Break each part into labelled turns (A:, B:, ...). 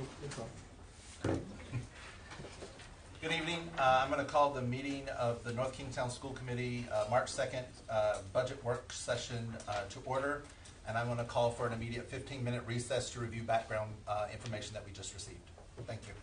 A: Nope, it's on.
B: Good evening. I'm going to call the meeting of the North Kingstown School Committee March 2nd budget work session to order. And I'm going to call for an immediate 15-minute recess to review background information that we just received. Thank you.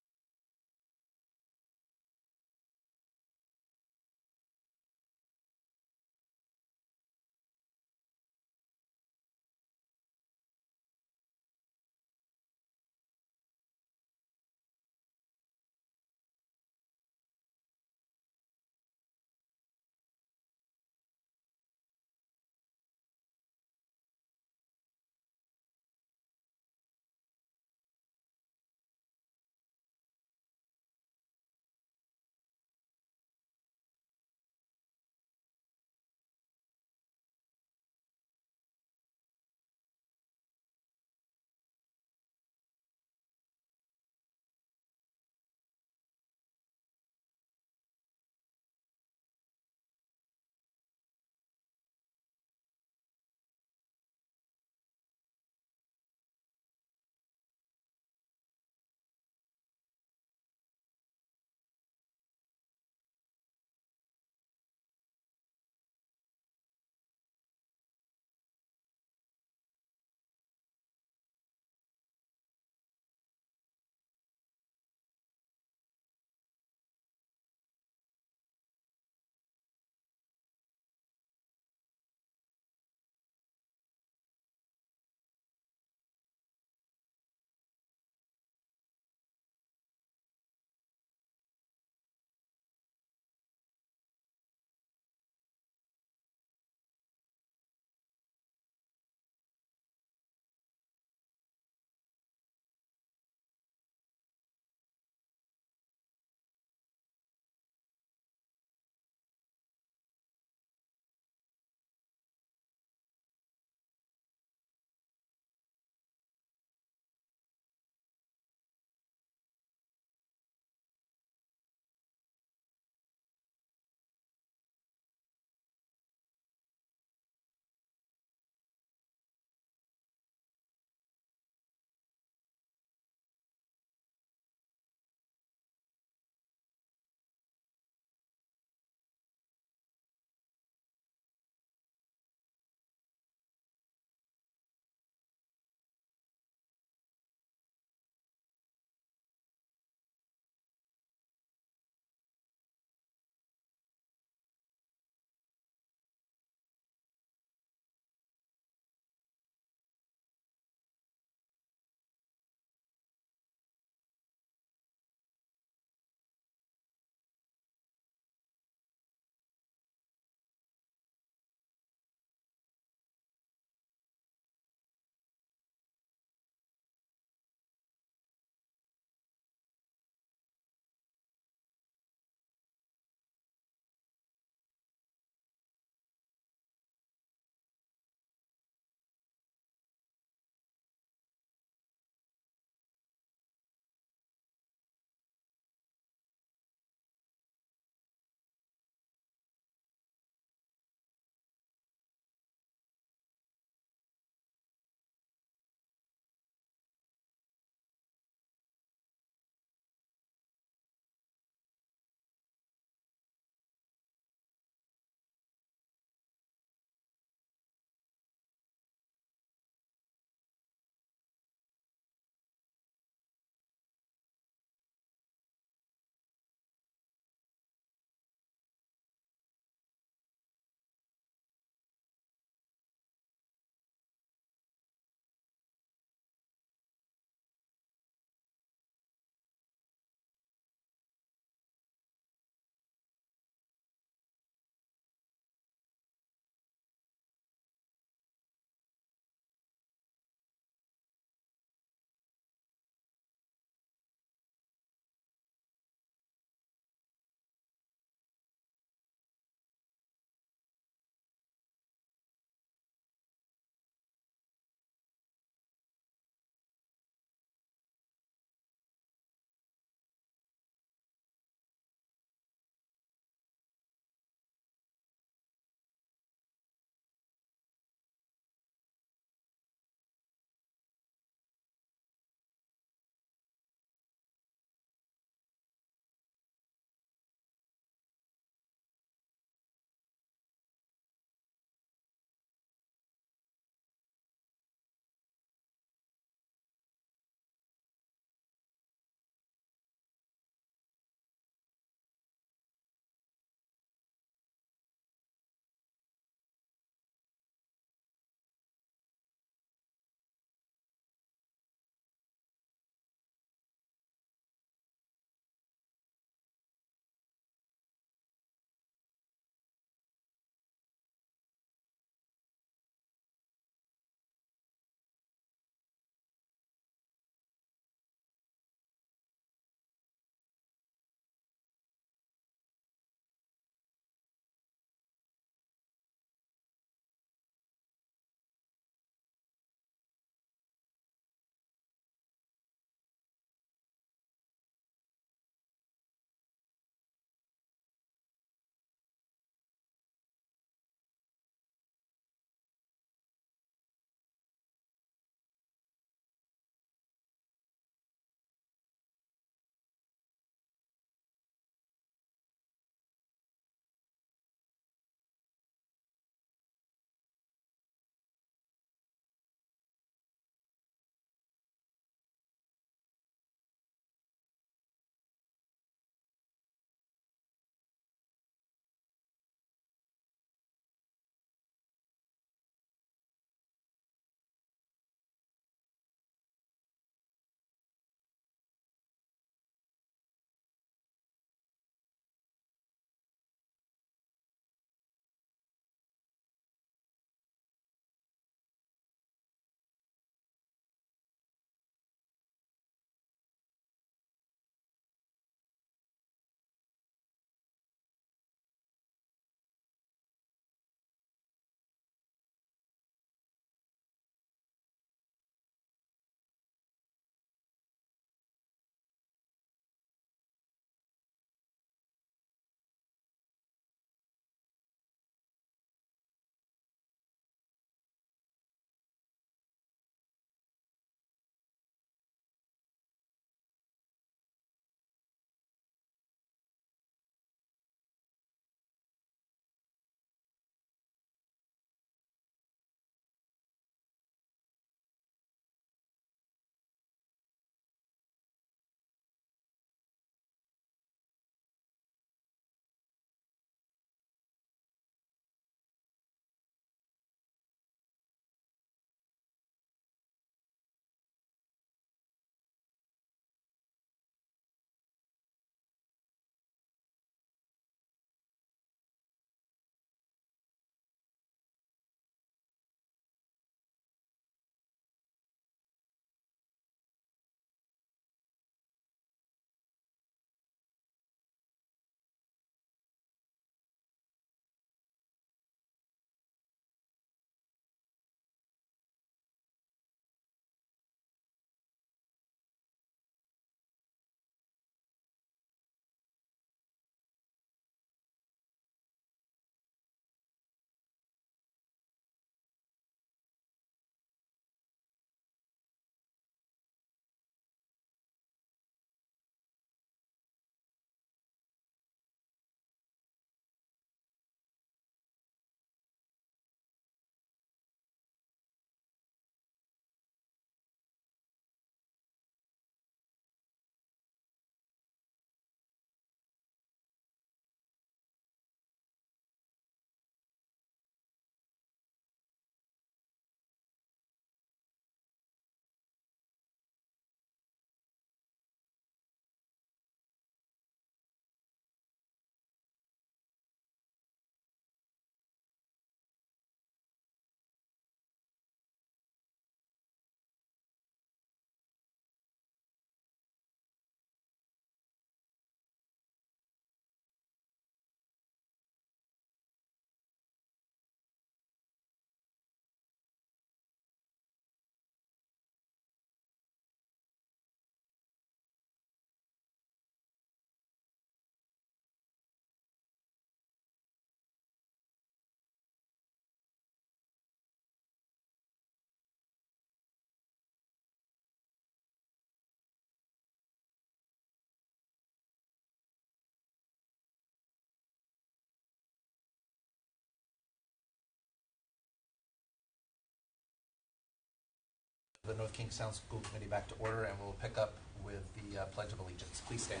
B: the North Kingstown School Committee back to order, and we'll pick up with the Pledge of Allegiance. Please stand.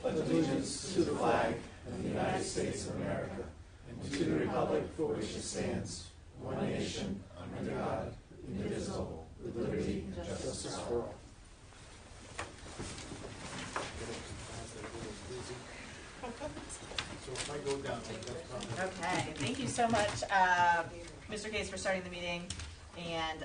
A: Pledge allegiance to the flag of the United States of America and to the republic for which it stands, one nation, under God, indivisible, with liberty and justice for all.
C: Okay, thank you so much, Mr. Case, for starting the meeting. And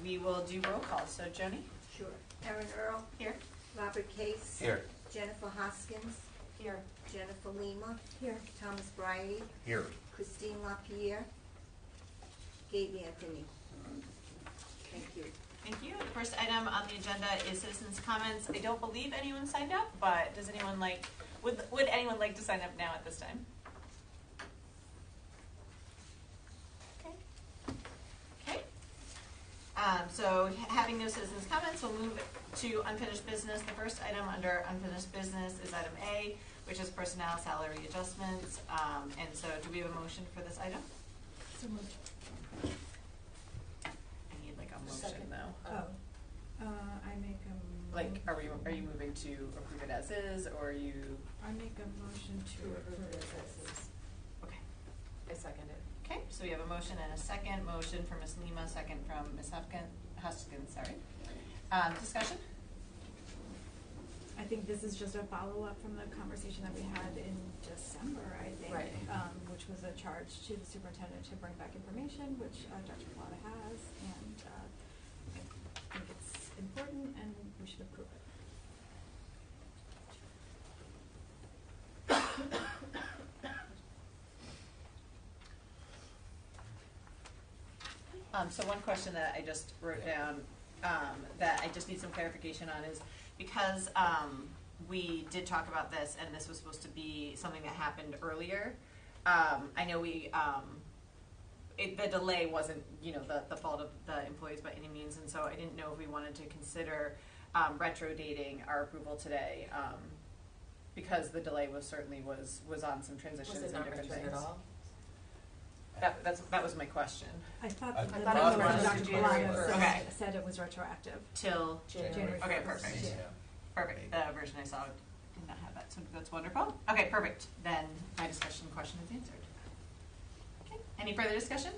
C: we will do roll call. So, Joni?
D: Sure. Erin Earl.
C: Here.
D: Robert Case.
B: Here.
D: Jennifer Hoskins.
C: Here.
D: Jennifer Lima. Here. Thomas Bryady.
B: Here.
D: Christine LaPierre. Gabe Anthony. Thank you.
C: Thank you. The first item on the agenda is citizens' comments. I don't believe anyone signed up, but does anyone would anyone like to sign up now at this time? Okay. Okay. So having no citizens' comments, we'll move to unfinished business. The first item under unfinished business is item A, which is personnel salary adjustments. And so do we have a motion for this item?
E: So moved.
C: I need like a motion
E: Second.
C: though.
E: I make a
C: Like, are you moving to approve it as is, or are you?
E: I make a motion to approve it as is.
C: Okay.
E: I second it.
C: Okay, so we have a motion and a second. Motion from Ms. Lima, second from Ms. Hoskins, sorry. Discussion?
E: I think this is just a follow-up from the conversation that we had in December, I think.
C: Right.
E: Which was a charge to the superintendent to bring back information, which Dr. Plata has, and I think it's important and we should approve it.
C: So one question that I just wrote down that I just need some clarification on is because we did talk about this and this was supposed to be something that happened earlier. I know the delay wasn't, the fault of the employees by any means, and so I didn't know if we wanted to consider retro dating our approval today, because the delay was on some transitions and different things.
F: At all?
C: That was my question.
E: I thought
B: I
E: the
B: thought
E: memo
B: it was
E: Dr.
C: January
E: Plata
C: 1st. Okay.
E: said it was retroactive.
C: Till
E: January
C: Okay,
E: 1st.
C: perfect.
E: Yeah.
C: Perfect. The version I saw did not have that, so that's wonderful. Okay, perfect. Then my question is answered. Okay. Any further discussion?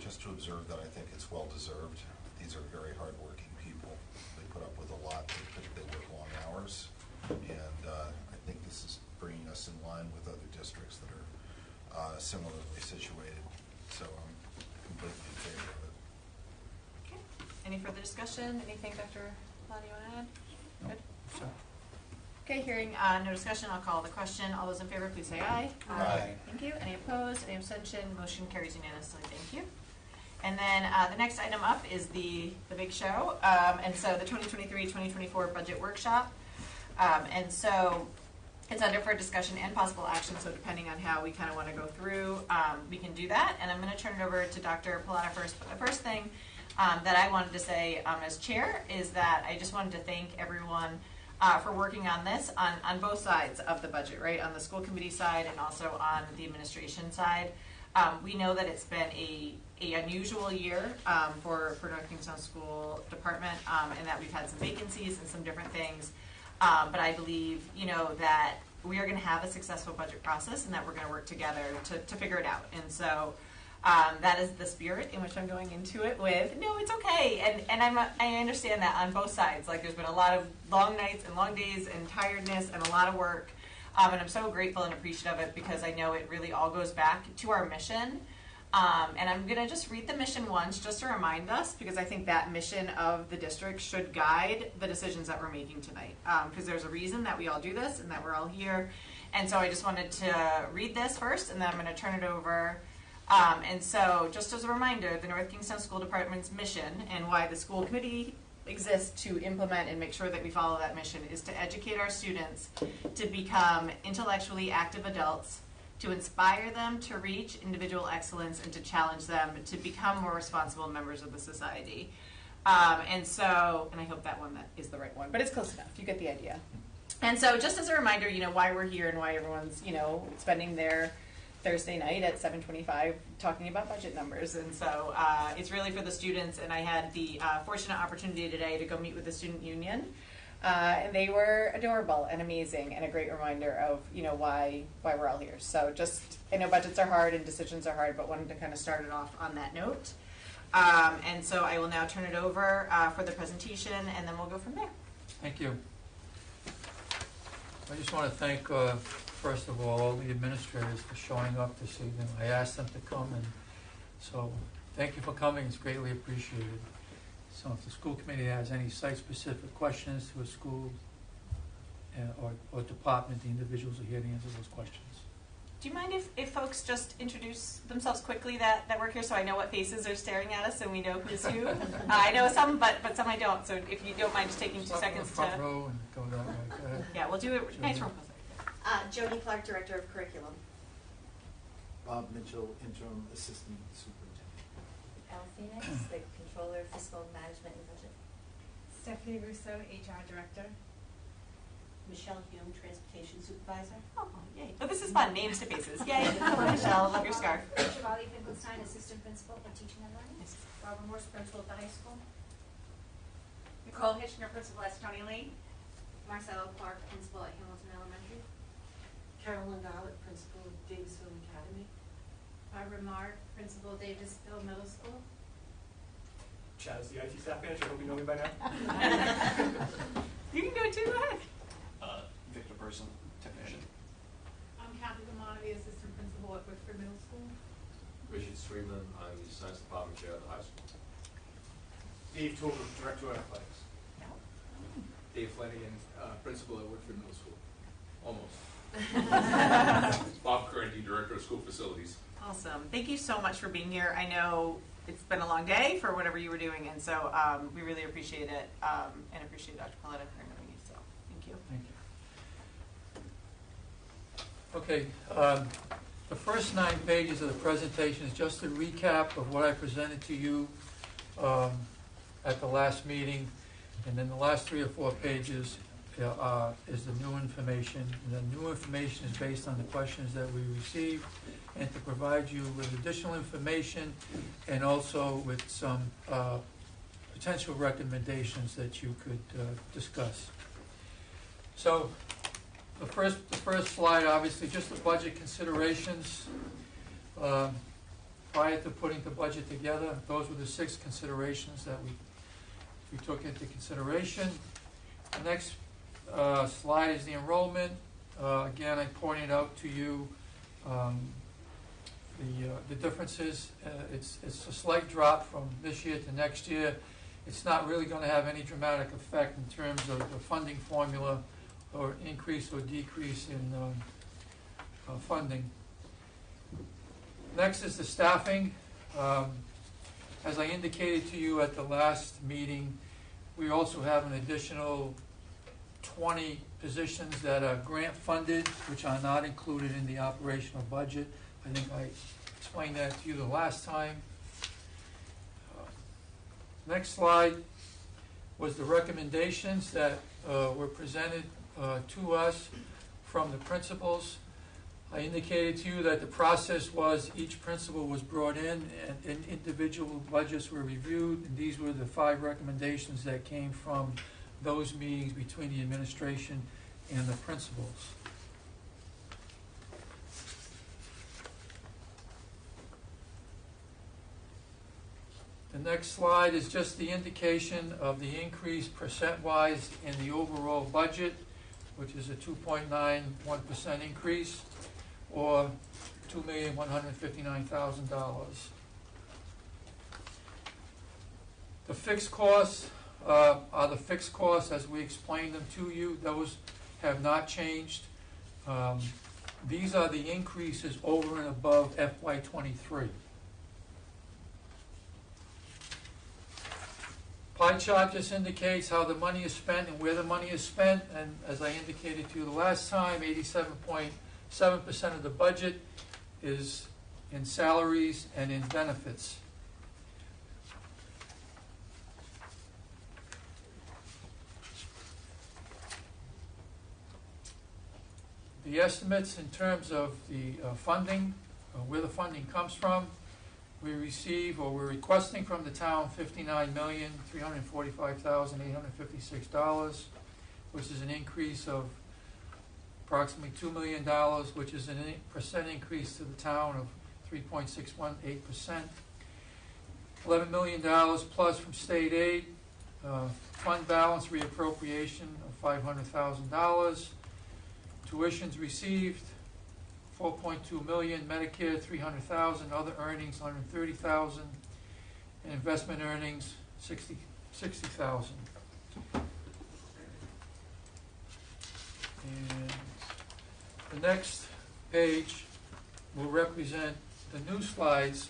G: Just to observe that I think it's well deserved. These are very hardworking people. They put up with a lot. They work long hours, and I think this is bringing us in line with other districts that are similarly situated. So I'm completely in favor of it.
C: Okay. Any further discussion? Anything, Dr. Plata, you want to add? Good.
B: Sure.
C: Okay, hearing no discussion, I'll call the question. All those in favor, please say aye.
B: Aye.
C: Thank you. Any opposed? Any abstention? Motion carries unanimously. Thank you. And then the next item up is the big show. And so the 2023-2024 budget workshop. And so it's under for discussion and possible action. So depending on how we kind of want to go through, we can do that. And I'm going to turn it over to Dr. Plata first. But the first thing that I wanted to say as chair is that I just wanted to thank everyone for working on this on both sides of the budget, right? On the school committee side and also on the administration side. We know that it's been a unusual year for North Kingstown School Department, and that we've had some vacancies and some different things. But I believe, that we are going to have a successful budget process and that we're going to work together to figure it out. And so that is the spirit in which I'm going into it with, no, it's okay. And I understand that on both sides. Like, there's been a lot of long nights and long days and tiredness and a lot of work. And I'm so grateful and appreciative of it because I know it really all goes back to our mission. And I'm going to just read the mission once just to remind us, because I think that mission of the district should guide the decisions that we're making tonight. Because there's a reason that we all do this and that we're all here. And so I just wanted to read this first, and then I'm going to turn it over. And so just as a reminder, the North Kingstown School Department's mission and why the school committee exists to implement and make sure that we follow that mission is to educate our students to become intellectually active adults, to inspire them to reach individual excellence, and to challenge them to become more responsible members of the society. And I hope that one that is the right one, but it's close enough. You get the idea. And so just as a reminder, why we're here and why everyone's, spending their Thursday night at 7:25 talking about budget numbers. And so it's really for the students, and I had the fortunate opportunity today to go meet with the student union. And they were adorable and amazing and a great reminder of, why we're all here. So I know budgets are hard and decisions are hard, but wanted to kind of start it off on that note. And so I will now turn it over for the presentation, and then we'll go from there.
F: Thank you. I just want to thank, first of all the administrators for showing up this evening. I asked them to come, and so thank you for coming. It's greatly appreciated. So if the school committee has any site-specific questions to a school or department, the individuals are here to answer those questions.
C: Do you mind if folks just introduce themselves quickly that work here, so I know what faces are staring at us and we know who's who? I know some, but some I don't. So if you don't mind just taking 2 seconds
F: Start in the front row and go that way. Go ahead.
C: Yeah, we'll do it nice from closer.
H: Jody Clark, Director of Curriculum.
A: Bob Mitchell, Interim Assistant Superintendent.
H: Al Phoenix, the Controller of Fiscal Management and Budget.
I: Stephanie Russo, HR Director.
H: Michelle Hume, Transportation Supervisor.
C: Oh, yay. Oh, this is fun. Names to faces. Yay. Hello, Michelle. Love your scarf.
I: Shivali Finkelstein, Assistant Principal for Teaching and Learning.
C: Yes.
I: Barbara Morse, Principal at the high school. Nicole Hitchner, Principal at Stony Lane.
H: Marcelo Clark, Principal at Hamilton Elementary.
J: Carolyn Garlett, Principal of Davisville Academy.
I: Barbara Marr, Principal, Davisville Middle School.
K: Chaz, the IT staff manager. Hope you know me by now.
C: You can go too. Go ahead.
K: Victor Person, technician.
I: I'm Kathy Lamont, the Assistant Principal at Whitford Middle School.
L: Richard Streamman, I'm the Science Department Chair at the high school.
K: Dave Tober, Director of Athletics.
M: Dave Flanagan, Principal at Whitford Middle School. Almost.
L: Bob Curran, Director of School Facilities.
C: Awesome. Thank you so much for being here. I know it's been a long day for whatever you were doing, and so we really appreciate it and appreciate Dr. Paletta for knowing you. So thank you.
F: Thank you. Okay, the first 9 pages of the presentation is just a recap of what I presented to you at the last meeting, and then the last 3 or 4 pages is the new information. And the new information is based on the questions that we received, and to provide you with additional information and also with some potential recommendations that you could discuss. So the first slide, obviously, just the budget considerations. Prior to putting the budget together, those were the 6 considerations that we took into consideration. The next slide is the enrollment. Again, I pointed out to you the differences. It's a slight drop from this year to next year. It's not really going to have any dramatic effect in terms of the funding formula or increase or decrease in funding. Next is the staffing. As I indicated to you at the last meeting, we also have an additional 20 positions that are grant funded, which are not included in the operational budget. I think I explained that to you the last time. Next slide was the recommendations that were presented to us from the principals. I indicated to you that the process was each principal was brought in and individual budgets were reviewed, and these were the 5 recommendations that came from those meetings between the administration and the principals. The next slide is just the indication of the increase percent-wise in the overall budget, which is a 2.91% increase, or $2,159,000. The fixed costs are the fixed costs as we explained them to you. Those have not changed. These are the increases over and above FY23. Pie chart just indicates how the money is spent and where the money is spent, and as I indicated to you the last time, 87.7% of the budget is in salaries and in benefits. The estimates in terms of the funding where the funding comes from. We receive, or we're requesting from the town, $59,345,856, which is an increase of approximately $2 million, which is a percent increase to the town of 3.618%. $11 million plus from state aid, fund balance reappropriation of $500,000, tuitions received $4.2 million, Medicare $300,000, other earnings $130,000, and investment earnings $60,000. And the next page will represent the new slides.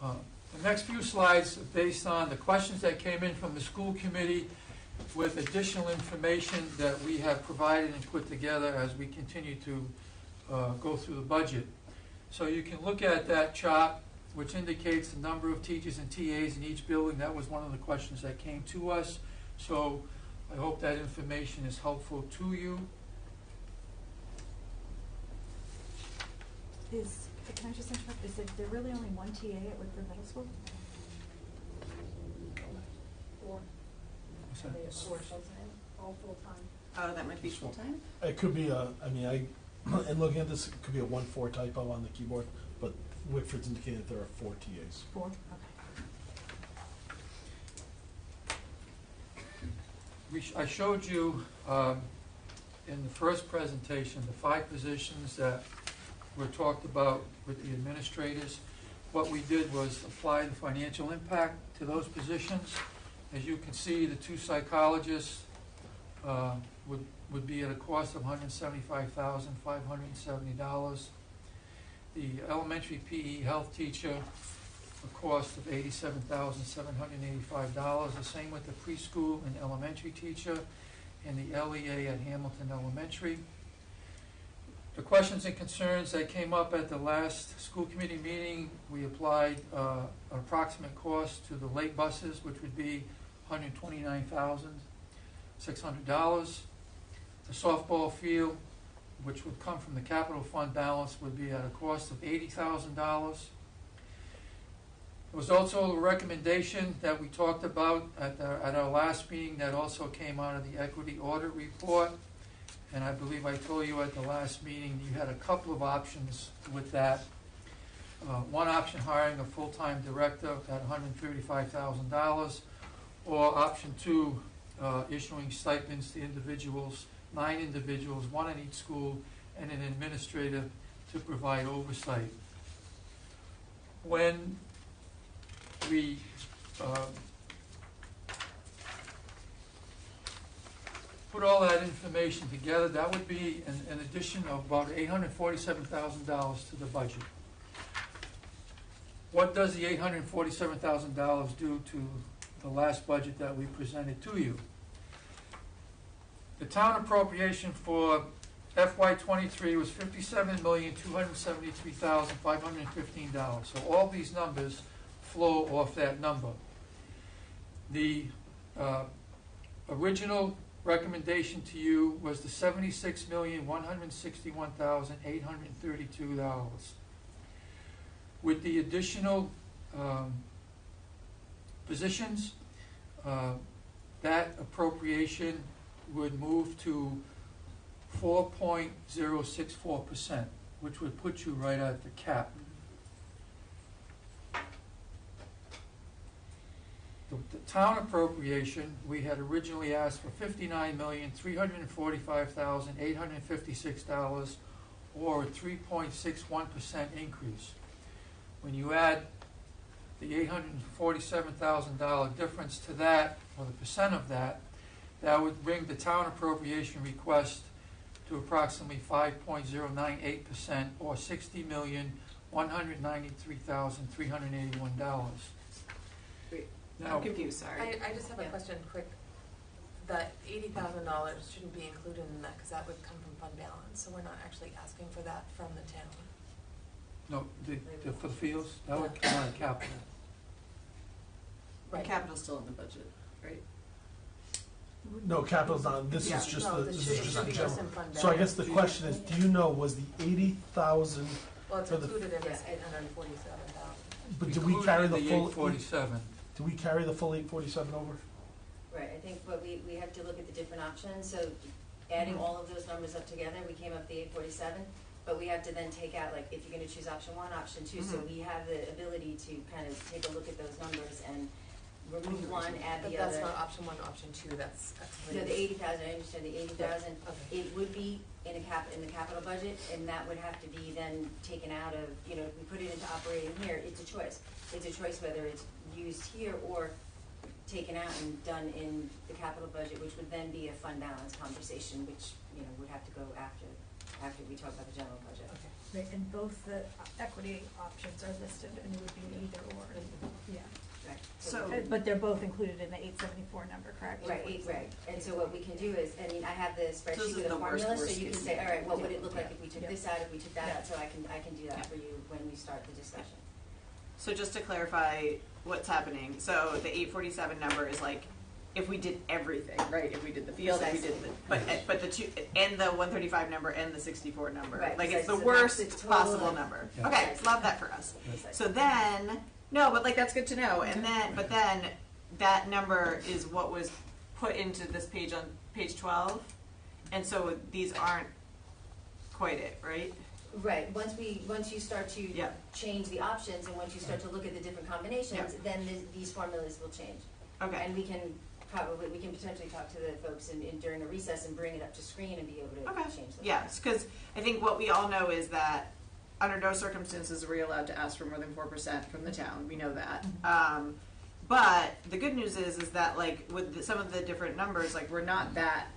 F: The next few slides are based on the questions that came in from the school committee with additional information that we have provided and put together as we continue to go through the budget. So you can look at that chart, which indicates the number of teachers and TAs in each building. That was one of the questions that came to us. So I hope that information is helpful to you.
E: Can I just interrupt? Is there really only one TA at Whitford Middle School?
I: 4.
F: What's
I: Are
F: that?
I: they at 4 full-time? All full-time?
C: Oh, that might be full-time?
A: It could be and looking at this, it could be a 1-4 typo on the keyboard, but Whitford's indicated there are 4 TAs.
E: 4? Okay.
F: I showed you in the first presentation the 5 positions that were talked about with the administrators. What we did was apply the financial impact to those positions. As you can see, the 2 psychologists would be at a cost of $175,570. The elementary PE health teacher, a cost of $87,785. The same with the preschool and elementary teacher and the LEA at Hamilton Elementary. The questions and concerns that came up at the last school committee meeting, we applied an approximate cost to the late buses, which would be $129,600. The softball field, which would come from the capital fund balance, would be at a cost of $80,000. There was also a recommendation that we talked about at our last meeting that also came out of the equity audit report. And I believe I told you at the last meeting you had a couple of options with that. One option, hiring a full-time director at $135,000, or option 2, issuing stipends to individuals, 9 individuals, 1 in each school, and an administrator to provide oversight. When we put all that information together, that would be an addition of about $847,000 to the budget. What does the $847,000 do to the last budget that we presented to you? The town appropriation for FY23 was $57,273,515. So all these numbers flow off that number. The original recommendation to you was the $76,161,832. With the additional positions, that appropriation would move to 4.064%, which would put you right at the cap. The town appropriation, we had originally asked for $59,345,856, or a 3.61% increase. When you add the $847,000 difference to that, or the percent of that, that would bring the town appropriation request to approximately 5.098%, or $60,193,381.
C: I'm confused, sorry.
I: I just have a question quick. That $80,000 shouldn't be included in that because that would come from fund balance, so we're not actually asking for that from the town.
F: No, for the fields, that would come out of capital.
C: Right. Capital's still in the budget, right?
A: No, capital's not. This is just
I: No,
A: the
I: this
A: this is
I: should
A: just
I: be
A: general.
I: just in fund
A: So I guess
I: balance.
A: the question is, do you know, was the $80,000
I: Well, it's
A: For the-
I: included in this 847,000.
A: But do we carry the full?
F: 847.
A: Do we carry the full 847 over?
H: Right, I think, but we have to look at the different options, so adding all of those numbers up together, we came up the 847, but we have to then take out, like, if you're gonna choose option one, option two, so we have the ability to kind of take a look at those numbers and remove one, add
I: But
H: the
I: that's
H: other.
I: not option one, option two, that's.
H: No, the 80,000, I understand the 80,000,
I: Okay.
H: it would be in the capital budget, and that would have to be then taken out of, you know, if we put it into operating here, it's a choice. It's a choice whether it's used here or taken out and done in the capital budget, which would then be a fund balance conversation, which, you know, would have to go after we talk about the general budget.
I: Okay.
E: Right, and both the equity options are listed, and it would be either or, yeah.
H: Right.
C: So-
E: But they're both included in the 874 number, correct?
H: Right, right, and so what we can do is, I mean, I have the
C: this
H: spreadsheet
C: is
H: with the
C: the worst
H: formula, so you
C: case
H: can say, all right, what would
C: scenario.
H: it look like if we took
E: Yeah.
H: this out, if we took that
C: Yeah.
H: out, so I can do that for you when we start the discussion.
C: So just to clarify what's happening, so the 847 number is like, if we did everything, right? If we did the field, if we did the, but the two, and the 135 number and the 64 number.
H: Right,
C: Like, it's the
H: so that's
C: worst
H: the total
C: possible
H: number.
C: number.
F: Yeah.
C: Okay, love that for us. So then, no, but like, that's good to know. And then, but then, that number is what was put into this page on page 12. And so these aren't quite it, right?
H: Right, once you start to
C: Yeah.
H: change the options, and once you start to look at the different combinations,
C: Yeah.
H: then these formulas will change.
C: Okay.
H: And we can potentially talk to the folks during a recess and bring it up to screen and be able to
C: Okay.
H: change those.
C: Yes, because I think what we all know is that under no circumstances are we allowed to ask for more than 4% from the town. We know that. But the good news is that like with some of the different numbers, like we're not that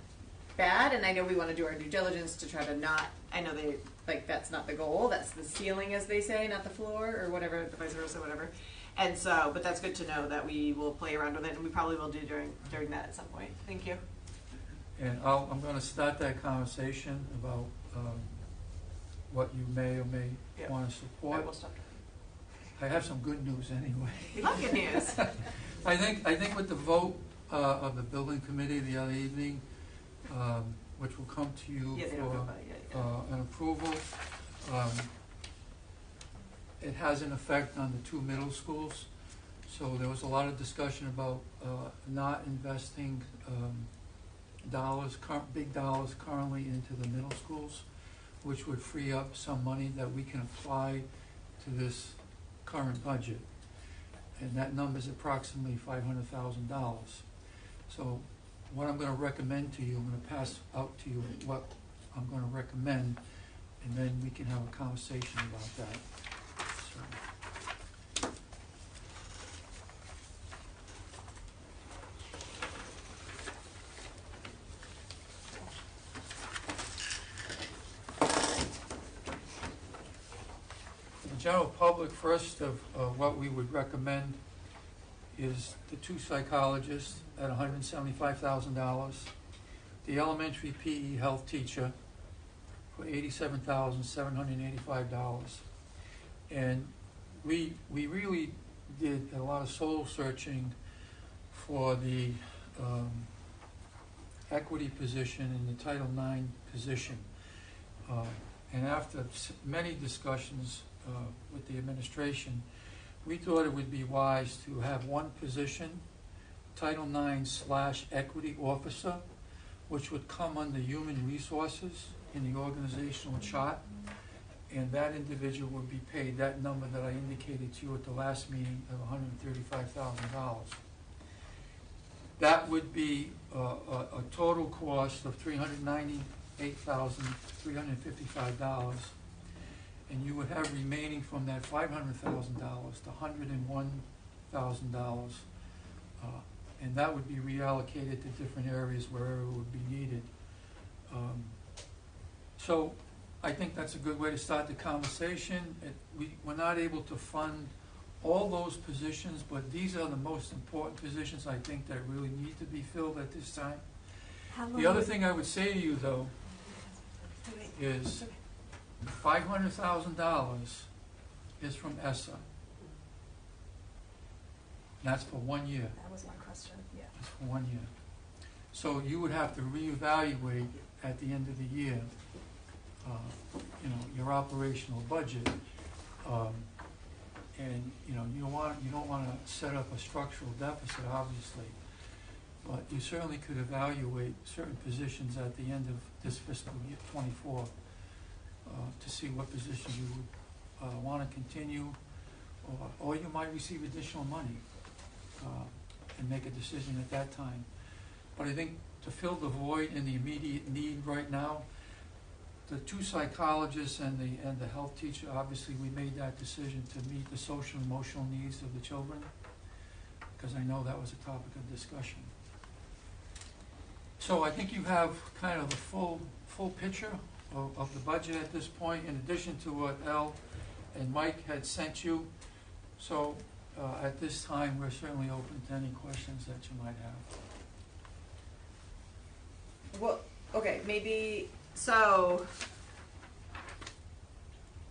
C: bad. And I know we want to do our due diligence to try to not. I know they like that's not the goal. That's the ceiling, as they say, not the floor or whatever, vice versa, whatever. And so, but that's good to know that we will play around with it, and we probably will do during that at some point. Thank you.
F: And I'm going to start that conversation about what you may or may
C: Yeah.
F: want to
C: I
F: support.
C: will stop.
F: I have some good news anyway.
C: We love good news.
F: I think with the vote of the building committee the other evening, which will come to you
C: Yeah, they don't know about it yet.
F: an approval, it has an effect on the two middle schools. So there was a lot of discussion about not investing big dollars currently into the middle schools, which would free up some money that we can apply to this current budget. And that number is approximately $500,000. So what I'm going to recommend to you, I'm going to pass out to you what I'm going to recommend, and then we can have a conversation about that. So. The general public, first of what we would recommend is the two psychologists at $175,000, the elementary PE health teacher for $87,785. And we really did a lot of soul searching for the equity position and the Title IX position. And after many discussions with the administration, we thought it would be wise to have one position, Title IX/equity officer, which would come under human resources in the organizational chart, and that individual would be paid that number that I indicated to you at the last meeting of $135,000. That would be a total cost of $398,355. And you would have remaining from that $500,000 to $101,000, and that would be reallocated to different areas wherever it would be needed. So I think that's a good way to start the conversation. We're not able to fund all those positions, but these are the most important positions I think that really need to be filled at this time. The other thing I would say to you, though, is $500,000 is from ESSA. That's for 1 year.
E: That was my question, yeah.
F: That's for 1 year. So you would have to reevaluate at the end of the year your operational budget. And, you don't want to set up a structural deficit, obviously. But you certainly could evaluate certain positions at the end of this fiscal year 24 to see what positions you would want to continue, or you might receive additional money and make a decision at that time. But I think to fill the void in the immediate need right now, the 2 psychologists and the health teacher, obviously we made that decision to meet the social and emotional needs of the children, because I know that was a topic of discussion. So I think you have kind of the full picture of the budget at this point, in addition to what Elle and Mike had sent you. So at this time, we're certainly open to any questions that you might have.
C: Well, okay, maybe, so,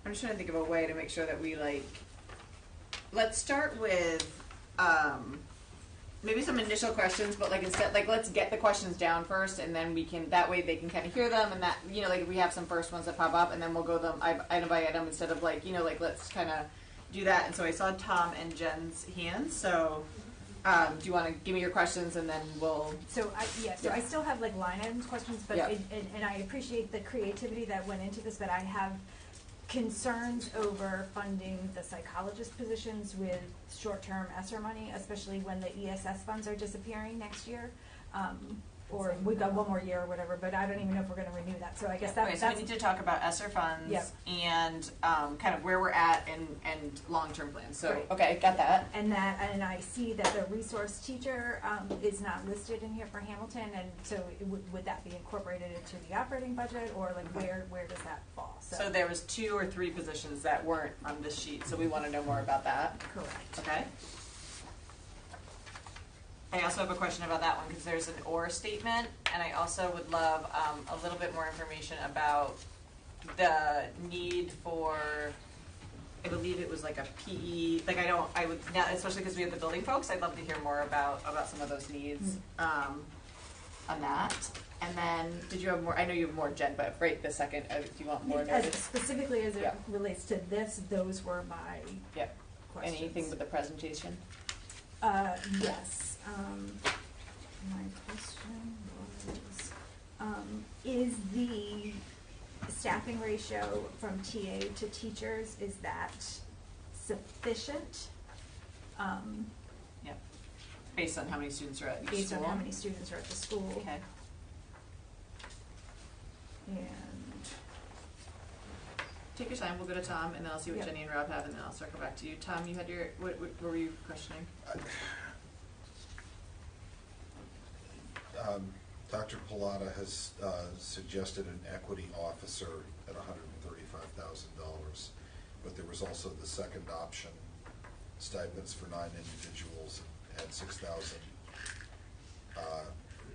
C: I'm just trying to think of a way to make sure that we let's start with, maybe some initial questions, but instead, let's get the questions down first, and then we can, that way they can kind of hear them, and that, we have some first ones that pop up, and then we'll go them item by item instead of let's kind of do that. And so I saw Tom and Jen's hands, so do you want to give me your questions, and then we'll...
E: So I still have line items questions, but and I appreciate the creativity that went into this, but I have concerns over funding the psychologist positions with short-term ESSER money, especially when the ESS funds are disappearing next year. Or we've got one more year or whatever, but I don't even know if we're going to renew that. So I guess that's...
C: So we need to talk about ESSER funds and kind of where we're at and long-term plans. So,
E: right.
C: Okay, got that.
E: And I see that the resource teacher is not listed in here for Hamilton, and so would that be incorporated into the operating budget, or where does that fall?
C: So there was 2 or 3 positions that weren't on this sheet, so we want to know more about that.
E: Correct.
C: Okay. I also have a question about that one, because there's an or statement, and I also would love a little bit more information about the need for, I believe it was a PE, I would, now, especially because we have the building folks, I'd love to hear more about some of those needs on that. And then, did you have more? I know you have more, Jen, but right this second, if you want more notice.
E: Specifically as it relates to this, those were my questions.
C: Anything with the presentation?
E: Yes. My question was, is the staffing ratio from TA to teachers, is that sufficient?
C: Yep. Based on how many students are at each school?
E: Based on how many students are at the school.
C: Okay.
E: And
C: take your time. We'll go to Tom, and then I'll see what Jenny and Rob have, and then I'll circle back to you. Tom, you had your, what were you questioning?
G: Dr. Pilata has suggested an equity officer at $135,000, but there was also the second option, stipends for 9 individuals at $6,000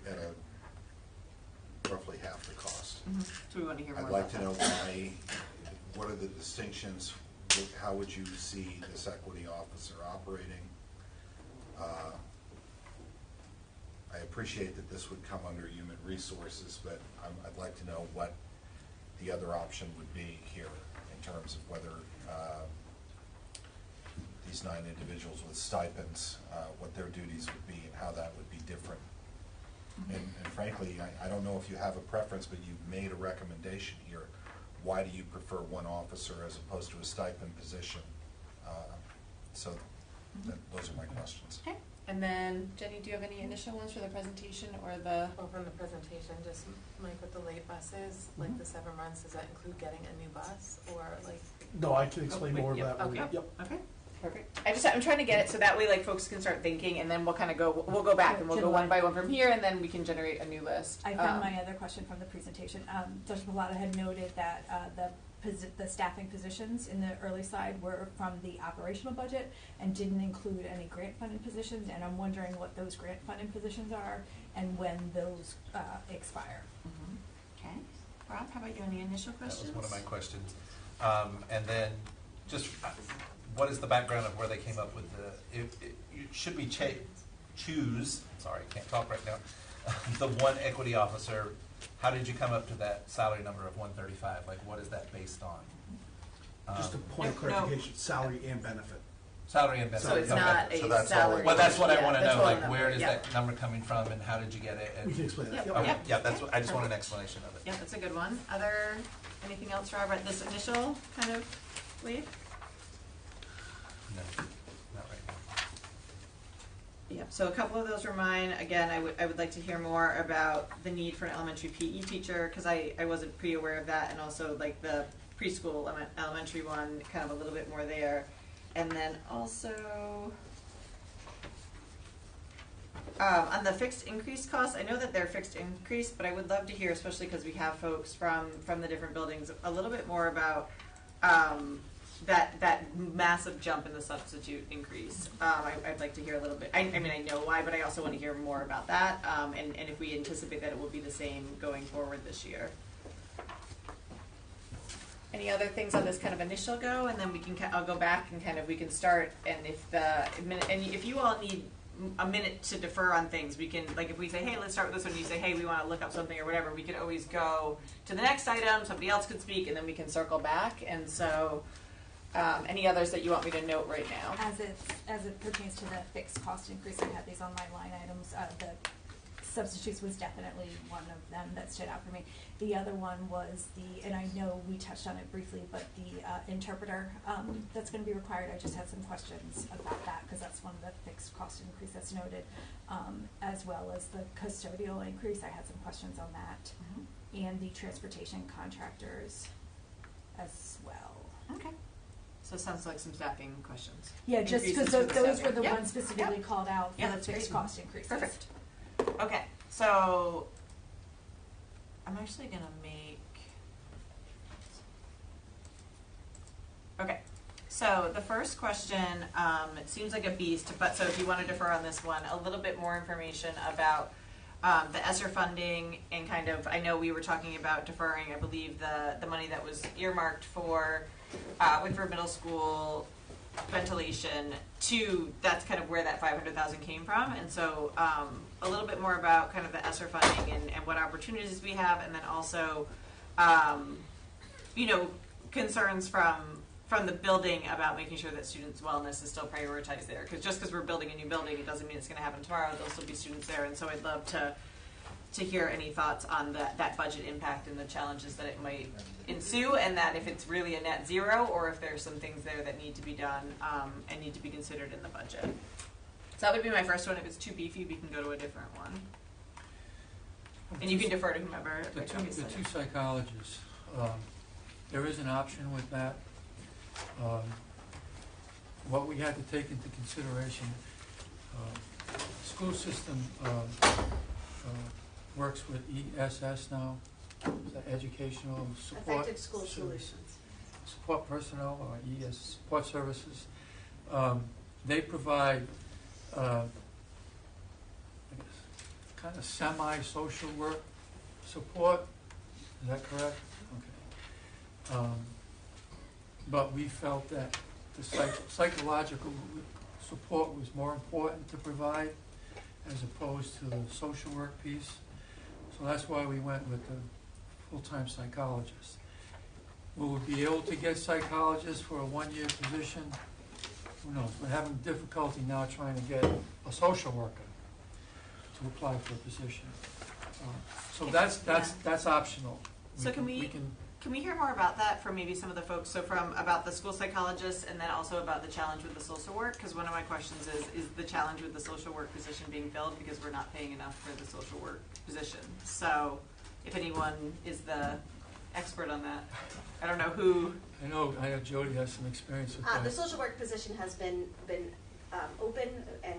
G: at roughly half the cost.
C: Mm-hmm. So we want to hear more
G: I'd like
C: about
G: to know
C: that.
G: what are the distinctions, how would you see this equity officer operating? I appreciate that this would come under human resources, but I'd like to know what the other option would be here in terms of whether these 9 individuals with stipends, what their duties would be and how that would be different. Mm-hmm. And frankly, I don't know if you have a preference, but you've made a recommendation here. Why do you prefer one officer as opposed to a stipend position? Those are my questions.
C: Okay. And then, Jenny, do you have any initial ones for the presentation or the?
I: Well, from the presentation, just Mike, with the late buses, the 7 months, does that include getting a new bus, or
K: No, I can explain more of that.
C: Okay.
K: Yep.
C: Okay. Perfect. I'm trying to get it so that way folks can start thinking, and then we'll kind of we'll go back and we'll go one by one from here, and then we can generate a new list.
E: I found my other question from the presentation. Dr. Pilata had noted that the staffing positions in the early slide were from the operational budget and didn't include any grant funded positions, and I'm wondering what those grant funded positions are and when those expire.
C: Mm-hmm. Okay. Rob, how about you? Any initial questions?
B: That was one of my questions. And then just what is the background of where they came up with should we choose, sorry, can't talk right now, the one equity officer how did you come up to that salary number of 135? Like, what is that based on?
A: Just a point of
C: no.
A: clarification, salary and benefit.
B: Salary and benefit.
C: So it's
B: Okay.
C: not
G: So
C: a
G: that's all
C: salary.
G: it
B: Well, that's what I
C: Yeah,
B: want to
C: the
B: know,
C: total
B: like,
C: number,
B: where is
C: yeah.
B: that number coming from and how did you get it?
A: We can explain that.
C: Yep.
A: Yep.
B: Okay,
C: Yep.
B: yeah, that's, I just want an
C: Perfect.
B: explanation of it.
C: Yeah, that's a good one. Anything else, Robert, this initial kind of wave?
B: No, not right now.
C: Yep, so a couple of those were mine. Again, I would like to hear more about the need for an elementary PE teacher, because I wasn't pre-aware of that, and also like the preschool elementary one, kind of a little bit more there. And then also, on the fixed increase costs, I know that they're fixed increase, but I would love to hear, especially because we have folks from the different buildings, a little bit more about that massive jump in the substitute increase. I'd like to hear a little bit. I mean, I know why, but I also want to hear more about that, and if we anticipate that it will be the same going forward this year. Any other things on this kind of initial go, and then I'll go back and kind of we can start. And if you all need a minute to defer on things, we can, like, if we say, hey, let's start with this one, and you say, hey, we want to look up something or whatever, we could always go to the next item. Somebody else could speak, and then we can circle back. And so, any others that you want me to note right now?
E: As it pertains to the fixed cost increase, I had these on my line items. The substitutes was definitely one of them that stood out for me. The other one was and I know we touched on it briefly, but the interpreter that's going to be required. I just had some questions about that because that's one of the fixed cost increase that's noted, as well as the custodial increase. I had some questions on that, and the transportation contractors as well.
C: Okay. So it sounds like some staffing questions.
E: Yeah, just because
C: Increases for the
E: those were the
C: staffing.
E: ones specifically called out for
C: Yeah,
E: the
C: that's
E: fixed
C: great.
E: cost increases.
C: Perfect. Okay, so I'm actually gonna make. Okay, so the first question, it seems like a beast, but so if you want to defer on this one, a little bit more information about the ESSER funding and kind of, I know we were talking about deferring, I believe, the money that was earmarked for Whitford Middle School ventilation to, that's kind of where that 500,000 came from. And so a little bit more about kind of the ESSER funding and what opportunities we have, and then also concerns from the building about making sure that students' wellness is still prioritized there. Because just because we're building a new building, it doesn't mean it's going to happen tomorrow. There'll still be students there, and so I'd love to hear any thoughts on that budget impact and the challenges that it might ensue, and that if it's really a net zero or if there's some things there that need to be done and need to be considered in the budget. So that would be my first one. If it's too beefy, we can go to a different one. And you can defer to whomever.
F: The two psychologists, there is an option with that. What we had to take into consideration, school system works with ESS now, the Educational Support.
J: Effective School Solutions.
F: Support personnel, or ES support services. They provide kind of semi-social work support. Is that correct? Okay. But we felt that the psychological support was more important to provide as opposed to the social work piece. So that's why we went with the full-time psychologist. Will we be able to get psychologists for a one-year position? Who knows? We're having difficulty now trying to get a social worker to apply for a position. So that's optional.
C: So can we hear more about that from maybe some of the folks? So about the school psychologists, and then also about the challenge with the social work? Because one of my questions is the challenge with the social work position being filled because we're not paying enough for the social work position. So if anyone is the expert on that, I don't know who.
F: I know Jody has some experience with that.
N: The social work position has been open, and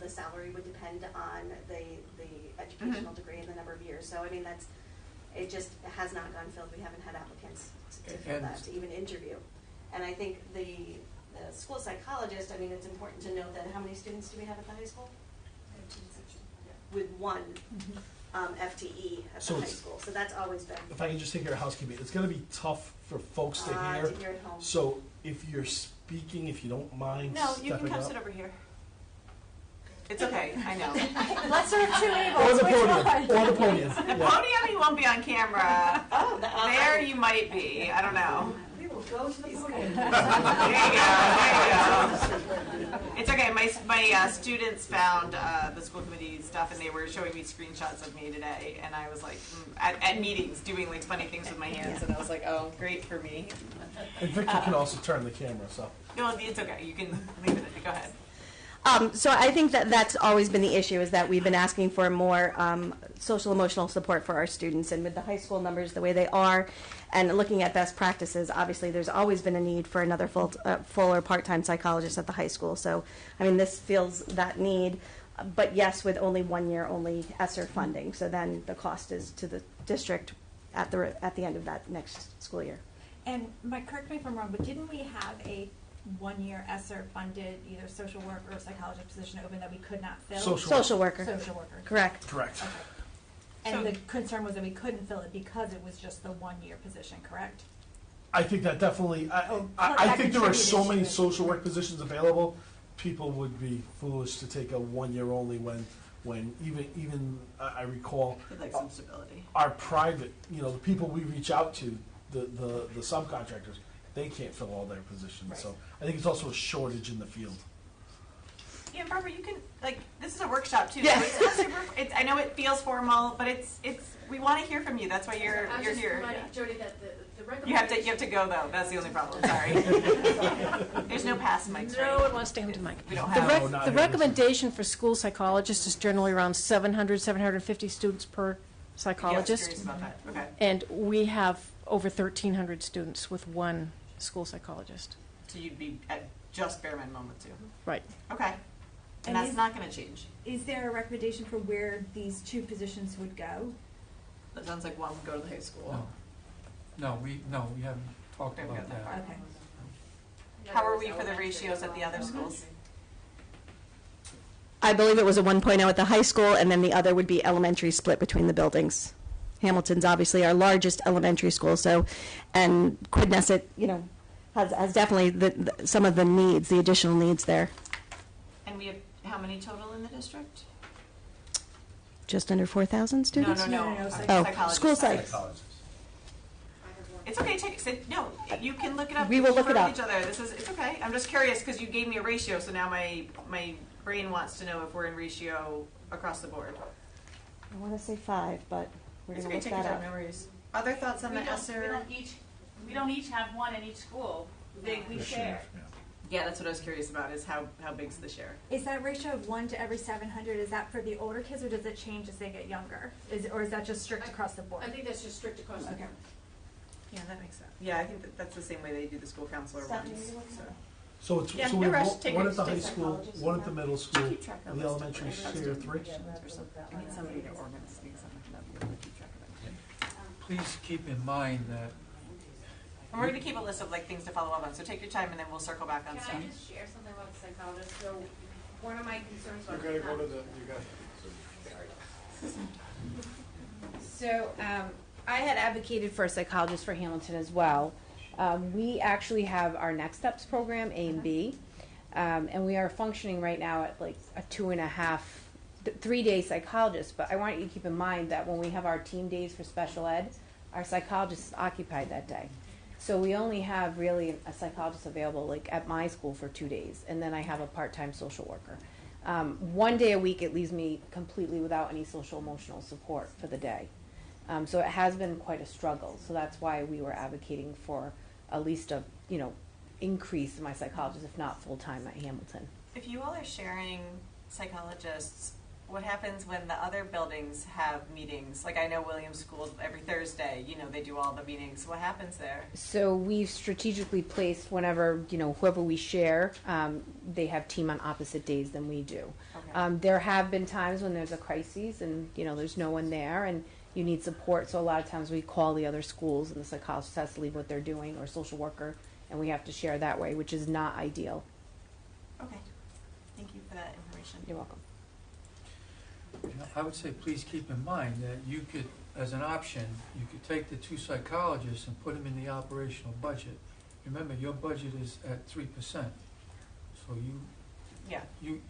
N: the salary would depend on the educational degree and the number of years. So I mean it just has not gone filled. We haven't had applicants to fill that, to even interview. And I think the school psychologist, I mean, it's important to note that how many students do we have at the high school? With one FTE at the high school. So that's always been.
A: If I can just take care of housekeeping, it's going to be tough for folks to hear.
N: To hear at home. So
A: if you're speaking, if you don't mind,
C: No, you can come
A: up.
C: sit over here. It's okay, I know.
E: Lesser of two
A: Or
E: evils,
A: the
E: which
A: podium,
E: one?
A: or the podium.
C: The
A: Yeah.
C: podium, you won't be on camera. There you might be, I don't know.
J: We will go to the podium.
C: There you go, there you go. It's okay, my students found the school committee stuff and they were showing me screenshots of me today and I was like, at meetings, doing like funny things with my hands and I was like, oh, great for me.
A: And Victor can also turn the camera, so.
C: No, it's okay, you can leave it, go ahead.
O: So I think that that's always been the issue, is that we've been asking for more social emotional support for our students. And with the high school numbers the way they are, and looking at best practices, obviously there's always been a need for another full or part-time psychologist at the high school. So, I mean, this fills that need, but yes, with only 1 year, only ESSER funding. So then the cost is to the district at the end of that next school year.
E: And Mike, correct me if I'm wrong, but didn't we have a 1 year ESSER funded either social work or psychologist position open that we could not fill?
O: Social worker.
E: Social worker.
O: Correct.
A: Correct.
E: Okay. And the concern was that we couldn't fill it because it was just the 1 year position, correct?
A: I think that definitely,
E: that
A: I think there are so
E: contributed
A: many
E: to it.
A: social work positions available, people would be foolish to take a 1 year only when even I recall
C: I'd like some stability.
A: our private, the people we reach out to, the subcontractors, they can't fill all their positions.
E: Right.
A: So I think it's also a shortage in the field.
C: Yeah, Barbara, you can, this is a workshop too.
O: Yeah.
C: So it's not super, I know it feels formal, but we want to hear from you. That's why you're here. Yeah.
J: Jody, that the
C: You have to go though. That's the only problem. Sorry. There's no pass mics.
P: No
C: right?
P: one wants to come to Mike.
C: We don't
P: The,
C: have.
A: No, not
P: the
A: here.
P: recommendation for school psychologists is generally around 700, 750 students per
C: Yeah, I was
P: psychologist.
C: curious about that. Okay.
P: And we have over 1,300 students with one school psychologist.
C: So you'd be at just bare minimum with 2.
P: Right.
C: Okay. And
E: And
C: that's
E: is-
C: not going to change.
E: Is there a recommendation for where these 2 positions would go?
C: That sounds like one would go to the high school.
F: No, we haven't talked
C: We haven't
F: about
C: gotten that
F: that.
C: far.
E: Okay.
C: How are we for the ratios at the other schools?
O: I believe it was a 1.0 at the high school, and then the other would be elementary split between the buildings. Hamilton's obviously our largest elementary school, so, and Quidnesset, has definitely some of the needs, the additional needs there.
C: And we have how many total in the district?
O: Just under 4,000 students?
C: No.
E: No,
O: Oh, school psych.
C: It's okay. No, you can look it up.
O: We will look it
C: Refer
O: up.
C: to Each other. It's okay. I'm just curious because you gave me a ratio, so now my brain wants to know if we're in ratio across the board.
O: I want to say 5, but we're
C: It's
O: going
C: okay.
O: to
C: Take
O: look
C: your
O: that
C: time.
O: up.
C: No worries. Other thoughts on the ESSER?
J: we don't each have one in each school. We share.
C: Yeah, that's what I was curious about. Is how big's the share?
E: Is that ratio of 1 to every 700, is that for the older kids or does it change as they get younger? Or is that just strict across the board?
J: I think that's just strict across the
E: Okay.
J: board.
C: Yeah, that makes sense. Yeah, I think that's the same way they do the school counselor ones. So.
A: So
C: No
A: we have
C: rush. Take
A: one
C: your-
A: at the high
C: take
A: school,
C: psychologist
A: one at the middle school,
C: Keep track of
A: the
C: this.
A: elementary tier 3.
C: I need somebody to organize things. I'm not gonna be able to keep track of it.
F: Please keep in mind that
C: And we're going to keep a list of things to follow up on. So take your time, and then we'll circle back on
J: Can
C: stuff.
J: I just share something about the psychologist? So one of my concerns
K: You're
J: about.
K: gonna go to the, you got.
Q: So, I had advocated for a psychologist for Hamilton as well. We actually have our Next Steps program, A and B, and we are functioning right now at like a 2.5, 3-day psychologist. But I want you to keep in mind that when we have our team days for special ed, our psychologist is occupied that day. So we only have really a psychologist available like at my school for 2 days, and then I have a part-time social worker. 1 day a week, it leaves me completely without any social emotional support for the day. So it has been quite a struggle. So that's why we were advocating for at least a increase in my psychologist, if not full-time at Hamilton.
C: If you all are sharing psychologists, what happens when the other buildings have meetings? Like I know Williams School every Thursday, they do all the meetings. What happens there?
Q: So we've strategically placed whenever, whoever we share, they have team on opposite days than we do.
C: Okay.
Q: There have been times when there's a crisis and, there's no one there and you need support. So a lot of times we call the other schools and the psychologist has to leave what they're doing or social worker and we have to share that way, which is not ideal.
C: Okay. Thank you for that information.
Q: You're welcome.
F: I would say please keep in mind that you could, as an option, you could take the 2 psychologists and put them in the operational budget. Remember, your budget is at 3%. So
C: Yeah.
F: you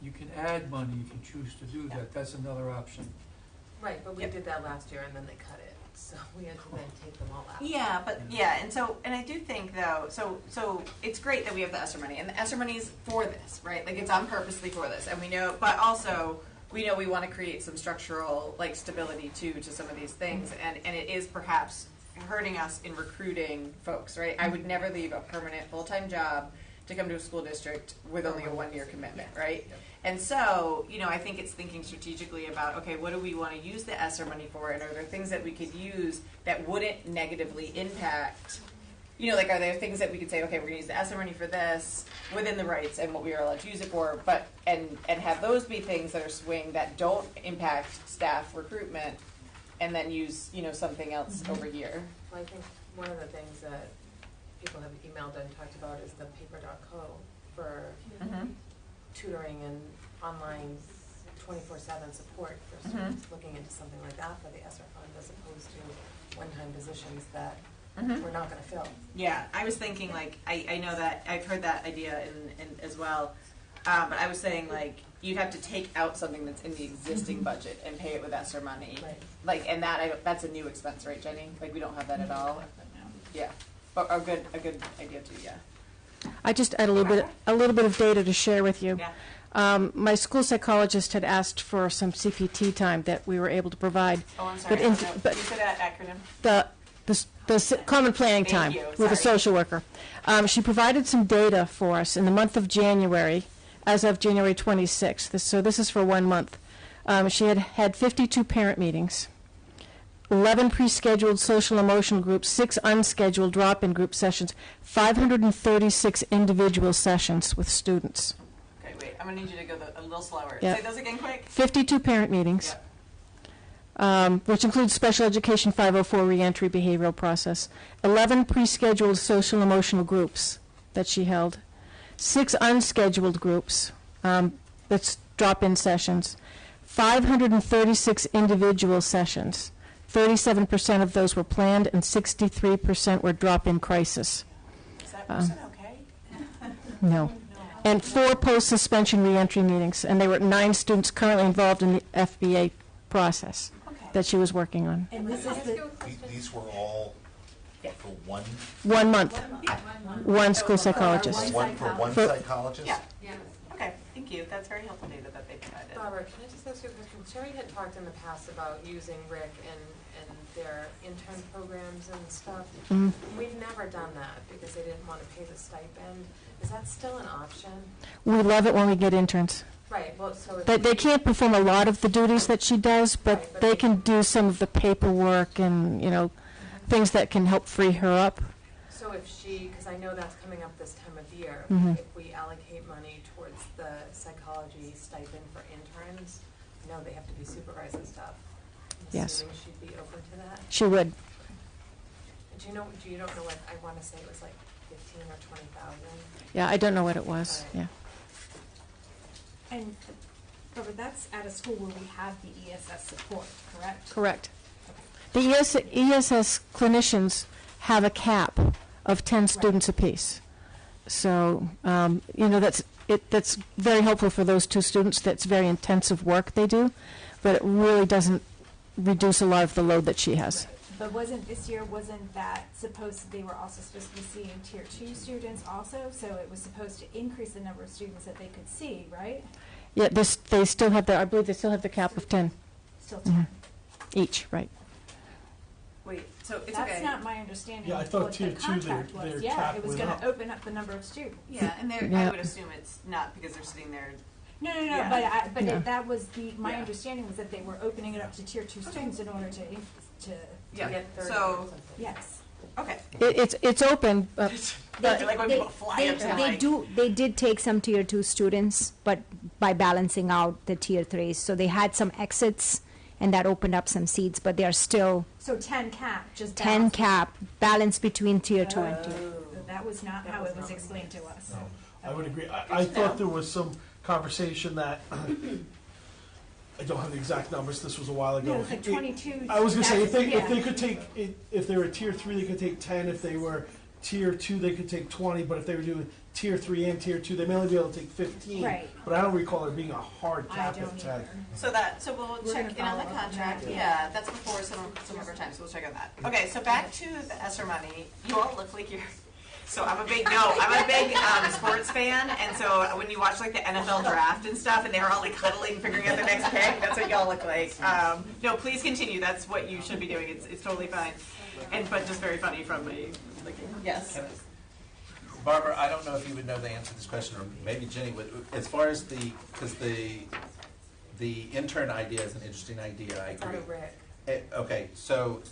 F: You can add money if you choose to do that. That's another option.
I: Right, but we did that last year and then they cut it, so we had to then take them all out.
C: Yeah, but and I do think though, so it's great that we have the ESSER money, and the ESSER money is for this, right? Like it's on purposely for this, and we know, but also we know we want to create some structural like stability too to some of these things, and it is perhaps hurting us in recruiting folks, right? I would never leave a permanent full-time job to come to a school district with only a 1-year commitment, right? And so, I think it's thinking strategically about, okay, what do we want to use the ESSER money for, and are there things that we could use that wouldn't negatively impact, like are there things that we could say, okay, we're going to use the ESSER money for this within the rights and what we are allowed to use it for, but and have those be things that are swing that don't impact staff recruitment, and then use, something else over here.
I: Well, I think one of the things that people have emailed and talked about is the paper.co for tutoring and online 24/7 support for students, looking into something like that for the ESSER fund as opposed to one-time positions that we're not going to fill.
C: Yeah, I was thinking like, I know that, I've heard that idea in as well, but I was saying like, you'd have to take out something that's in the existing budget and pay it with ESSER money.
I: Right.
C: Like, and that's a new expense, right, Jenny? Like, we don't have that at all? Yeah, but a good idea too, yeah.
P: I just had a little bit of data to share with you.
C: Yeah.
P: My school psychologist had asked for some CPT time that we were able to provide.
C: Oh, I'm sorry.
P: But
C: you said that acronym?
P: the common planning
C: Thank
P: time
C: you.
P: with a
C: Sorry.
P: social worker. She provided some data for us in the month of January, as of January 26th. So this is for 1 month. She had 52 parent meetings, 11 pre-scheduled social emotional groups, 6 unscheduled drop-in group sessions, 536 individual sessions with students.
C: Okay, wait, I'm gonna need you to go a little slower.
P: Yeah.
C: Say those again quick.
P: 52 parent meetings, which includes special education 504 reentry behavioral process, 11 pre-scheduled social emotional groups that she held, 6 unscheduled groups, that's drop-in sessions, 536 individual sessions. 37% of those were planned and 63% were drop-in crisis.
C: Is that person okay?
P: No. And 4 post-suspension reentry meetings, and there were 9 students currently involved in the FBA process that she was working on.
E: And this is
G: These were all for one?
P: 1 month. One school psychologist.
G: For one psychologist?
C: Yeah. Okay, thank you. That's very helpful data that they provided.
I: Barbara, can I just ask you a question? Sherry had talked in the past about using Rick and their intern programs and stuff. We've never done that because they didn't want to pay the stipend. Is that still an option?
P: We love it when we get interns.
I: Right, well, so
P: They can't perform a lot of the duties that she does, but they can do some of the paperwork and, things that can help free her up.
I: So if because I know that's coming up this time of year, if we allocate money towards the psychology stipend for interns, I know they have to be supervised and stuff. I'm
P: Yes.
I: assuming she'd be open to that.
P: She would.
I: Do you don't know what, I want to say it was like 15 or 20,000.
P: Yeah, I don't know what it was. Yeah.
E: And, but that's at a school where we have the ESS support, correct?
P: Correct. The ESS clinicians have a cap of 10 students apiece. So, that's very helpful for those 2 students. That's very intensive work they do, but it really doesn't reduce a lot of the load that she has.
E: But wasn't that they were also supposed to be seeing tier 2 students also? So it was supposed to increase the number of students that they could see, right?
P: Yeah, they still have I believe they still have the cap of 10.
E: Still 10.
P: Each, right.
C: Wait, so it's
E: That's
C: okay.
E: not my understanding
A: Yeah, I
E: of
A: thought
E: what
A: tier
E: the
A: 2,
E: contract
A: their
E: was.
A: cap
E: It was
A: went
E: going
A: up.
E: to open up the number of students.
C: Yeah, and
P: Yeah.
C: I would assume it's not because they're sitting there.
E: No,
C: Yeah.
E: but
P: Yeah.
E: that was my understanding was that they were opening it up to tier 2 students in order to
C: Yeah.
I: get 30 or
C: So
I: something.
E: yes.
C: okay.
P: It's open, but
C: Like when people fly up to
R: They did take some tier 2 students, but by balancing out the tier 3s, so they had some exits, and that opened up some seats, but they are still
E: So 10 cap, just
R: 10
E: balance.
R: cap balance between tier 2 and tier.
E: That was not how it was explained to us.
A: No, I would agree. I thought there was some conversation that, I don't have the exact numbers, this was a while ago.
E: No, it's like 22.
A: I was gonna say, if they
E: Yeah.
A: could take, if they were tier 3, they could take 10, if they were tier 2, they could take 20, but if they were doing tier 3 and tier 2, they may only be able to take 15.
E: Right.
A: But I don't recall there being a hard
E: I
A: cap
E: don't
A: at 10.
E: either.
C: So we'll
E: We're
C: check
E: gonna
C: in on the
E: follow up on
C: contract.
E: that.
C: Yeah, that's before some of our time, so we'll check on that. Okay, so back to the ESSER money. You all look like you're. So I'm a big sports fan, and so when you watch like the NFL draft and stuff, and they're all like huddling, figuring out the next pick, that's what y'all look like. No, please continue. That's what you should be doing. It's totally fine, but just very funny from me. Yes.
B: Barbara, I don't know if you would know the answer to this question, or maybe Jenny would. As far as because the intern idea is an interesting idea, I agree. Okay, so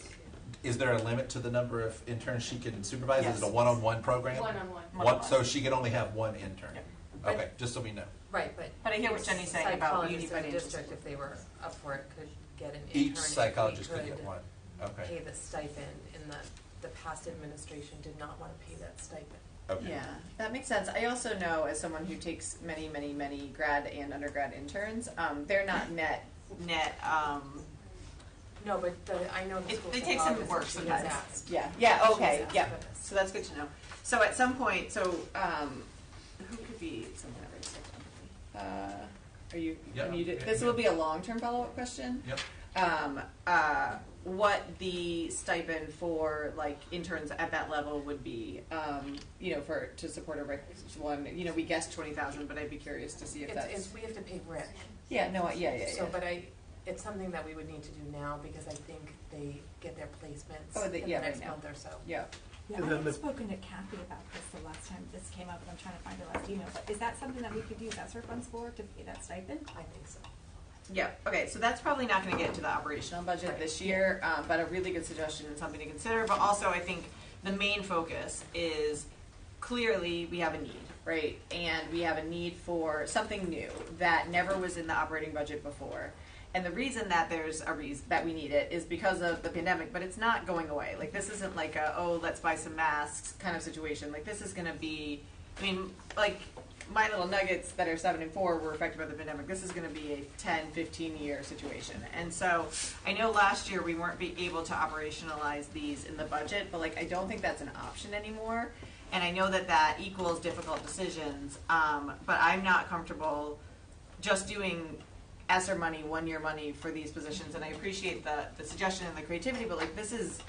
B: is there a limit to the number of interns she can supervise?
C: Yes.
B: Is it a one-on-one program?
I: One-on-one.
B: So she can only have one intern?
C: Yeah.
B: Okay, just so we know.
I: Right,
C: But I hear what Jenny's saying about uni
I: psychologists in the
C: financial
I: district, if they were up for it, could get an intern.
B: Each psychologist
I: if
B: could
I: we
B: get one. Okay.
I: Pay the stipend, and the past administration did not want to pay that stipend.
B: Okay.
C: Yeah, that makes sense. I also know, as someone who takes many grad and undergrad interns, they're not net.
I: No, but I know the school
C: They take some
I: psychologist,
C: work
I: and she
C: sometimes.
I: was asked.
C: Yeah,
I: She
C: okay,
I: was asked
C: yeah.
I: for this.
C: So that's good to know. So at some point, who could be someone ever are you
B: Yep.
C: muted? This will be a long-term follow-up question.
B: Yep.
C: What the stipend for like interns at that level would be, to support a one. We guessed 20,000, but I'd be curious to see if
I: We have to pay Rick.
C: Yeah. No. Yeah.
I: So, but it's something that we would need to do now, because I think they get their placements in the
C: right
I: next
C: now.
I: month or so.
C: Yeah.
E: Yeah, I had spoken to Kathy about this the last time this came up, and I'm trying to find the last email, but is that something that we could use ESSER funds for, to pay that stipend?
I: I think so.
C: Yeah, okay, so that's probably not gonna get into the operational budget this year, but a really good suggestion and something to consider. But also, I think the main focus is clearly we have a need, right? And we have a need for something new that never was in the operating budget before. And the reason that there's a reason that we need it is because of the pandemic, but it's not going away. Like, this isn't like let's buy some masks kind of situation. Like, this is gonna be, my little nuggets that are 7 and 4 were affected by the pandemic. This is going to be a 10, 15-year situation. And so I know last year we weren't able to operationalize these in the budget, but I don't think that's an option anymore. And I know that equals difficult decisions, but I'm not comfortable just doing ESSER money, 1-year money for these positions. And I appreciate the suggestion and the creativity, but this is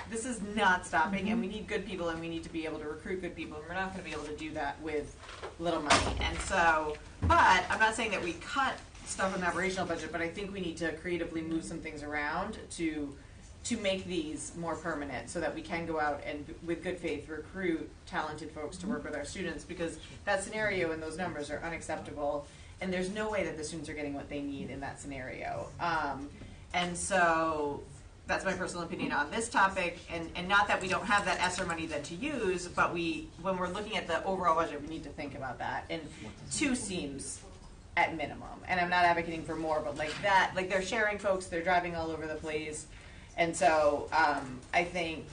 C: not stopping, and we need good people, and we need to be able to recruit good people, and we're not going to be able to do that with little money. And so, but I'm not saying that we cut stuff in the operational budget, but I think we need to creatively move some things around to make these more permanent, so that we can go out and, with good faith, recruit talented folks to work with our students, because that scenario and those numbers are unacceptable. And there's no way that the students are getting what they need in that scenario. And so that's my personal opinion on this topic. And not that we don't have that ESSER money then to use, but when we're looking at the overall budget, we need to think about that. And 2 seems at minimum. And I'm not advocating for more, but they're sharing folks, they're driving all over the place. And so I think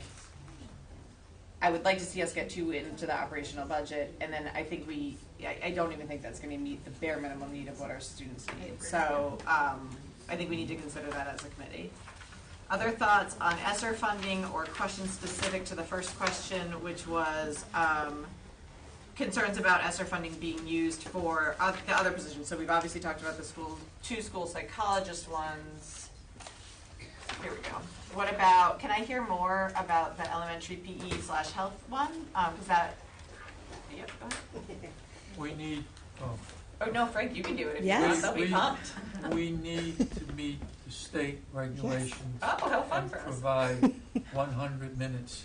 C: I would like to see us get 2 into the operational budget, and then I think I don't even think that's going to meet the bare minimum need of what our students need. So I think we need to consider that as a committee. Other thoughts on ESSER funding, or questions specific to the first question, which was concerns about ESSER funding being used for the other positions. So we've obviously talked about the 2 school psychologist ones. Here we go. What about, can I hear more about the elementary PE/health one? Because yep, go ahead.
F: We need,
C: Oh, no, Frank, you can do it if
O: Yes.
C: you want. They'll be pumped.
F: we need to meet the state regulations
C: Oh, how fun
F: and
C: for us.
F: provide 100 minutes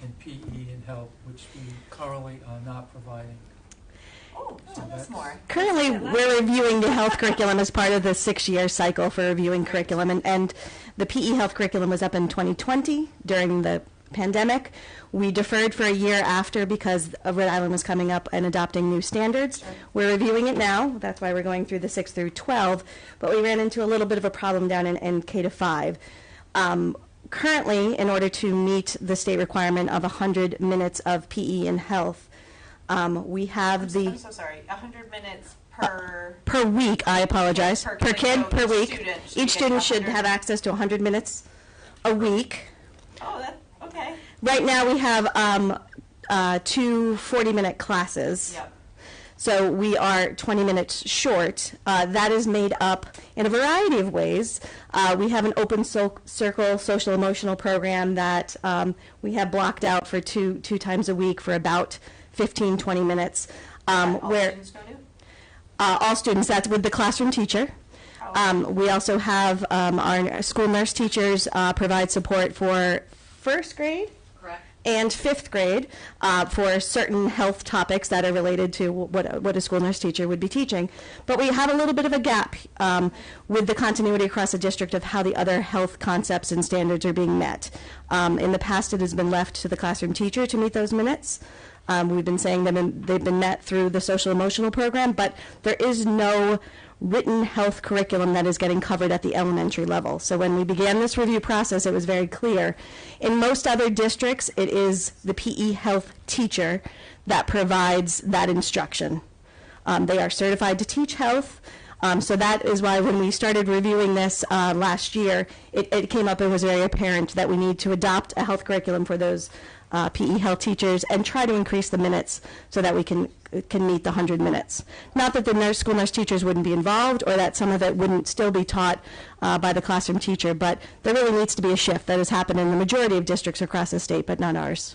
F: in PE and health, which we currently are not providing.
C: Oh, tell us more.
O: Currently, we're reviewing the health curriculum as part of the 6-year cycle for reviewing curriculum, and the PE health curriculum was up in 2020 during the pandemic. We deferred for a year after because Rhode Island was coming up and adopting new standards. We're reviewing it now. That's why we're going through the 6 through 12. But we ran into a little bit of a problem down in K to 5. Currently, in order to meet the state requirement of 100 minutes of PE and health, we have
C: I'm so sorry. 100 minutes per
O: week. I apologize.
C: Per
O: Per
C: kid,
O: kid, per
C: so
O: week. Each student should
C: 100.
O: have access to 100 minutes a week.
C: Oh, that okay.
O: Right now, we have two 40-minute classes.
C: Yep.
O: So we are 20 minutes short. That is made up in a variety of ways. We have an open circle social emotional program that we have blocked out for two times a week for about 15, 20 minutes. Where
C: Students go to?
O: all students, that's with the classroom teacher. We also have our school nurse teachers provide support for first grade
C: Correct.
O: and fifth grade for certain health topics that are related to what a school nurse teacher would be teaching. But we have a little bit of a gap with the continuity across the district of how the other health concepts and standards are being met. In the past, it has been left to the classroom teacher to meet those minutes. We've been saying they've been met through the social emotional program, but there is no written health curriculum that is getting covered at the elementary level. So when we began this review process, it was very clear. In most other districts, it is the PE health teacher that provides that instruction. They are certified to teach health. So that is why when we started reviewing this last year, it came up, it was very apparent that we need to adopt a health curriculum for those PE health teachers and try to increase the minutes so that we can meet the 100 minutes. Not that the school nurse teachers wouldn't be involved or that some of it wouldn't still be taught by the classroom teacher, but there really needs to be a shift that has happened in the majority of districts across the state, but not ours.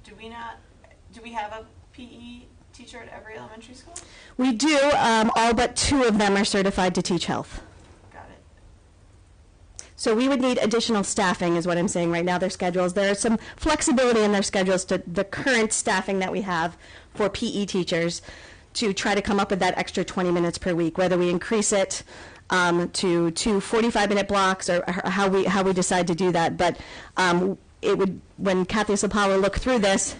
C: Do we have a PE teacher at every elementary school?
O: We do. All but 2 of them are certified to teach health.
C: Got it.
O: So we would need additional staffing is what I'm saying right now, their schedules. There is some flexibility in their schedules to the current staffing that we have for PE teachers to try to come up with that extra 20 minutes per week, whether we increase it to 2 45-minute blocks or how we decide to do that. But it would, when Kathy Sapala looked through this,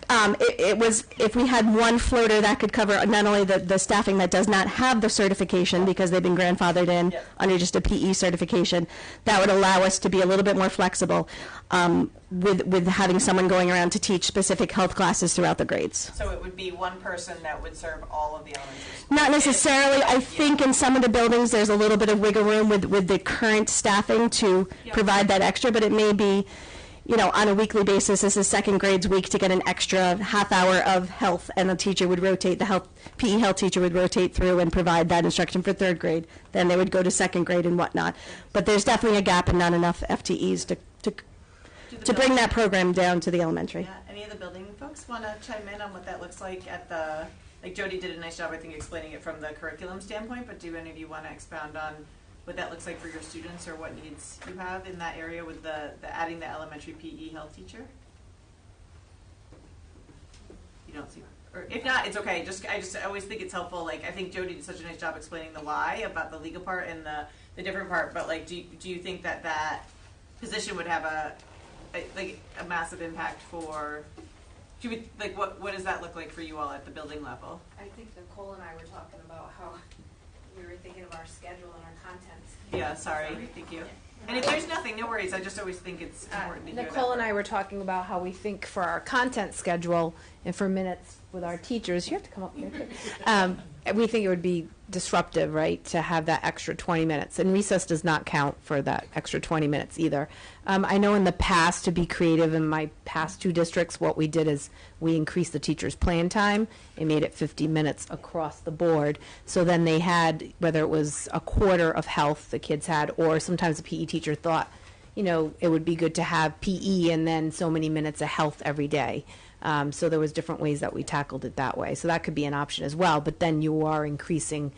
O: it was, if we had one floater that could cover not only the staffing that does not have the certification because they've been grandfathered in under just a PE certification, that would allow us to be a little bit more flexible with having someone going around to teach specific health classes throughout the grades.
C: So it would be one person that would serve all of the elementary schools?
O: Not necessarily. I think in some of the buildings there's a little bit of wiggle room with the current staffing to provide that extra, but it may be, you know, on a weekly basis, this is second grade's week to get an extra half hour of health, and the teacher would rotate, the PE health teacher would rotate through and provide that instruction for third grade. Then they would go to second grade and whatnot. But there's definitely a gap and not enough FTEs to bring that program down to the elementary.
C: Yeah. Any of the building folks want to chime in on what that looks like at the, like Jody did a nice job, I think, explaining it from the curriculum standpoint, but do any of you want to expound on what that looks like for your students or what needs you have in that area with the adding the elementary PE health teacher? You don't see, or if not, it's okay. I always think it's helpful. Like, I think Jody did such a nice job explaining the why about the legal part and the different part. But like, do you think that position would have a massive impact for? What does that look like for you all at the building level?
N: I think Nicole and I were talking about how we were thinking of our schedule and our content.
C: Yeah, sorry. Thank you. And if there's nothing, no worries. I just always think it's important to hear
Q: Nicole
C: that
Q: and I
C: part.
Q: were talking about how we think for our content schedule and for minutes with our teachers. You have to come up here too. We think it would be disruptive, right, to have that extra 20 minutes. And recess does not count for that extra 20 minutes either. I know in the past, to be creative, in my past 2 districts, what we did is we increased the teacher's plan time and made it 50 minutes across the board. So then they had, whether it was a quarter of health the kids had, or sometimes the PE teacher thought, you know, it would be good to have PE and then so many minutes of health every day. So there was different ways that we tackled it that way. So that could be an option as well. But then you are increasing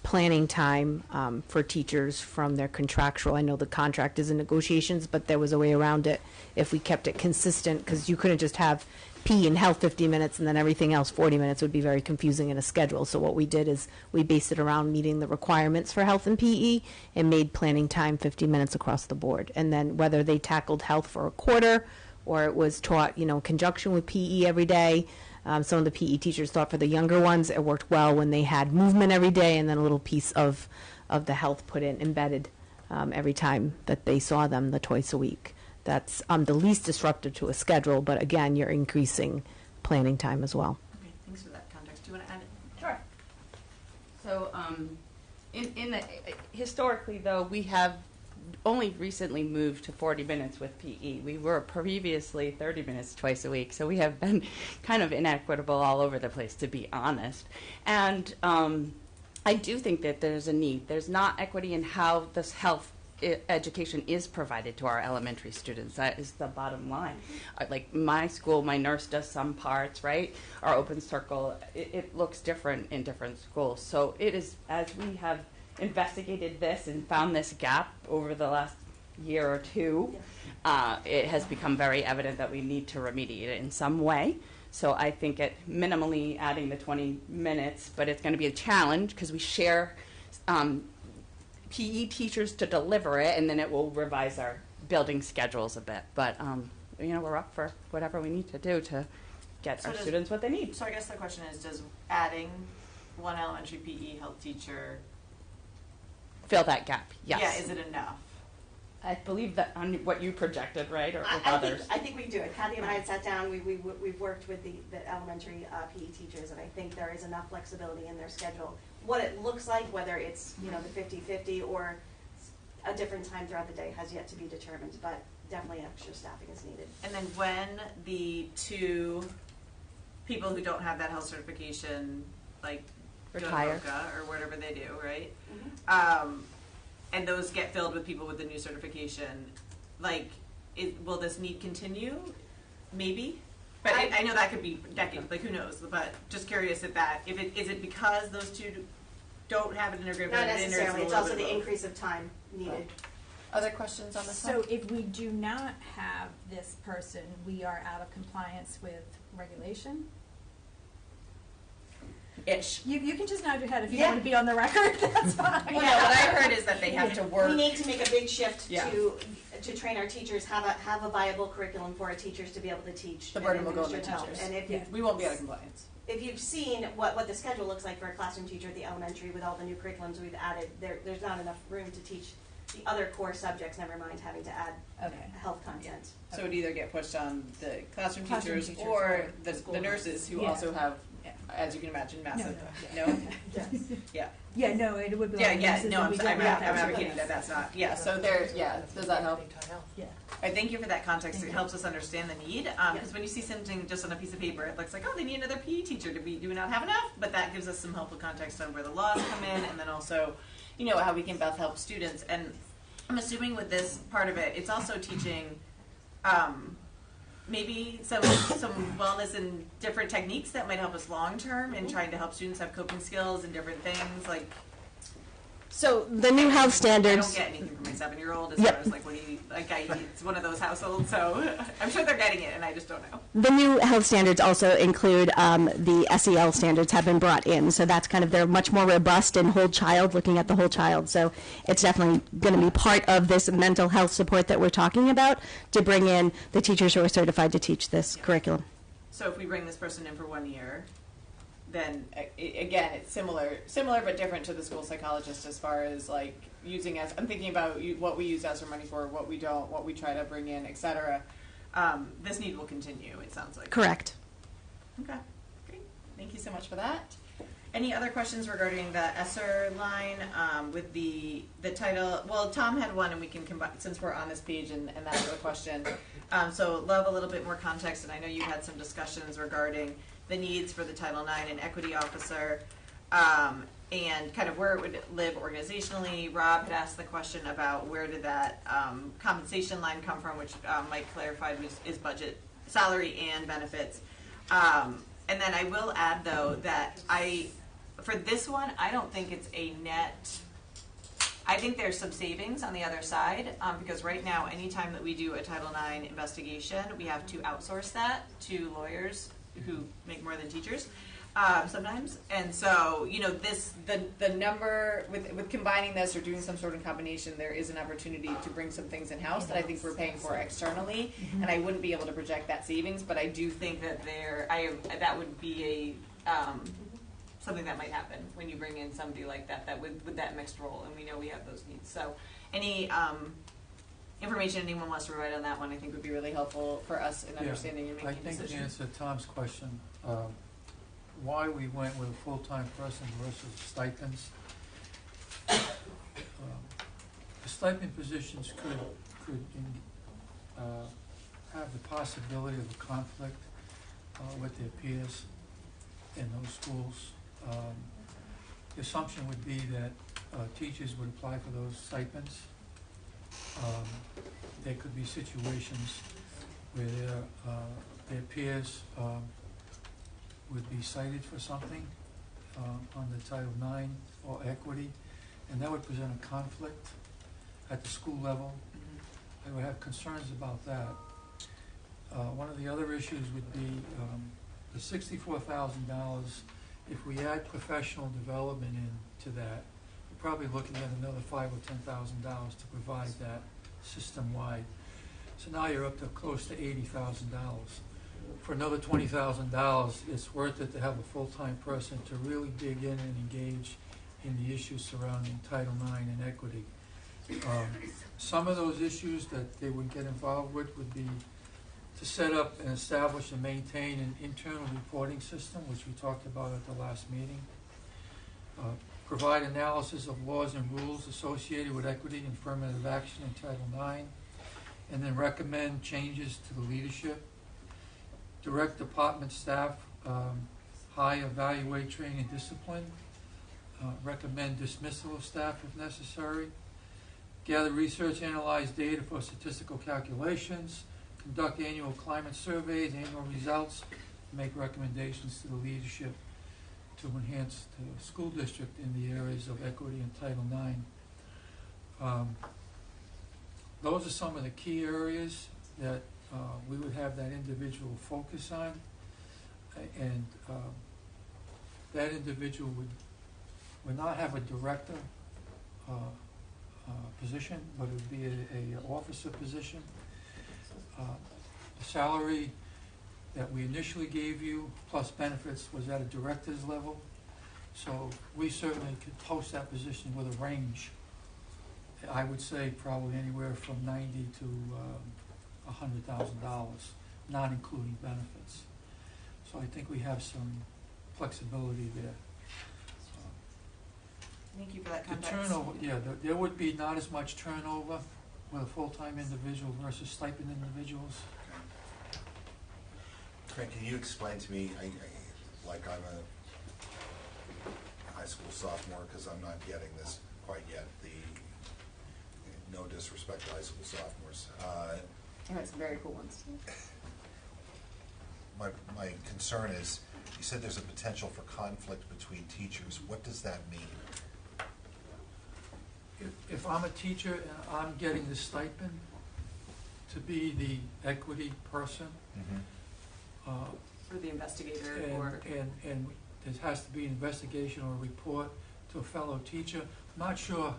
Q: planning time for teachers from their contractual. I know the contract is in negotiations, but there was a way around it if we kept it consistent, because you couldn't just have PE and health 50 minutes and then everything else 40 minutes. Would be very confusing in a schedule. So what we did is we based it around meeting the requirements for health and PE and made planning time 50 minutes across the board. And then whether they tackled health for a quarter or it was taught, you know, in conjunction with PE every day. Some of the PE teachers thought for the younger ones it worked well when they had movement every day and then a little piece of the health put in, embedded every time that they saw them, the twice a week. That's the least disruptive to a schedule, but again, you're increasing planning time as well.
C: Okay, thanks for that context. Do you want to add it?
S: Sure. So, historically, though, we have only recently moved to 40 minutes with PE. We were previously 30 minutes twice a week, so we have been kind of inequitable all over the place, to be honest. And I do think that there's a need. There's not equity in how this health education is provided to our elementary students. That is the bottom line. Like my school, my nurse does some parts, right? Our open circle, it looks different in different schools. So it is, as we have investigated this and found this gap over the last year or two, it has become very evident that we need to remediate it in some way. So I think at minimally adding the 20 minutes, but it's going to be a challenge because we share PE teachers to deliver it, and then it will revise our building schedules a bit. But, we're up for whatever we need to do to get our students what they need.
C: So I guess the question is, does adding one elementary PE health teacher
S: fill that gap? Yes.
C: Yeah, is it enough?
S: I believe that on what you projected, right, or with
N: I
S: others?
N: I think we do it. Kathy and I had sat down, we've worked with the elementary PE teachers, and I think there is enough flexibility in their schedule. What it looks like, whether it's, the 50-50 or a different time throughout the day, has yet to be determined, but definitely extra staffing is needed.
C: And then when the two people who don't have that health certification, like,
S: retire
C: go to MOCA or whatever they do, right?
N: Mm-hmm.
C: And those get filled with people with the new certification, like, will this need continue? Maybe? But I know that could be decades, like, who knows? But just curious is it because those two don't have it in their grade?
N: Not necessarily, it's also the increase of time needed.
C: Other questions on this
E: So
C: one?
E: if we do not have this person, we are out of compliance with regulation?
C: Ish.
E: You can just nod your head if you want to be on the record, that's fine.
C: Well, no, what I heard is that they have to work.
N: We need to make a big shift
C: Yeah.
N: to train our teachers, have a viable curriculum for our teachers to be able to teach.
C: The
N: and
C: burden will go on the
N: administer health.
C: teachers.
N: And if
C: We won't be out of compliance.
N: If you've seen what the schedule looks like for a classroom teacher at the elementary with all the new curriculums we've added, there's not enough room to teach the other core subjects, never mind having to add health content.
C: So it would either get pushed on the classroom
E: Classroom
C: teachers
E: teachers
C: or
E: or
C: the nurses who
E: Yeah.
C: also have, as you can imagine, massive, no?
E: Yes.
C: Yeah.
E: Yeah, no, it would be.
C: Yeah,
E: like
C: yeah,
E: nurses
C: no,
E: and
C: I'm
E: we
C: sorry,
E: don't
C: I'm
E: have to have
C: advocating
E: students.
C: that that's not, yeah, so there, yeah, does that help?
E: Yeah.
C: I thank you for that context, it helps us understand the need, because when you see something just on a piece of paper, it looks like, oh, they need another PE teacher, do we not have enough? But that gives us some helpful context on where the laws come in, and then also, how we can best help students, and I'm assuming with this part of it, it's also teaching, maybe some wellness and different techniques that might help us long term in trying to help students have coping skills and different things, like.
O: So the new health standards.
C: I don't get anything from my 7-year-old as far as like it's one of those households, so I'm sure they're getting it, and I just don't know.
O: The new health standards also include the SEL standards have been brought in, so that's they're much more robust in whole child, looking at the whole child. So it's definitely going to be part of this mental health support that we're talking about to bring in the teachers who are certified to teach this curriculum.
C: So if we bring this person in for 1 year, then again, it's similar but different to the school psychologist as far as like using as I'm thinking about what we use ESSER money for, what we don't, what we try to bring in, etc. This need will continue. It sounds like.
O: Correct.
C: Okay, great. Thank you so much for that. Any other questions regarding the ESSER line with the title? Well, Tom had one, and we can combine since we're on this page, and that's the question. So, love a little bit more context, and I know you had some discussions regarding the needs for the Title IX and equity officer, and kind of where it would live organizationally. Rob had asked the question about where did that compensation line come from, which Mike clarified is budget, salary, and benefits. And then I will add, though, that for this one, I don't think it's a net. I think there's some savings on the other side, because right now, anytime that we do a Title IX investigation, we have to outsource that to lawyers who make more than teachers sometimes. And so, the number, with combining this or doing some sort of combination, there is an opportunity to bring some things in-house that I think we're paying for externally, and I wouldn't be able to project that savings, but I do think that that would be something that might happen when you bring in somebody like that with that mixed role, and we know we have those needs. So any information anyone wants to provide on that one, I think would be really helpful for us in understanding and making decisions.
F: I think to answer Tom's question, why we went with a full-time person versus stipends. The stipend positions could have the possibility of a conflict with their peers in those schools. The assumption would be that teachers would apply for those stipends. There could be situations where their peers would be cited for something under Title IX or equity, and that would present a conflict at the school level. I would have concerns about that. One of the other issues would be the $64,000. If we add professional development into that, we're probably looking at another $5,000 or $10,000 to provide that system-wide. So now you're up to close to $80,000. For another $20,000, it's worth it to have a full-time person to really dig in and engage in the issues surrounding Title IX and equity. Some of those issues that they would get involved with would be to set up and establish and maintain an internal reporting system, which we talked about at the last meeting. Provide analysis of laws and rules associated with equity and affirmative action in Title IX, and then recommend changes to the leadership. Direct department staff, hire, evaluate, train, and discipline. Recommend dismissal of staff if necessary. Gather, research, analyze data for statistical calculations. Conduct annual climate surveys, annual results. Make recommendations to the leadership to enhance the school district in the areas of equity and Title IX. Those are some of the key areas that we would have that individual focus on, and that individual would not have a director position, but it would be a officer position. The salary that we initially gave you, plus benefits, was at a director's level. So we certainly could post that position with a range. I would say probably anywhere from $90,000 to $100,000, not including benefits. So I think we have some flexibility there.
C: Thank you for that
F: The
C: context.
F: turnover, yeah, there would be not as much turnover with a full-time individual versus stipend individuals.
G: Craig, can you explain to me, like I'm a high school sophomore, because I'm not getting this quite yet, no disrespect to high school sophomores.
C: I had some very cool ones.
G: My concern is, you said there's a potential for conflict between teachers. What does that mean?
F: If I'm a teacher and I'm getting the stipend to be the equity person,
C: For the investigator
F: and there has to be an investigation or a report to a fellow teacher, I'm not sure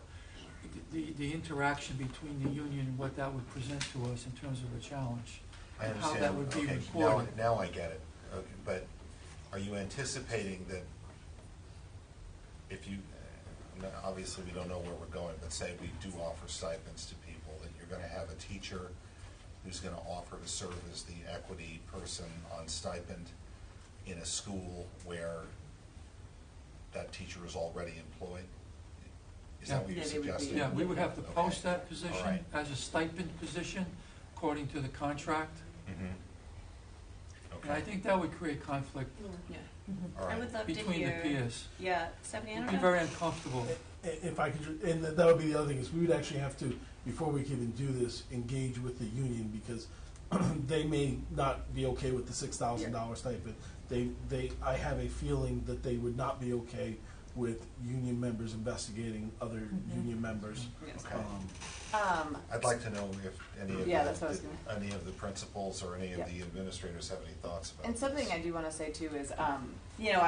F: the interaction between the union and what that would present to us in terms of a challenge.
G: I understand.
F: How that would be
G: Okay,
F: reported.
G: now I get it. Okay, but are you anticipating that if you, obviously we don't know where we're going, but say we do offer stipends to people, that you're going to have a teacher who's going to offer to serve as the equity person on stipend in a school where that teacher is already employed? Is that what you're suggesting?
F: Yeah, we would have to post that
G: All
F: position
G: right.
F: as a stipend position according to the contract. And I think that would create conflict
C: Yeah.
G: All right.
C: I would love to
F: between
C: hear.
F: the peers.
C: Yeah, Stephanie, I
F: It'd
C: don't
F: be
C: know.
F: very uncomfortable.
A: If I could, and that would be the other thing, is we would actually have to, before we can even do this, engage with the union, because they may not be okay with the $6,000 stipend. I have a feeling that they would not be okay with union members investigating other union members.
C: Yes.
G: Okay.
C: Um,
G: I'd like to know if any of,
C: Yeah, that's what I was
G: any of the principals or any of
C: Yeah.
G: the administrators have any thoughts about
C: And something
G: this.
C: I do want to say too is, you know,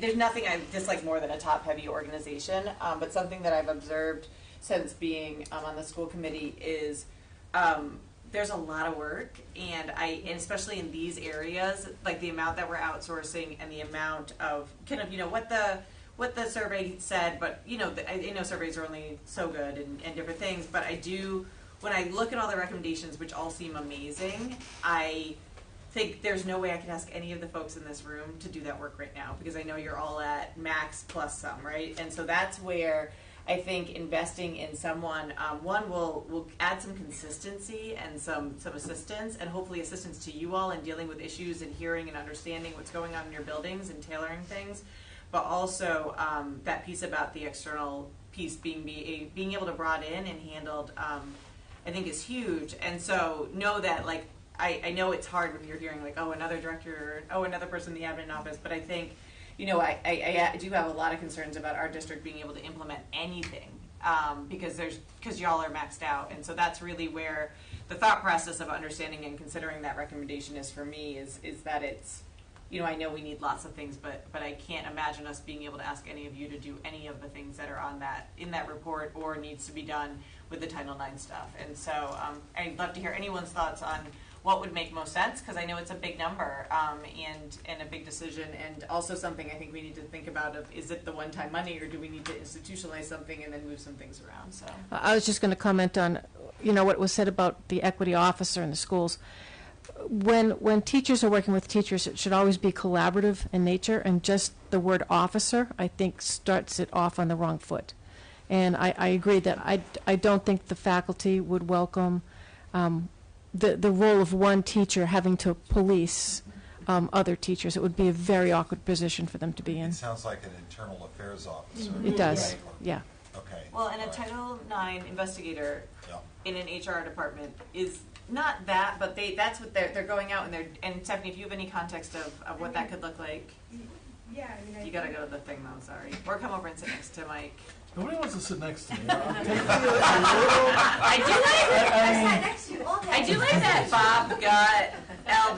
C: there's nothing I dislike more than a top-heavy organization, but something that I've observed since being on the school committee is there's a lot of work, and especially in these areas, like the amount that we're outsourcing and the amount of kind of, you know, what the survey said, but you know, I know surveys are only so good and different things, but I do, when I look at all the recommendations, which all seem amazing, I think there's no way I can ask any of the folks in this room to do that work right now, because I know you're all at max plus some, right? And so that's where I think investing in someone, one will add some consistency and some assistance, and hopefully assistance to you all in dealing with issues and hearing and understanding what's going on in your buildings and tailoring things, but also that piece about the external piece being able to brought in and handled, I think is huge. And so know that, like, I know it's hard when you're hearing like, oh, another director, or, oh, another person in the admin office, but I think, you know, I do have a lot of concerns about our district being able to implement anything, because y'all are maxed out. And so that's really where the thought process of understanding and considering that recommendation is for me, is that it's, you know, I know we need lots of things, but I can't imagine us being able to ask any of you to do any of the things that are in that report or needs to be done with the Title IX stuff. And so I'd love to hear anyone's thoughts on what would make most sense, because I know it's a big number, and a big decision, and also something I think we need to think about of, is it the one-time money, or do we need to institutionalize something and then move some things around? So
P: I was just going to comment on, you know, what was said about the equity officer in the schools. When teachers are working with teachers, it should always be collaborative in nature, and just the word officer, I think, starts it off on the wrong foot. And I agree that I don't think the faculty would welcome the role of one teacher having to police other teachers. It would be a very awkward position for them to be in.
G: It sounds like an internal affairs officer.
P: It does, yeah.
G: Okay.
C: Well, and a Title IX investigator in an HR department is not that, but that's what they're going out and Stephanie, if you have any context of what that could look like.
E: Yeah, I mean,
C: you gotta go to the thing though, sorry. Or come over and sit next to Mike.
A: Nobody wants to sit next to me.
C: I do like that Bob got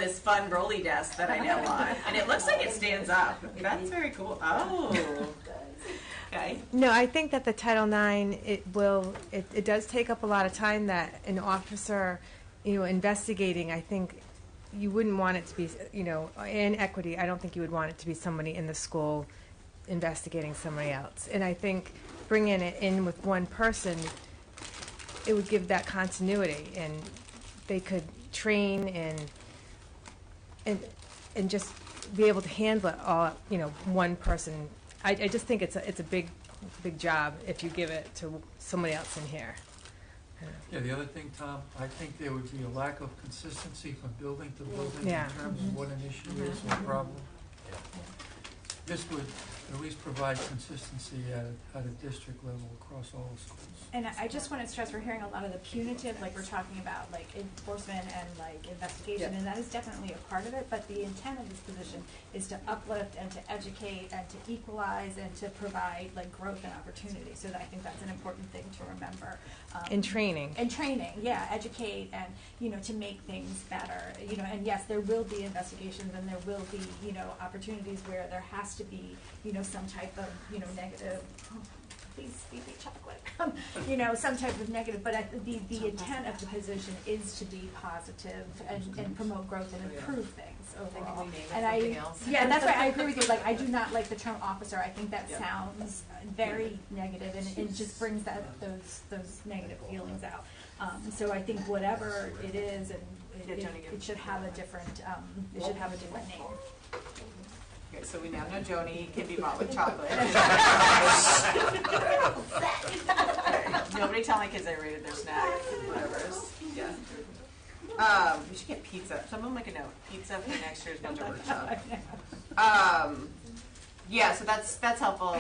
C: this fun rolly desk that I know on, and it looks like it stands up. That's very cool. Oh. Okay.
T: No, I think that the Title IX, it does take up a lot of time that an officer, you know, investigating, I think you wouldn't want it to be, you know, in equity, I don't think you would want it to be somebody in the school investigating somebody else. And I think bringing it in with one person, it would give that continuity, and they could train and just be able to handle it all, you know, one person. I just think it's a big job if you give it to somebody else in here.
F: Yeah, the other thing, Tom, I think there would be a lack of consistency from building to building in
T: Yeah.
F: terms of what an issue is or problem. This would at least provide consistency at a district level across all schools.
E: And I just want to stress, we're hearing a lot of the punitive, like we're talking about like enforcement and like investigation, and that is definitely a part of it, but the intent of this position is to uplift and to educate and to equalize and to provide like growth and opportunity. So I think that's an important thing to remember.
T: And training.
E: And training, yeah, educate and, you know, to make things better, you know, and yes, there will be investigations and there will be, you know, opportunities where there has to be, you know, some type of, you know, negative, please feed me chocolate, you know, some type of negative, but the intent of the position is to be positive and promote growth and improve things overall. And that's why I agree with you, like, I do not like the term officer. I think that sounds very negative, and it just brings those negative feelings out. So I think whatever it is, and it should have a different, name.
C: Okay, so we now know Joni can be bought with chocolate. Nobody tell my kids I rated their snack. Whatever's. Yeah. We should get pizza. Someone make a note. Pizza for next year's budget workshop. Yeah, so that's helpful.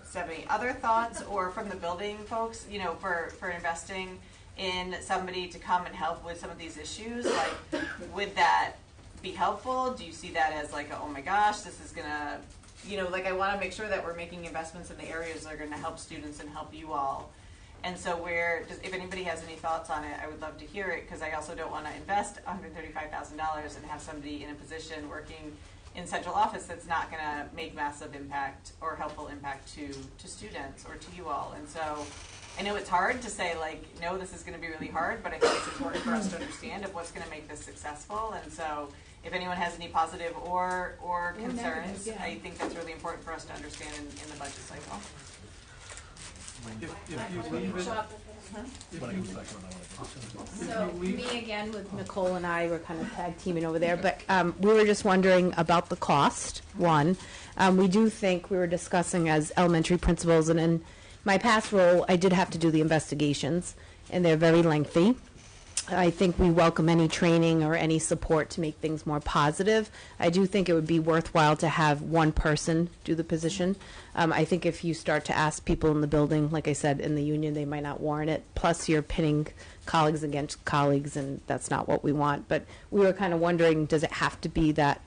C: Stephanie, other thoughts, or from the building folks, you know, for investing in somebody to come and help with some of these issues? Like, would that be helpful? Do you see that as like, oh my gosh, this is gonna, you know, like I want to make sure that we're making investments in the areas that are going to help students and help you all. And so if anybody has any thoughts on it, I would love to hear it, because I also don't want to invest $135,000 and have somebody in a position working in central office that's not going to make massive impact or helpful impact to students or to you all. And so I know it's hard to say, like, no, this is going to be really hard, but I think it's important for us to understand of what's going to make this successful. And so if anyone has any positive or concerns, I think that's really important for us to understand in the budget cycle.
Q: So me again with Nicole and I were kind of tag teaming over there, but we were just wondering about the cost, one. We do think we were discussing as elementary principals, and in my past role, I did have to do the investigations, and they're very lengthy. I think we welcome any training or any support to make things more positive. I do think it would be worthwhile to have one person do the position. I think if you start to ask people in the building, like I said, in the union, they might not warrant it. Plus, you're pitting colleagues against colleagues, and that's not what we want. But we were kind of wondering, does it have to be that,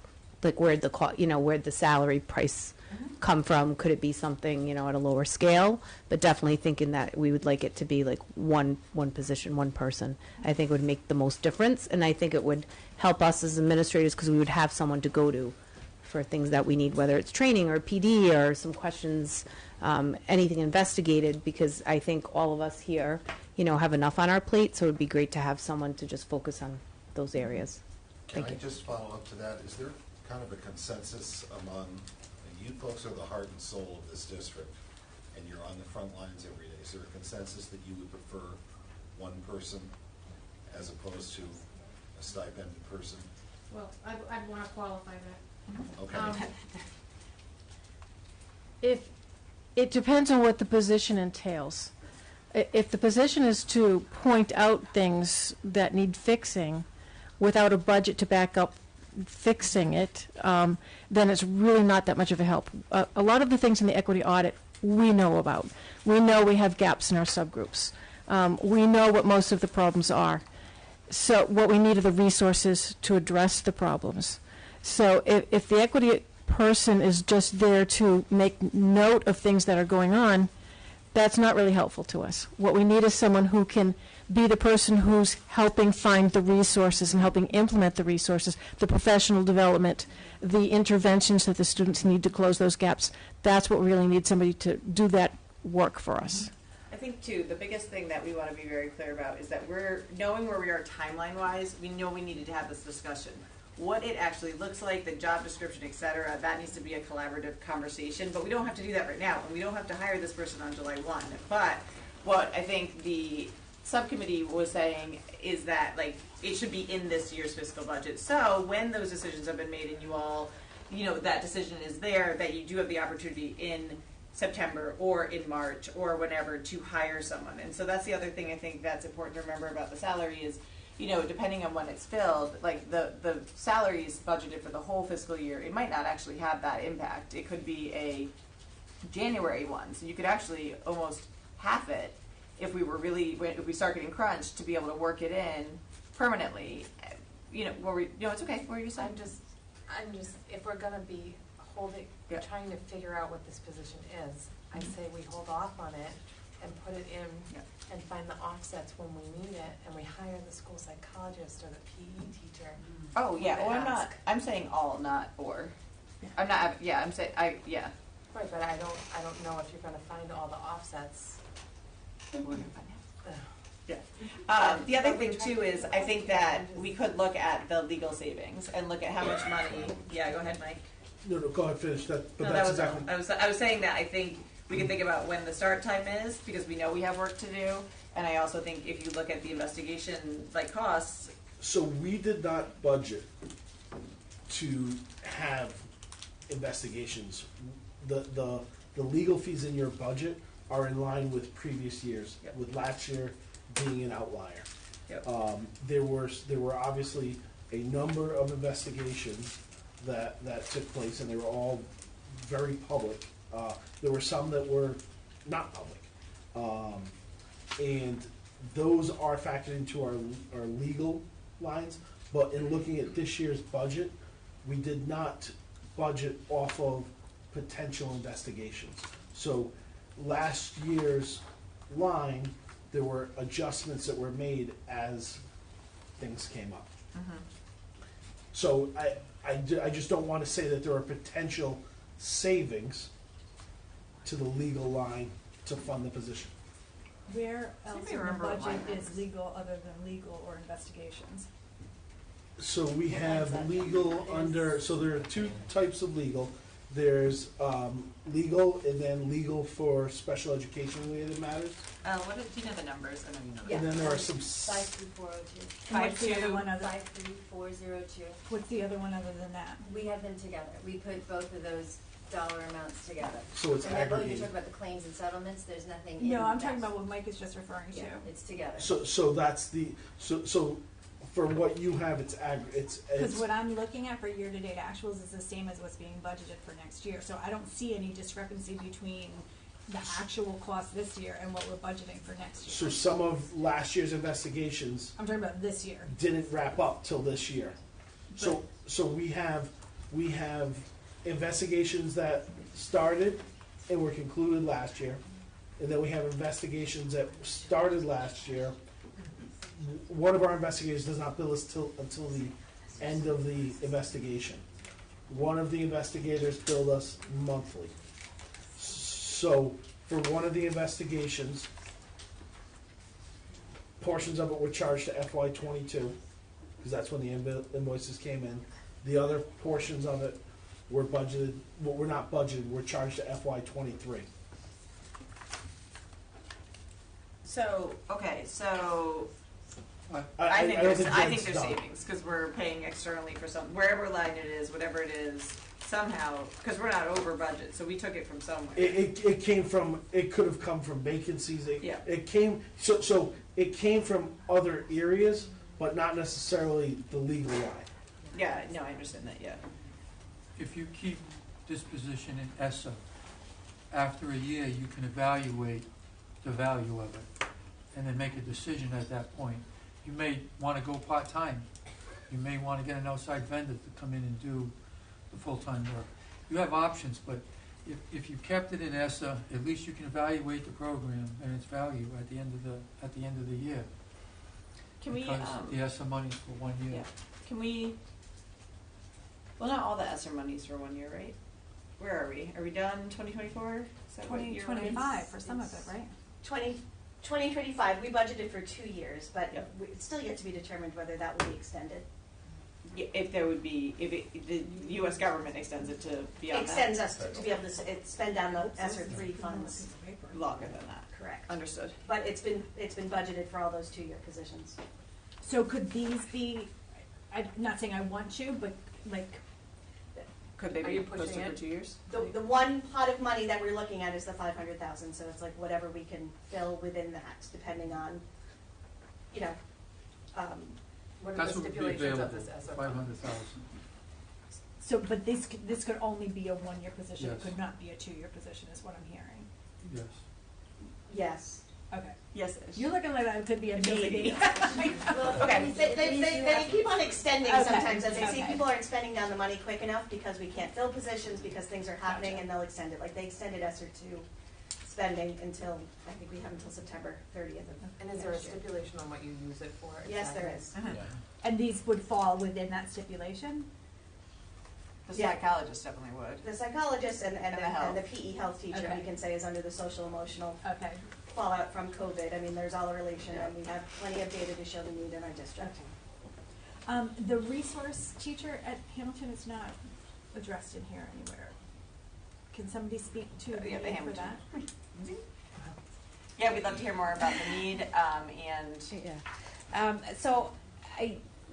Q: like, where'd the salary price come from? Could it be something, at a lower scale? But definitely thinking that we would like it to be like one position, one person. I think it would make the most difference, and I think it would help us as administrators because we would have someone to go to for things that we need, whether it's training or PD or some questions, anything investigated, because I think all of us here, have enough on our plate, so it would be great to have someone to just focus on those areas.
G: Can I just follow up to that? Is there kind of a consensus among, you folks are the heart and soul of this district, and you're on the front lines every day. Is there a consensus that you would prefer one person as opposed to a stipended person?
T: Well, I'd want to qualify that.
G: Okay.
P: If it depends on what the position entails. If the position is to point out things that need fixing without a budget to back up fixing it, then it's really not that much of a help. A lot of the things in the equity audit we know about. We know we have gaps in our subgroups. We know what most of the problems are. So what we need are the resources to address the problems. So if the equity person is just there to make note of things that are going on, that's not really helpful to us. What we need is someone who can be the person who's helping find the resources and helping implement the resources, the professional development, the interventions that the students need to close those gaps. That's what we really need, somebody to do that work for us.
C: I think, too, the biggest thing that we want to be very clear about is that we're knowing where we are timeline-wise, we know we needed to have this discussion. What it actually looks like, the job description, et cetera, that needs to be a collaborative conversation, but we don't have to do that right now, and we don't have to hire this person on July 1. But what I think the subcommittee was saying is that, it should be in this year's fiscal budget. So when those decisions have been made and you all, that decision is there, that you do have the opportunity in September or in March or whenever to hire someone. And so that's the other thing I think that's important to remember about the salary is, depending on when it's filled, the salary is budgeted for the whole fiscal year. It might not actually have that impact. It could be a January one. So you could actually almost half it if we start getting crunched to be able to work it in permanently. It's okay. What were you saying?
I: I'm just, if we're gonna be trying to figure out what this position is, I say we hold off on it and put it in and find the offsets when we need it, and we hire the school psychologist or the PE teacher.
C: Oh, yeah, well, I'm saying all, not or. I'm not, I'm saying, yeah.
I: Right, but I don't know if you're gonna find all the offsets.
C: We're gonna find out. Yeah. The other thing too is I think that we could look at the legal savings and look at how much money. Yeah, go ahead, Mike.
A: No, go ahead, finish that. But
C: No,
A: that's
C: that was
A: exactly.
C: I was saying that I think we can think about when the start time is because we know we have work to do, and I also think if you look at the investigation costs.
A: So we did not budget to have investigations. The legal fees in your budget are in line with previous years, with last year being an outlier.
C: Yep.
A: There were obviously a number of investigations that took place, and they were all very public. There were some that were not public, and those are factored into our legal lines. But in looking at this year's budget, we did not budget off of potential investigations. So last year's line, there were adjustments that were made as things came up.
C: Mm-hmm.
A: So I just don't want to say that there are potential savings to the legal line to fund the position.
E: Where else in the
C: remember what line
E: budget is legal other than legal or investigations?
A: So we have legal under, so there are two types of legal. there's legal, and then legal for special education related matters.
C: Do you know the numbers? I know you know the
A: And then there are some
H: 53402.
E: And what's the other one other?
H: 53402.
E: What's the other one other than that?
H: We have them together. We put both of those dollar amounts together.
A: So it's
H: And then when you
A: aggregated.
H: talk about the claims and settlements, there's nothing in
E: No, I'm talking
H: that.
E: about what Mike is just referring to.
H: Yeah, it's together.
A: So that's the, so for what you have, it's
E: Because
A: it's,
E: what I'm looking at for year-to-date actuals is the same as what's being budgeted for next year. So I don't see any discrepancy between the actual cost this year and what we're budgeting for next
A: so
E: year.
A: some of last year's investigations
E: I'm talking about this year.
A: didn't wrap up till this year. So we have investigations that started and were concluded last year, and then we have investigations that started last year. One of our investigators does not bill us until the end of the investigation. One of the investigators billed us monthly. So for one of the investigations, portions of it were charged to FY '22, because that's when the invoices came in. The other portions of it were budgeted, well, were not budgeted, were charged to FY '23.
C: So, okay, so
A: I
C: think
A: don't
C: there's,
A: think
C: I think
A: Jen's
C: there's
A: done.
C: savings, because we're paying externally for some, wherever line it is, whatever it is, somehow, because we're not over budget, so we took it from somewhere.
A: It came from, it could have come from vacancies.
C: Yeah.
A: It came, so it came from other areas, but not necessarily the legal line.
C: Yeah, no, I understand that, yeah.
F: If you keep this position in ESSA, after a year, you can evaluate the value of it and then make a decision at that point. You may want to go part-time. You may want to get an outside vendor to come in and do the full-time work. You have options, but if you kept it in ESSA, at least you can evaluate the program and its value at the end of the year.
C: Can we,
F: Because the ESSA money's for 1 year.
C: yeah, can we, well, not all the ESSER monies for 1 year, right? Where are we? Are we done 2024? Is that what year we're in?
E: 2025 for some of it, right?
N: 2025, we budgeted for 2 years, but
C: Yep.
N: it's still yet to be determined whether that will be extended.
C: Yeah, if there would be, the US government extends it to beyond that.
N: Extends us to be able to spend down the ESSER 3 funds.
C: Longer than that.
N: Correct.
C: Understood.
N: But it's been budgeted for all those 2-year positions.
E: So could these be, I'm not saying I want to, but like,
C: Could they
H: Are
C: be
H: you pushing
C: posted for
H: it?
C: 2 years?
N: The one pot of money that we're looking at is the 500,000, so it's like whatever we can fill within that, depending on, you know,
H: What are
F: That's
H: the
F: what would be
H: stipulations
F: available,
H: of this ESSER fund?
F: 500,000.
E: so, but this could only be a 1 year position, it
F: Yes.
E: could not be a 2-year position, is what I'm hearing.
F: Yes.
N: yes.
E: Okay.
C: Yes, it is.
E: You're looking like that could be a maybe.
N: Well, okay, they keep on extending
E: Okay.
N: sometimes, as they see
E: Okay.
N: people aren't spending down the money quick enough because we can't fill positions, because things are happening,
E: Gotcha.
N: and they'll extend it, like they extended ESSER 2 spending until, I think we have until September 30th of
H: And is there a
N: next year.
H: stipulation on what you use it for?
N: Yes, there
H: exactly?
N: is.
E: And these would fall within that stipulation?
C: The
N: Yeah.
C: psychologist definitely would.
N: The psychologist and
C: And the
N: the
C: health.
N: PE health teacher,
E: Okay.
N: we can say, is under the social emotional
E: Okay.
N: fallout from COVID. I mean, there's all a relation, and we have plenty of data to show the need in our district.
E: The resource teacher at Hamilton is not addressed in here anywhere. Can somebody speak to the
C: Yeah, the
E: need for
C: Hamilton.
E: that?
C: Yeah, we'd love to hear more about the need, and
Q: Yeah. So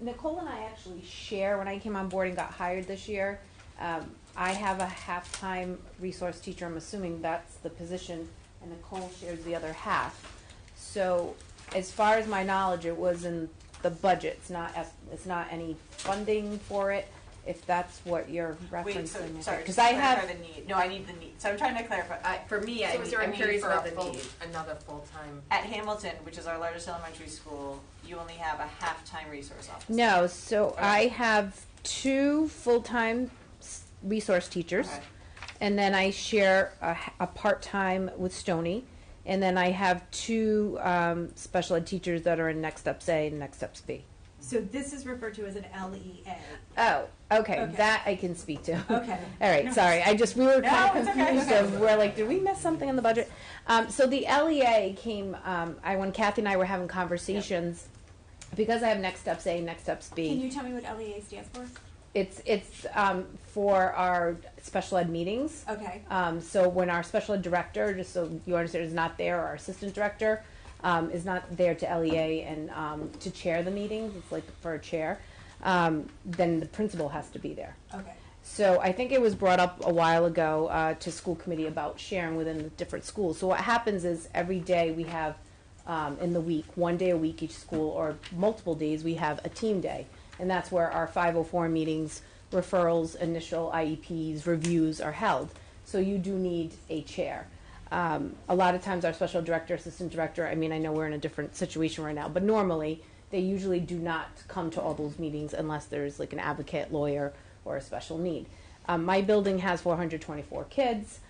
Q: Nicole and I actually share, when I came on board and got hired this year, I have a half-time resource teacher, I'm assuming that's the position, and Nicole shares the other half. So as far as my knowledge, it was in the budget, it's not any funding for it, if that's what you're referencing.
C: wait, so, sorry,
Q: Because
C: just
Q: I
C: to
Q: have,
C: clarify the need. No, I need the need. So I'm trying to clarify. For me,
H: So is there
C: I'm
H: a
C: curious
H: need for
C: about
H: a
C: the
H: full,
C: need.
H: another full-time?
C: At Hamilton, which is our largest elementary school, you only have a half-time resource officer.
Q: no, so
C: Okay.
Q: I have 2 full-time resource teachers.
C: Okay.
Q: And then I share a part-time with Stony. And then I have 2 special ed teachers that are in Next Steps A and Next Steps B.
E: So this is referred to as an LEA.
Q: Oh, okay,
E: Okay.
Q: that I can speak to.
E: Okay.
Q: All right, sorry, we were
C: No,
Q: kind of
C: it's okay,
Q: confused
C: okay.
Q: of, we're like, did we miss something in the budget? So the LEA came, when Kathy and I were having conversations, because I have Next Steps A and Next Steps
E: Can
Q: B.
E: you tell me what LEA stands for?
Q: It's for our special ed meetings.
E: Okay.
Q: So when our special ed director, just so you understand, is not there, our assistant director is not there to LEA and to chair the meetings, it's like for a chair, then the principal has to be there.
E: Okay.
Q: So I think it was brought up a while ago to school committee about sharing within the different schools. So what happens is every day we have in the week, one day a week each school, or multiple days, we have a team day. And that's where our 504 meetings, referrals, initial IEPs, reviews are held. So you do need a chair. A lot of times our special director, assistant director, I mean, I know we're in a different situation right now, but normally they usually do not come to all those meetings unless there's like an advocate, lawyer, or a special need. My building has 424 kids.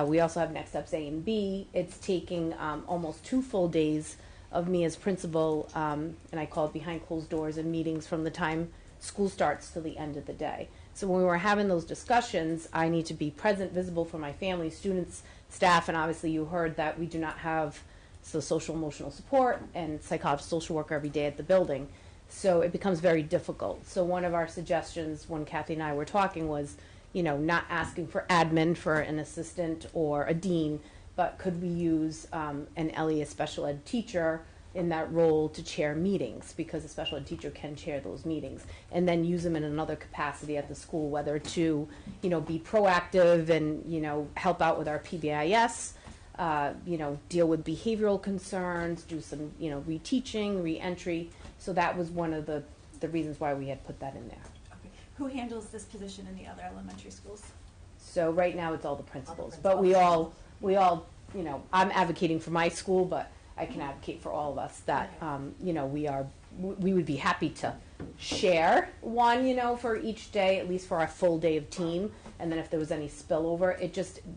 Q: We also have Next Steps A and B. It's taking almost 2 full days of me as principal, and I call it behind closed doors and meetings from the time school starts to the end of the day. So when we were having those discussions, I need to be present, visible for my family, students, staff, and obviously you heard that we do not have social emotional support and psychologist, social worker every day at the building. So it becomes very difficult. So one of our suggestions when Kathy and I were talking was, not asking for admin for an assistant or a dean, but could we use an LEA special ed teacher in that role to chair meetings, because a special ed teacher can chair those meetings, and then use them in another capacity at the school, whether to, be proactive and, help out with our PBIS, deal with behavioral concerns, do some, reteaching, re-entry. So that was one of the reasons why we had put that in there.
E: Okay. Who handles this position in the other elementary schools?
Q: So right now it's all the principals, but we all, I'm advocating for my school, but I can advocate for all of us that, we would be happy to share one, for each day, at least for our full day of team. And then if there was any spillover,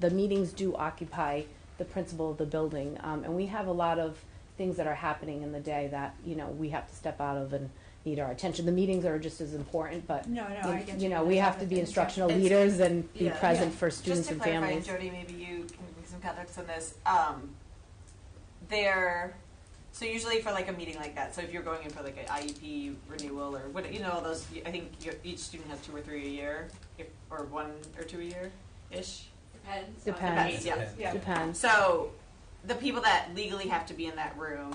Q: the meetings do occupy the principal of the building. And we have a lot of things that are happening in the day that, we have to step out of and need our attention. The meetings are just as important, but,
E: I get you.
Q: we have to be instructional leaders and be present for students and families.
C: Just to clarify, Jody, maybe you can give some context on this. So usually for like a meeting like that, so if you're going in for like an IEP renewal or what, all those, I think each student has 2 or 3 a year, or 1 or 2 a year-ish?
Q: Depends.
C: Yeah.
Q: Depends.
C: So the people that legally have to be in that room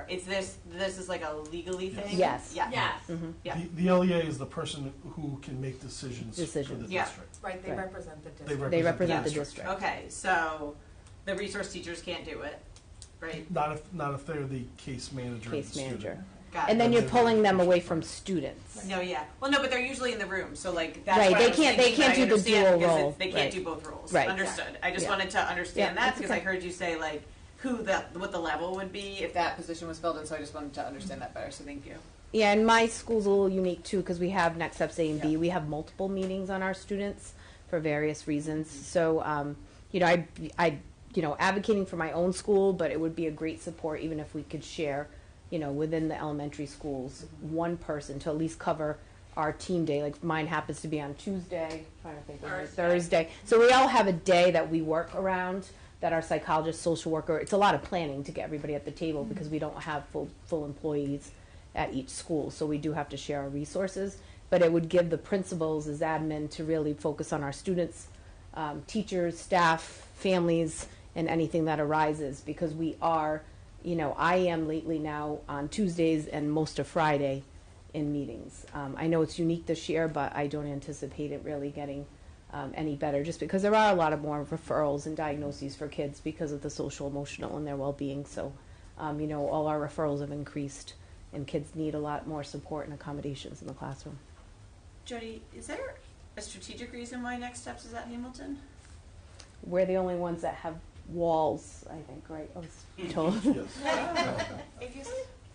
C: this is like a legally thing?
Q: Yes.
C: Yeah.
H: Yes.
Q: Mm-hmm.
C: Yeah.
A: The LEA is the person who can make decisions for the
C: Yeah.
A: district.
I: Right, they
Q: Right.
I: represent the district.
Q: They represent the district.
C: Okay, so the resource teachers can't do it, right?
A: Not if they're the case manager.
Q: Case
A: of the
Q: manager.
A: student.
C: Got
Q: And
C: it.
Q: then you're pulling them away from students.
C: No, yeah. Well, no, but they're usually in the room, so like that's
Q: Right,
C: what
Q: they
C: I was
Q: can't- they
C: thinking,
Q: can't
C: but I
Q: do the
C: understand
Q: dual
C: because
Q: role.
C: They can't
Q: Right.
C: do both roles.
Q: Right.
C: Understood. I just
Q: Yeah.
C: wanted to understand
Q: Yeah,
C: that
Q: that's
C: because I
Q: okay.
C: heard you say like what the level would be if that position was filled, and so I just wanted to understand that better. So thank you.
Q: Yeah, and my school's a little unique too because we have Next Steps A and B. We have multiple meetings on our students for various reasons. So, I advocating for my own school, but it would be a great support even if we could share, within the elementary schools, one person to at least cover our team day. Like mine happens to be on Tuesday, trying to think of Thursday. So we all have a day that we work around. That our psychologist, social worker, it's a lot of planning to get everybody at the table because we don't have full employees at each school, so we do have to share our resources. But it would give the principals as admin to really focus on our students, teachers, staff, families, and anything that arises because we are, I am lately now on Tuesdays and most of Friday in meetings. I know it's unique this year, but I don't anticipate it really getting any better just because there are a lot of more referrals and diagnoses for kids because of the social, emotional, and their well-being. So, all our referrals have increased and kids need a lot more support and accommodations in the classroom.
C: Jody, is there a strategic reason why Next Steps is at Hamilton?
Q: We're the only ones that have walls, I think, right? I was told.
I: It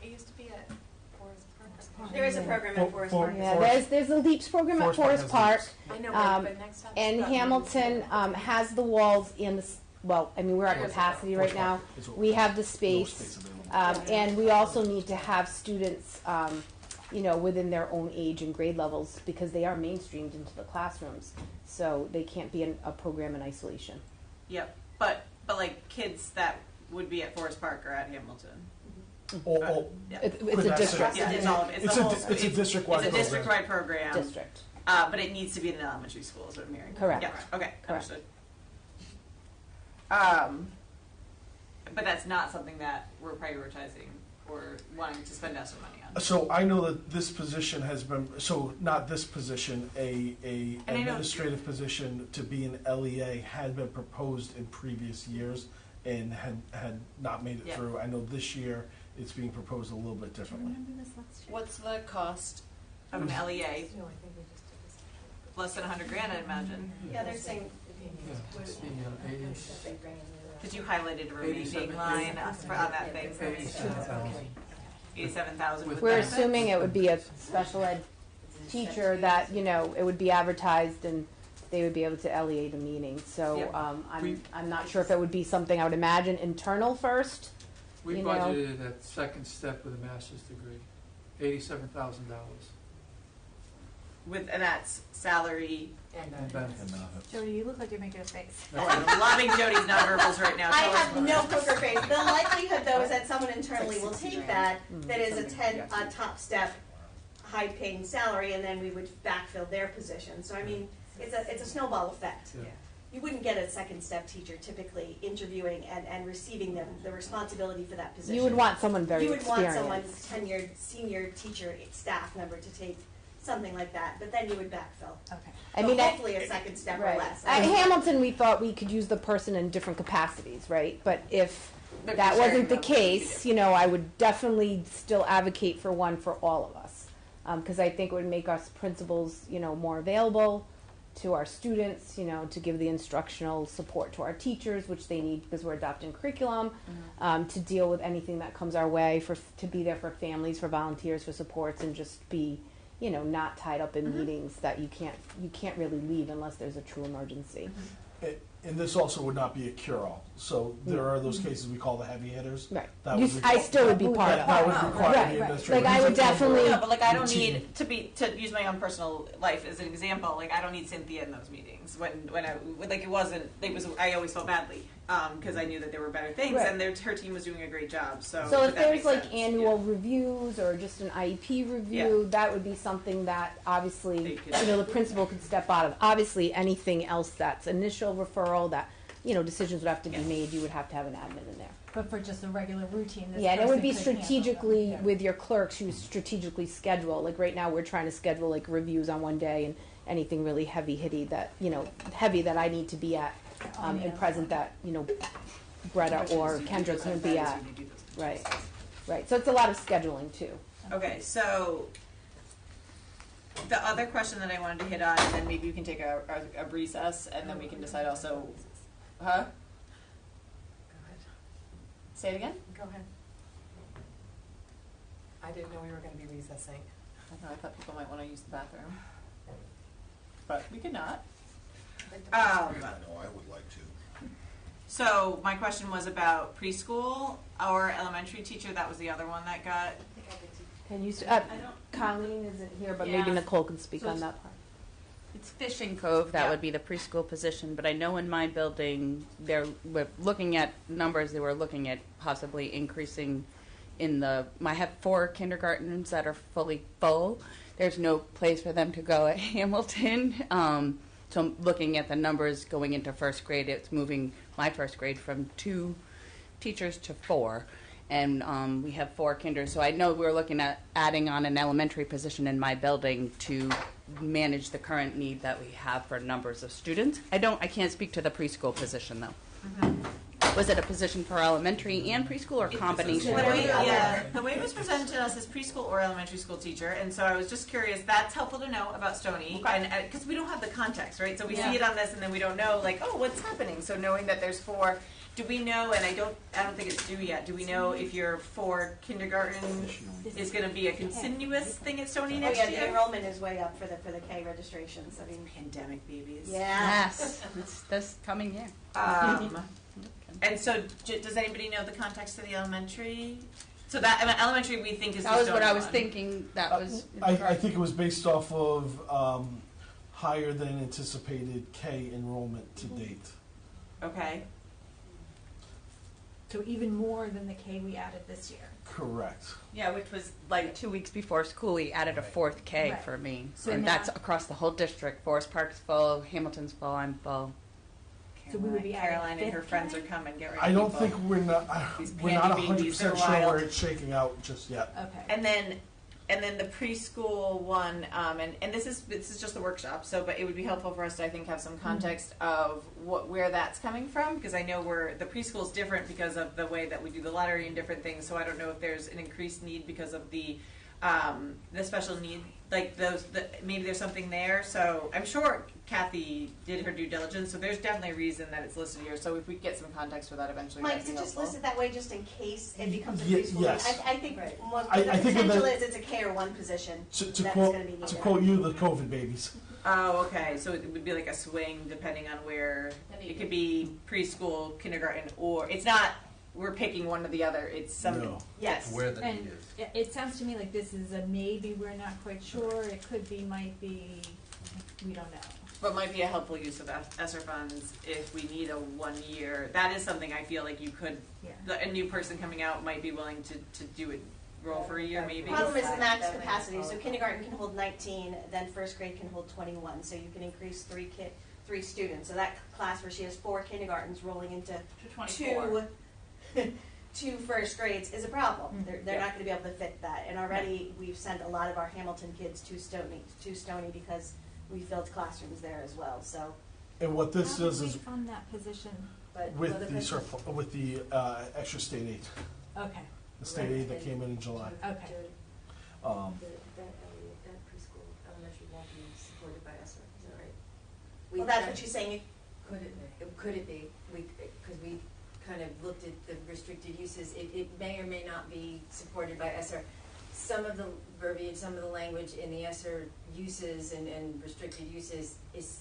I: used to be at Forest Park.
H: There is a program at Forest Park.
Q: Yeah, there's a LEAPS program at Forest Park.
I: I know, but next time.
Q: And Hamilton has the walls and the, we're at capacity right now. We have the space. And we also need to have students, within their own age and grade levels because they are mainstreamed into the classrooms. So they can't be in a program in isolation.
C: Yep, but like kids that would be at Forest Park are at Hamilton.
Q: It's a district.
C: Yeah, it's all. It's a district-wide
Q: District.
C: But it needs to be in an elementary school, is what I'm hearing.
Q: Correct.
C: Yeah, okay,
Q: Correct.
C: understood. But that's not something that we're prioritizing or wanting to spend extra money on.
A: So I know that this position has been, so not this position, a
C: And I know-
A: administrative position to be an LEA had been proposed in previous years and had not made it
C: Yeah.
A: through. I know this year it's being proposed a little bit differently.
C: What's the cost of an LEA? Less than $100,000, I'd imagine.
N: Yeah, they're saying.
C: Because you highlighted a remaining line on that thing for me. 87,000. with
Q: We're
C: benefits?
Q: assuming it would be a special ed teacher that, you know, it would be advertised and they would be able to LEA the meeting. So
C: Yep.
Q: I'm not sure if it would be something I would imagine internal first.
F: We
Q: You know?
F: budgeted that second step with a master's degree, $87,000.
C: And that's salary.
F: And benefits.
E: Jody, you look like you're making a face.
C: I'm loving Jody's nonverbals right now.
N: I
C: Tell us
N: have
C: more.
N: no poker face. The likelihood, though, is that someone internally will take that is a top step, high-paying salary, and then we would backfill their position. So I mean, it's a snowball effect.
F: Yeah.
N: You wouldn't get a second step teacher typically interviewing and receiving the responsibility for that position.
Q: You would want someone very
N: You would want
Q: experienced.
N: someone tenured, senior teacher, staff member to take something like that, but then you would backfill.
E: Okay.
Q: I
N: So
Q: mean,
N: hopefully a second step or less.
Q: At Hamilton, we thought we could use the person in different capacities, right? But if
C: But
Q: that
C: for
Q: wasn't the
C: sharing them would be
Q: case, you know, I would definitely still advocate for one for all of us. Because I think it would make us principals, you know, more available to our students, you know, to give the instructional support to our teachers, which they need because we're adopting curriculum, to deal with anything that comes our way, to be there for families, for volunteers, for supports, and just be, you know, not tied up in meetings that you can't really leave unless there's a true emergency.
A: And this also would not be a cure-all. So there are those cases we call the heavy hitters.
Q: Right.
A: That
Q: You
A: would
Q: I still would be part of
A: that would
Q: it.
A: require
Q: Right,
A: the
Q: right.
A: administrator.
Q: Like I would definitely.
C: No, but like I don't
A: routine.
C: need to use my own personal life as an example. Like I don't need Cynthia in those meetings when I always felt badly because I knew that there were better things
Q: Right.
C: and her team was doing a great job. So
Q: So if
C: that
Q: there's
C: makes
Q: like
C: sense.
Q: annual reviews or just an IEP review, that would be something that obviously, you know, the principal could step out of. Obviously, anything else that's initial referral that, you know, decisions would have to be made, you would have to have an admin in there.
E: But for just a regular routine, this
Q: Yeah, and it would be
E: person could handle them.
Q: strategically
E: Yeah.
Q: with your clerks, you strategically schedule. Like right now, we're trying to schedule like reviews on one day and anything really heavy that, you know, heavy that I need to be at and present that, you know, Greta or Kendra couldn't be at. Right, right. So it's a lot of scheduling too.
C: Okay, so the other question that I wanted to hit on, and then maybe you can take a recess, and then we can decide also. Huh? Say it again?
I: Go ahead. I didn't know we were gonna be recessing.
C: I know, I thought people might want to use the bathroom. But we could not.
G: I know I would like to.
C: So my question was about preschool or elementary teacher. That was the other one that got.
Q: Can you, Colleen isn't here, but
C: Yeah.
Q: maybe Nicole can speak
S: So
Q: on
S: it's-
Q: that part.
S: It's Fishing Cove, that
C: Yeah.
S: would be the preschool position, but I know in my building, we're looking at numbers, they were looking at possibly increasing I have 4 kindergartens that are fully full. There's no place for them to go at Hamilton. So I'm looking at the numbers going into first grade, it's moving my first grade from 2 teachers to 4. And we have 4 kinders, so I know we're looking at adding on an elementary position in my building to manage the current need that we have for numbers of students. I can't speak to the preschool position though. Was it a position for elementary and preschool or combination?
C: The way it was presented to us is preschool or elementary school teacher, and so I was just curious. That's helpful to know about Stony, and because we don't have the context, right? So we see it on this, and then we don't know, like, oh, what's happening? So knowing that there's 4. Do we know, and I don't think it's due yet, do we know if your 4 kindergarten is going to be a continuous thing at Stony next
N: The
C: year?
N: enrollment is way up for the K registrations. I mean,
C: pandemic babies.
N: Yeah.
S: Yes, it's this coming year.
C: And so, does anybody know the context of the elementary? So that elementary we think is
S: That
C: the
S: was what
C: Stony
S: I was
C: one.
S: thinking, that was.
A: I think it was based off of higher than anticipated K enrollment to date.
C: Okay.
E: So even more than the K we added this year.
A: Correct.
S: Yeah, which was like 2 weeks before school, we added a fourth K
E: Right.
S: for me.
E: So
S: And
E: now-
S: that's across the whole district. Forest Park's full, Hamilton's full, I'm full.
E: So we would be adding
C: Caroline and her
E: fifth
C: friends
E: grade?
C: are coming. Get ready.
A: I don't
C: people.
A: think we're not
C: These
A: we're not
C: pandy babies, they're
A: 100% sure where
C: wild.
A: it's shaking out just yet.
E: Okay.
C: And then the preschool one, and this is just the workshop. So, but it would be helpful for us to, I think, have some context of where that's coming from, because I know the preschool is different because of the way that we do the lottery and different things. So I don't know if there's an increased need because of the special need, like maybe there's something there. So I'm sure Kathy did her due diligence. So there's definitely a reason that it's listed here. So if we get some context for that eventually,
N: Mike,
C: that'd
N: is
C: be
N: it just
C: helpful.
N: listed that way just in case it becomes a
A: Ye-
N: preschool?
A: yes.
N: I think
C: Right.
N: the
A: I think of
N: potential
A: the-
N: is it's a K or 1 position
A: To
N: that's
A: quote
N: going to be needed.
A: to quote you, the COVID babies.
C: Oh, okay. So it would be like a swing depending on where it could be preschool, kindergarten, or it's not. We're picking one or the other. It's something.
A: No.
C: Yes.
B: Where the
E: And
B: need is.
E: it sounds to me like this is a maybe, we're not quite sure, it could be, might be, we don't know.
C: But might be a helpful use of ESSER funds if we need a 1 year. That is something I feel like you could.
E: Yeah.
C: A new person coming out might be willing to do it, roll for a year maybe.
N: The problem is the max capacity. So kindergarten can hold 19, then first grade can hold 21. So you can increase three students. So that class where she has 4 kindergartens rolling into
C: 24.
N: two first grades is a problem. They're
C: Yeah.
N: not going to be able to fit that. And already we've sent a lot of our Hamilton kids to Stony because we filled classrooms there as well. So
A: And what this
E: How
A: does
E: did
A: is
E: we fund that position?
A: with the extra state aid,
E: Okay,
A: the state aid that came in July.
E: okay.
H: That preschool, elementary won't be supported by ESSER, is that right?
N: well, that's what she's saying.
H: Could it be? Because we kind of looked at the restricted uses. It may or may not be supported by ESSER. Some of the verbiage, some of the language in the ESSER uses and restricted uses is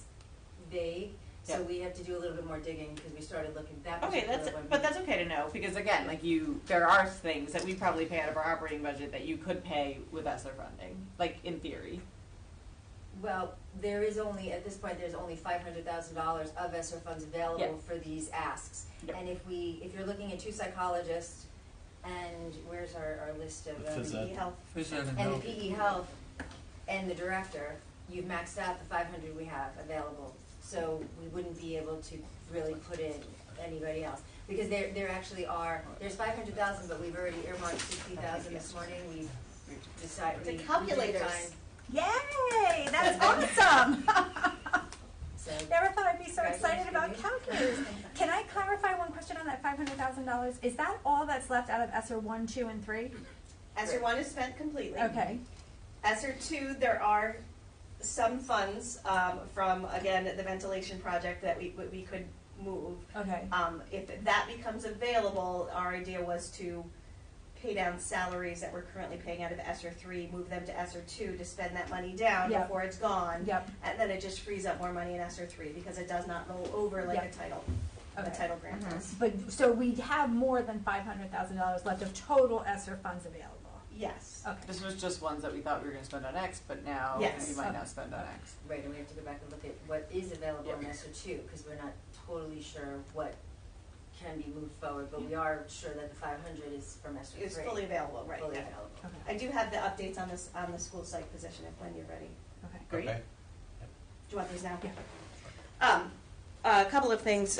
H: vague. So
C: Yeah.
H: we have to do a little bit more digging because we started looking at that.
C: Okay,
H: particular one.
C: but that's okay to know because again, like there are things that we probably pay out of our operating budget that you could pay with ESSER funding, like in theory.
H: Well, there is only, at this point, there's only $500,000 of ESSER funds available
C: Yeah.
H: for these asks.
C: Yep.
H: And if you're looking at 2 psychologists, and where's our list of
A: Phys ed.
N: PE health.
F: Phys ed and
H: and the
F: health.
H: PE health and the director, you've maxed out the 500 we have available. So we wouldn't be able to really put in anybody else. Because there actually are, there's 500,000, but we've already earmarked 60,000 this morning. We've decided.
N: The
H: we did
N: calculators.
H: find-
E: Yay, that's awesome.
H: So
E: Never thought I'd be so
H: Congratulations
E: excited about
H: to you.
E: calculators. Can I clarify one question on that $500,000? Is that all that's left out of ESSER 1, 2, and 3?
N: ESSER 1 is spent completely.
E: Okay.
N: ESSER 2, there are some funds from, again, the ventilation project that we could move.
E: Okay.
N: If that becomes available, our idea was to pay down salaries that we're currently paying out of ESSER 3, move them to ESSER 2 to spend that money down
E: Yep.
N: before it's gone.
E: Yep.
N: And then it just frees up more money in ESSER 3 because it does not roll over like
E: Yep.
N: a title grant does.
E: But, so we have more than $500,000 left of total ESSER funds available?
N: Yes.
E: Okay.
C: This was just ones that we thought we were going to spend on X, but now
N: Yes.
C: we might not spend on X.
H: Right, and we have to go back and look at what is available in ESSER 2, because we're not totally sure what can be moved forward, but we are sure that the 500 is from ESSER 3.
N: It's fully available, right.
H: Fully
N: yeah.
H: available.
E: Okay.
N: I do have the updates on this, on the school site position if when you're ready.
E: Okay.
C: Great.
B: Okay.
N: Do you want these now?
E: Yeah.
O: A couple of things.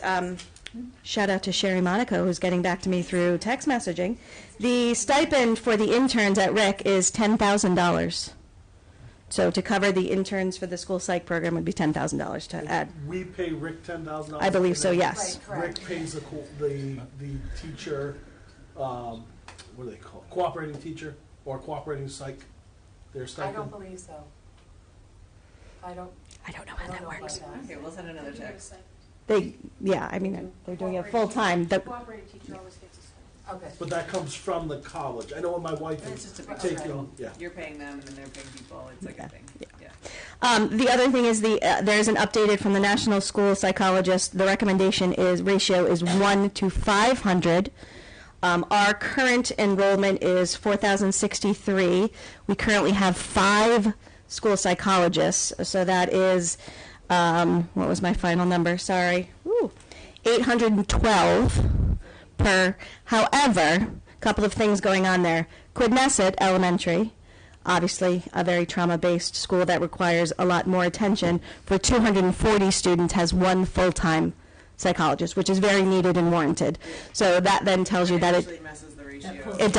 O: Shout out to Sherry Monaco, who's getting back to me through text messaging. The stipend for the interns at RIC is $10,000. So to cover the interns for the school psych program would be $10,000 to add.
A: We pay Rick $10,000.
O: I believe so,
A: and then
O: yes.
A: Rick pays the teacher, what do they call it? Cooperating teacher or cooperating psych. Their
I: I
A: stipend.
I: don't believe so. I don't
O: know how that
I: know
O: works.
I: about that.
C: Okay, we'll send another text.
O: I mean, they're doing it full time.
J: Cooperating teacher always gets a stipend.
I: Okay.
A: But that comes from the college. I know when my wife
C: It's
A: is
C: just a big
A: taking,
C: cycle.
A: yeah.
C: You're paying them and then they're paying people. It's like a thing. Yeah.
O: The other thing is there's an updated from the National School Psychologist. The recommendation ratio is 1 to 500. Our current enrollment is 4,063. We currently have 5 school psychologists, so that is, what was my final number? Sorry. 812 per. However, Couple of things going on there. Quidnesset Elementary, obviously a very trauma-based school that requires a lot more attention. For 240 students, has one full-time psychologist, which is very needed and warranted. So that then tells you that
C: actually messes the ratio.
O: it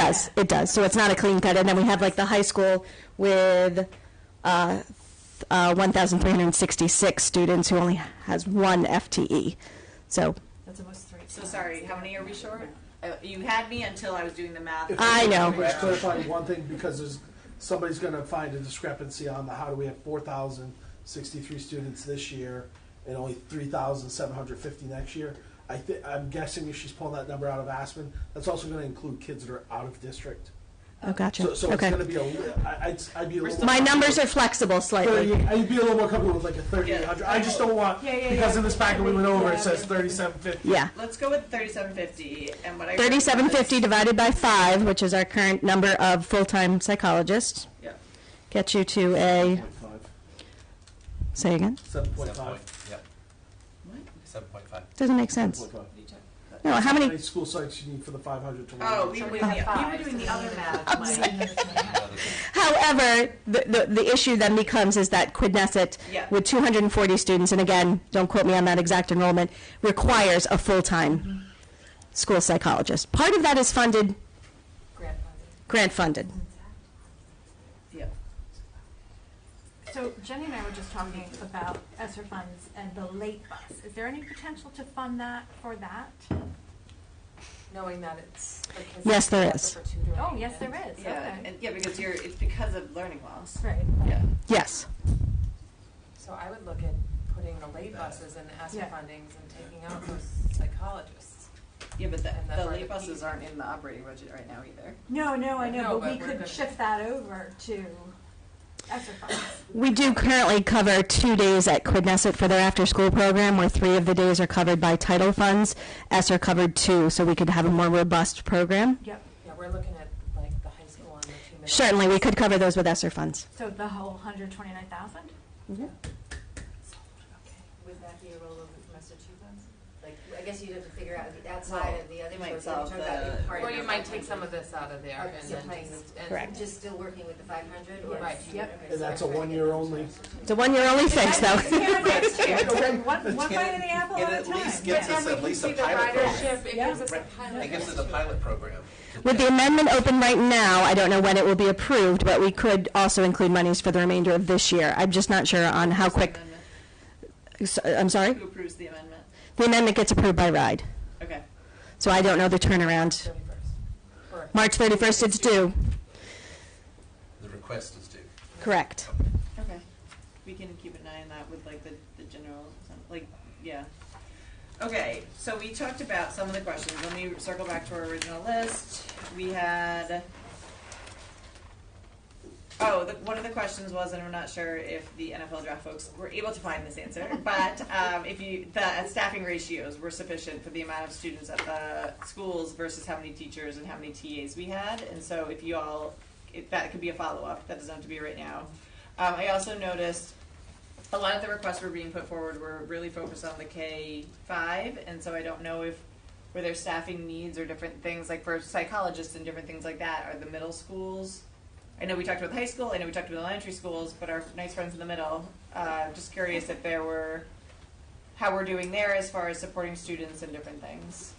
O: does. So it's not a clean cut. And then we have like the high school with 1,366 students who only has one FTE. So
C: That's almost 3. So sorry, how many are we short? You had me until I was doing the math.
O: I know.
A: Let me just clarify one thing, because somebody's going to find a discrepancy on how do we have 4,063 students this year and only 3,750 next year. I'm guessing if she's pulling that number out of Aspen, that's also going to include kids that are out of district.
O: Oh, gotcha.
A: So
O: okay.
A: it's going to be I'd be a little
O: My numbers are flexible slightly.
A: I'd be a little more comfortable with like a 3,800. I just don't want, because in this packet we went over, it says 3,750.
O: Yeah.
C: Let's go with 3,750. And what I
O: 3,750 divided by 5, which is our current number of full-time psychologists, gets you to a.
A: 7.5.
O: Say again.
A: 7.5.
B: Yep.
C: What?
B: 7.5.
O: Doesn't make sense.
A: 7.5.
O: No, how many
A: school sites you need for the 500 to
C: Oh, we were doing the other math.
O: However, the issue then becomes is that Quidnesset, with 240 students, and again, don't quote me on that exact enrollment, requires a full-time school psychologist. Part of that is funded, grant funded.
C: Yeah.
E: So Jenny and I were just talking about ESSER funds and the late bus. Is there any potential to fund that for that?
I: Knowing that it's for kids.
O: Yes, there is.
I: For tutoring
E: Oh, yes, there is.
C: Yeah,
E: Okay.
C: and because it's because of learning loss.
E: Right.
C: Yeah.
O: Yes.
I: So I would look at putting the late buses in the ESSER fundings and taking out those psychologists.
C: Yeah, but
I: And
C: the
I: that's
C: late
I: where
C: buses
I: the
C: aren't in the operating budget right now either.
E: No, I know,
I: No,
E: but we
I: but we're
E: could
I: gonna-
E: shift that over to ESSER funds.
O: We do currently cover 2 days at Quidnesset for their after-school program, where 3 of the days are covered by title funds. ESSER covered 2, so we could have a more robust program.
E: Yep.
I: Yeah, we're looking at like the high school and the 2 middle.
O: Certainly, we could cover those with ESSER funds.
E: So the whole 129,000?
H: Would that be a rollover from ESSER 2 funds? Like, I guess you'd have to figure out outside of the other choices, you're talking about in part of
I: Well, you
H: the
I: might
H: 500.
I: take some of this out of there
H: Or
I: and then
H: someplace,
I: just.
O: Correct.
H: just still working with the 500 or?
I: Right.
E: Yep.
H: Okay,
A: And
H: so
A: that's a
H: I'm trying to
A: one-year
H: get
A: only.
O: It's a one-year-only fix, though.
E: One bite of the apple
B: It
E: at a
B: at least
E: time.
B: gives
I: But
B: us
I: then
B: at
I: we
B: least
I: can
B: a
I: see the
B: pilot program.
I: ridership, it gives us a pilot.
B: It gives us a pilot program.
O: With the amendment open right now, I don't know when it will be approved, but we could also include monies for the remainder of this year. I'm just not sure on how quick. I'm sorry?
C: Who approves the amendment?
O: The amendment gets approved by RIDE.
C: Okay.
O: So I don't know the turnaround.
I: 31st.
O: March 31st, it's due.
B: The request is due.
O: Correct.
C: Okay. We can keep an eye on that with like the general, yeah. Okay, so we talked about some of the questions. Let me circle back to our original list. We had, one of the questions was, and I'm not sure if the NFL draft folks were able to find this answer, but the staffing ratios were sufficient for the amount of students at the schools versus how many teachers and how many TAs we had. And so if that could be a follow-up, that doesn't have to be right now. I also noticed a lot of the requests were being put forward were really focused on the K-5, and so I don't know were there staffing needs or different things, like for psychologists and different things like that, are the middle schools? I know we talked about the high school, I know we talked about the elementary schools, but our nice friends in the middle, just curious if there were, how we're doing there as far as supporting students and different things.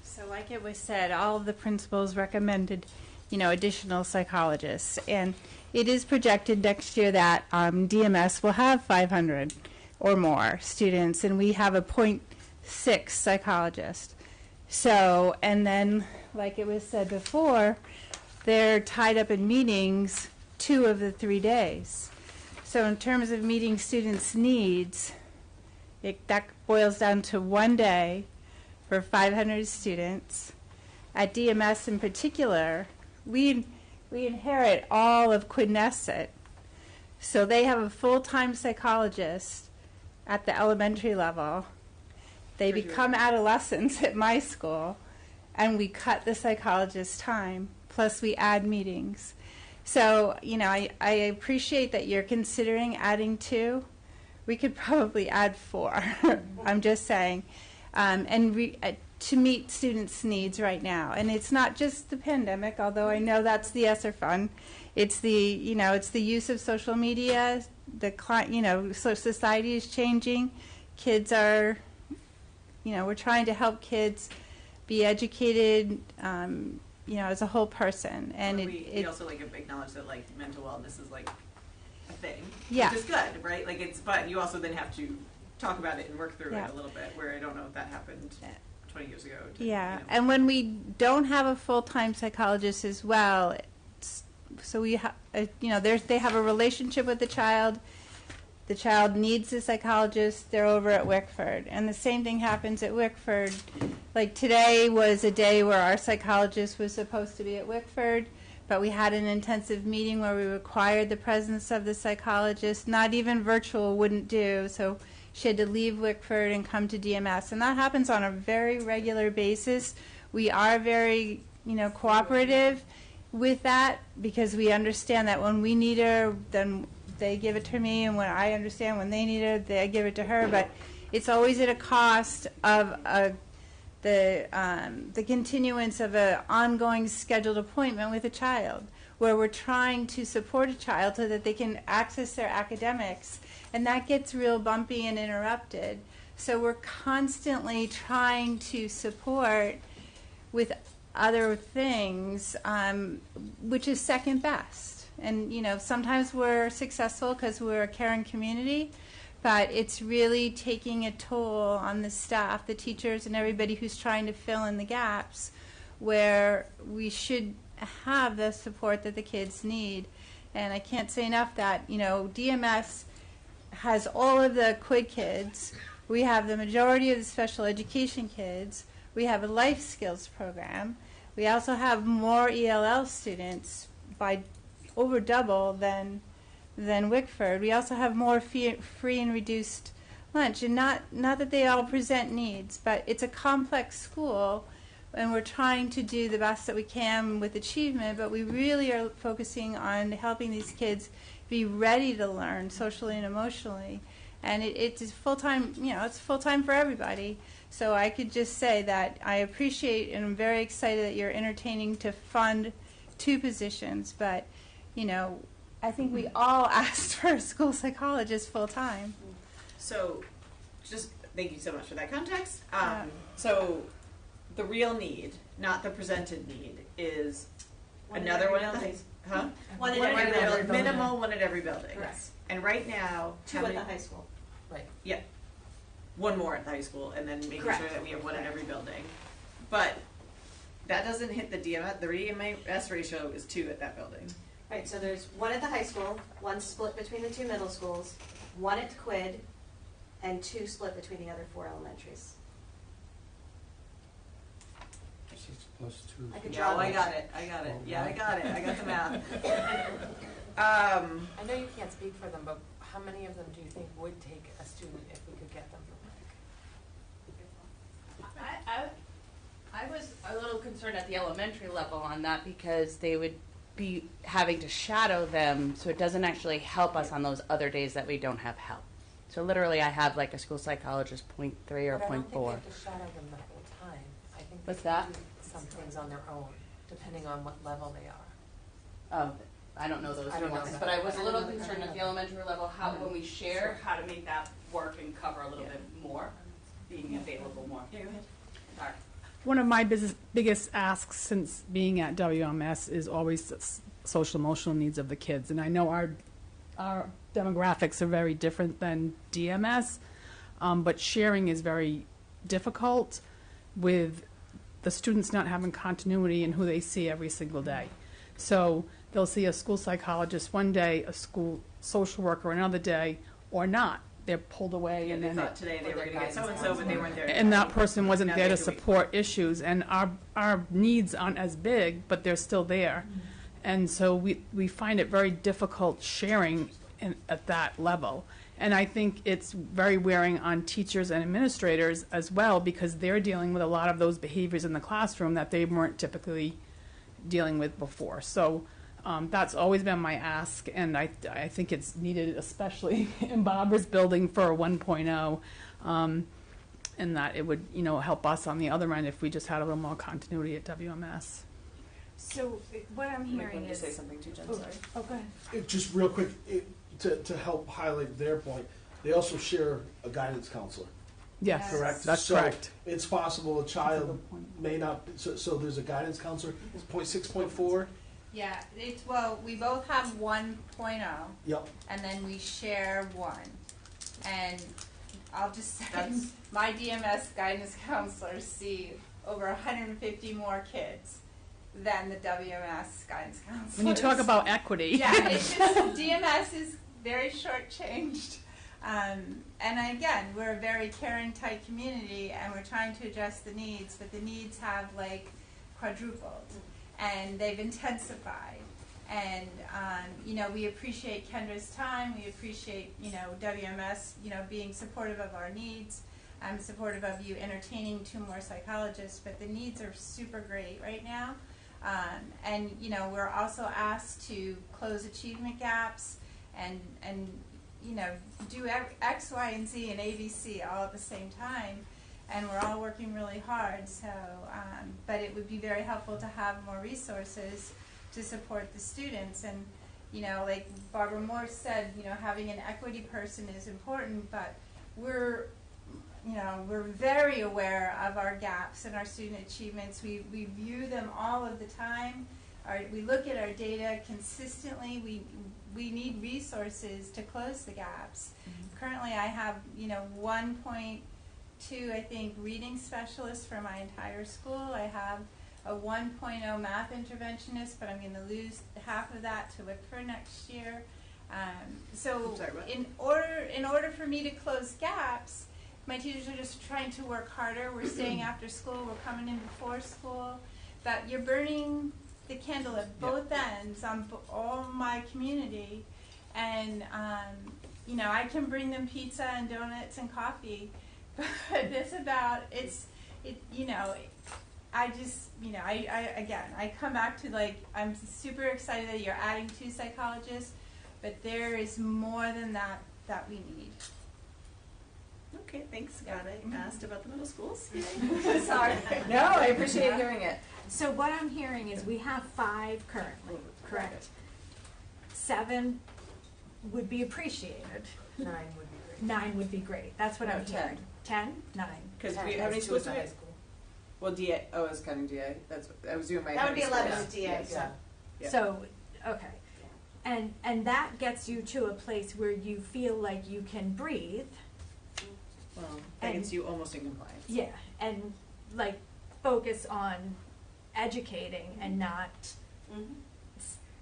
U: So like it was said, all of the principals recommended, additional psychologists. And it is projected next year that DMS will have 500 or more students, and we have a 0.6 psychologist. So, and then, like it was said before, they're tied up in meetings 2 of the 3 days. So in terms of meeting students' needs, that boils down to 1 day for 500 students. At DMS in particular, we inherit all of Quidnesset. So they have a full-time psychologist at the elementary level. They become adolescents at my school, and we cut the psychologist's time, plus we add meetings. So, I appreciate that you're considering adding 2. We could probably add 4. I'm just saying. to meet students' needs right now. And it's not just the pandemic, although I know that's the ESSER fund. It's the it's the use of social media. So society is changing. Kids are, we're trying to help kids be educated, as a whole person. And
C: we also acknowledge that mental wellness is a thing,
U: yeah,
C: which is good, right? But you also then have to talk about it and work through it a little bit. Where I don't know if that happened 20 years ago.
U: And when we don't have a full-time psychologist as well, so we have, they have a relationship with the child. The child needs a psychologist. They're over at Wickford, and the same thing happens at Wickford. Like today was a day where our psychologist was supposed to be at Wickford, but we had an intensive meeting where we required the presence of the psychologist. Not even virtual wouldn't do, so she had to leave Wickford and come to DMS, and that happens on a very regular basis. We are very, cooperative with that because we understand that when we need her, then they give it to me, and when I understand when they need it, they give it to her. But it's always at a cost of the continuance of an ongoing scheduled appointment with a child, where we're trying to support a child so that they can access their academics, and that gets real bumpy and interrupted. So we're constantly trying to support with other things, which is second best. And, sometimes we're successful because we're a caring community, but it's really taking a toll on the staff, the teachers, and everybody who's trying to fill in the gaps where we should have the support that the kids need. And I can't say enough that, DMS has all of the QUID kids. We have the majority of the special education kids. We have a life skills program. We also have more ELL students by over double than Wickford. We also have more free and reduced lunch, and not that they all present needs, but it's a complex school, and we're trying to do the best that we can with achievement, but we really are focusing on helping these kids be ready to learn socially and emotionally. And it's full-time, it's full-time for everybody. So I could just say that I appreciate and I'm very excited that you're entertaining to fund 2 positions, but I think we all asked for a school psychologist full-time.
C: So, just thank you so much for that context. So, the real need, not the presented need, is another one at the
N: One at every building.
C: Minimal one at every building.
N: Correct.
C: And right now,
N: 2 at the high school.
C: Right. Yeah. One more at the high school, and then making
N: Correct.
C: sure that we have one at every building. But that doesn't hit the DMS. The DMS ratio is 2 at that building.
N: Right, so there's 1 at the high school, 1 split between the 2 middle schools, 1 at QUID, and 2 split between the other 4 elementaries.
F: +2.
N: I could
C: Yeah,
N: draw
C: I got it. Yeah, I got it. I got the math.
I: I know you can't speak for them, but how many of them do you think would take a student if we could get them from WIC?
S: I was a little concerned at the elementary level on that because they would be having to shadow them, so it doesn't actually help us on those other days that we don't have help. So literally I have like a school psychologist 0.3 or 0.4.
I: But I don't think we have to shadow them the whole time. I think
S: What's
I: they
S: that?
I: can do some things on their own, depending on what level they are.
S: Oh, I don't know those nuances, but I was a little concerned at the elementary level how when we share how to make that work and cover a little bit more, being available more.
C: Yeah, go ahead.
S: Sorry.
D: One of my biggest asks since being at WMS is always the social emotional needs of the kids, and I know our demographics are very different than DMS, but sharing is very difficult with the students not having continuity in who they see every single day. So they'll see a school psychologist one day, a school social worker another day, or not. They're pulled away, and
C: they
D: then
C: thought today they were going to get so-and-so, but they weren't there.
D: and that person wasn't
C: Now
D: there
C: they
D: to
C: have to wait.
D: support issues, and our needs aren't as big, but they're still there. And so we find it very difficult sharing at that level. And I think it's very wearing on teachers and administrators as well, because they're dealing with a lot of those behaviors in the classroom that they weren't typically dealing with before. So that's always been my ask, and I think it's needed, especially in Barbara's building for a 1.0. and that it would, help us on the other end if we just had a little more continuity at WMS.
E: So what I'm hearing
S: to
E: is.
S: say something too, Jen,
E: Oh,
S: sorry.
E: oh, go ahead.
A: Just real quick, to help highlight their point, they also share a guidance counselor.
D: Yes,
A: Correct?
D: that's
A: So
D: correct.
A: it's possible a child may not, so there's a guidance counselor, it's 0.6.4?
U: Yeah, we both have 1.0.
A: Yep.
U: And then we share 1. And I'll just say, my DMS guidance counselors see over 150 more kids than the WMS guidance counselors.
D: When you talk about equity.
U: Yeah, it's just DMS is very shortchanged. And again, we're a very caring, tight community, and we're trying to address the needs, but the needs have quadrupled, and they've intensified. And we appreciate Kendra's time. We appreciate WMS being supportive of our needs. I'm supportive of you entertaining 2 more psychologists, but the needs are super great right now. And we're also asked to close achievement gaps and do X, Y, and Z and ABC all at the same time, and we're all working really hard. So, but it would be very helpful to have more resources to support the students. And like Barbara Morse said, having an equity person is important, but we're very aware of our gaps and our student achievements. We view them all of the time. We look at our data consistently. We need resources to close the gaps. Mm-hmm. Currently, I have 1.2, I think, reading specialists for my entire school. I have a 1.0 math interventionist, but I'm going to lose half of that to WIC next year. In order for me to close gaps, my teachers are just trying to work harder. We're staying after school. We're coming in before school. But you're burning the candle at both ends on all my community, and I can bring them pizza and donuts and coffee, but I come back to I'm super excited that you're adding 2 psychologists, but there is more than that we need.
C: Okay, thanks. Got it. Asked about the middle schools.
U: Sorry. No, I appreciate hearing it.
E: So what I'm hearing is we have 5 currently, correct? 7 would be appreciated.
I: 9 would be great.
E: 9 would be great. That's what I'm hearing. 10? 9.
S: Because how many schools do we have? Well, DA. Oh, I was counting DA. I was doing my.
N: That would be 11
S: schools.
N: with DA.
S: Yeah.
E: So, okay. And that gets you to a place where you feel like you can breathe.
S: Well, that gets you almost in compliance.
E: Yeah, and focus on educating and not.
S: Mm-hmm.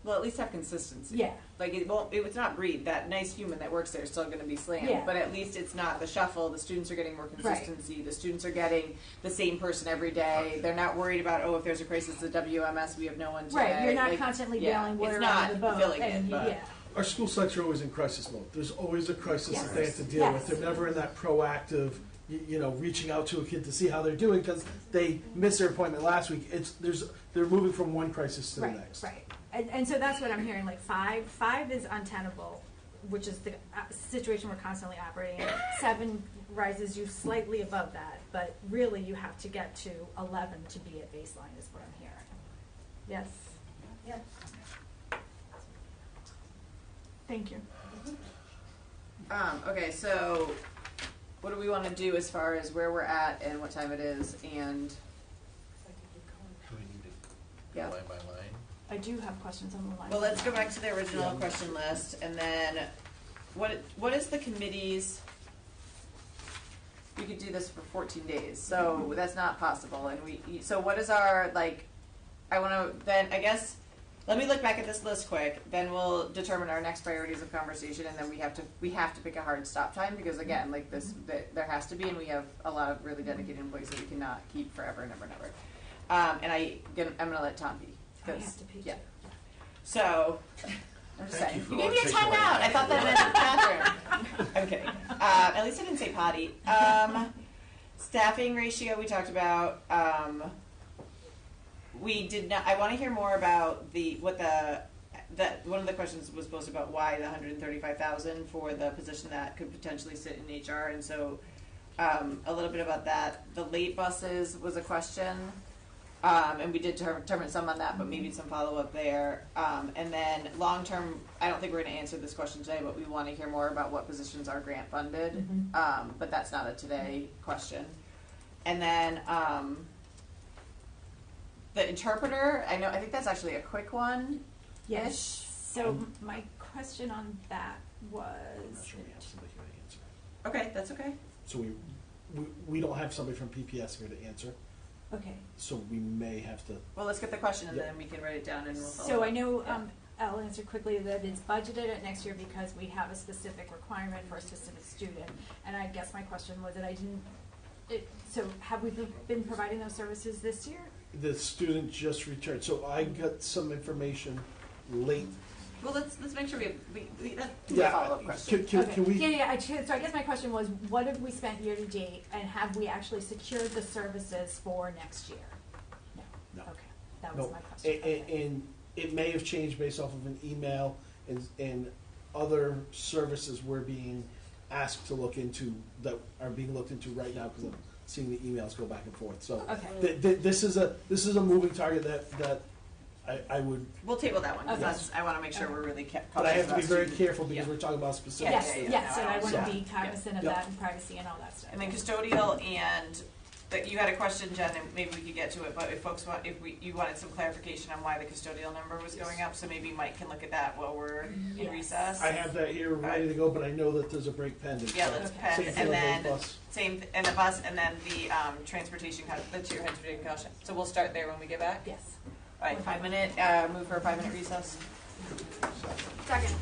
S: Well, at least have consistency.
E: Yeah.
S: It's not breathe. That nice human that works there is still going to be slammed.
E: Yeah.
S: But at least it's not the shuffle. The students are getting more consistency. Right. The students are getting the same person every day. They're not worried about, if there's a crisis at WMS, we have no one today.
E: Right, you're not constantly bailing water out of the boat.
S: It's not filling it, but.
A: Our school sites are always in crisis mode. There's always a crisis that they have to deal with. They're never in that proactive, reaching out to a kid to see how they're doing because they missed their appointment last week. They're moving from one crisis to the next.
E: Right. And so that's what I'm hearing. 5 is untenable, which is the situation we're constantly operating in. 7 rises you slightly above that, but really you have to get to 11 to be at baseline is what I'm hearing. Yes.
N: Yes.
E: Thank you.
S: Okay, so what do we want to do as far as where we're at and what time it is and?
B: Do we need to
S: go
B: line by line?
E: I do have questions on the line.
S: Well, let's go back to the original question list, and then what is the committee's? We could do this for 14 days, so that's not possible. And so what is our I want to then I guess. Let me look back at this list quick. Then we'll determine our next priorities of conversation, and then we have to pick a hard stop time because again, there has to be, and we have a lot of really dedicated employees that we cannot keep forever and ever and ever. And I'm gonna let Tom be.
E: I have to pee too.
S: So I'm just saying.
B: You
S: gave me a timeout. I thought that meant bathroom. I'm kidding. At least I didn't say potty. Staffing ratio we talked about. We did not. I want to hear more about one of the questions was posted about why the $135,000 for the position that could potentially sit in HR, and so
C: a little bit about that. The late buses was a question, and we did determine some on that, but maybe some follow-up there. And then long-term, I don't think we're going to answer this question today, but we want to hear more about what positions are grant funded, but that's not a today question. And then the interpreter, I think that's actually a quick one.
E: Yes. So my question on that was.
A: I'm not sure we have somebody here to answer.
C: Okay, that's okay.
A: So we don't have somebody from PPS here to answer,
E: Okay.
A: so we may have to.
C: Well, let's get the question and
A: Yep.
C: then we can write it down and we'll follow
E: So
C: up.
E: I know, I'll answer quickly that it's budgeted at next year because we have a specific requirement for a specific student. And I guess my question was that so have we been providing those services this year?
A: The student just returned, so I got some information late.
C: Well, let's make sure that's
A: Yeah,
C: a follow-up question.
A: Can we?
E: So I guess my question was, what have we spent year to date, and have we actually secured the services for next year?
A: No.
E: Okay, that was
A: No,
E: my question.
A: and it may have changed based off of an email and other services we're being asked to look into that are being looked into right now because I'm seeing the emails go back and forth. So this is a moving target that I would.
C: We'll table that one because I want to make sure we're really cautious.
A: But I have to be
C: about
A: very
C: student-
A: careful because we're talking about specific.
E: Yes, and I want to
A: So-
E: be cognizant of
A: Yep.
E: that and privacy and all that stuff.
C: And then custodial and you had a question, Jen, and maybe we could get to it. But if folks you wanted some clarification on why the custodial number was going up, so maybe Mike can look at that while we're in recess.
A: I have that here ready to go, but I know that there's a break pending.
C: Yeah,
A: so
C: let's
A: same
C: pen,
A: for
C: and
A: the
C: then
A: bus.
C: the bus, and then the transportation, the tier transportation caution. So we'll start there when we get back.
E: Yes.
C: All right, 5-minute. Move for a 5-minute recess.
E: Second.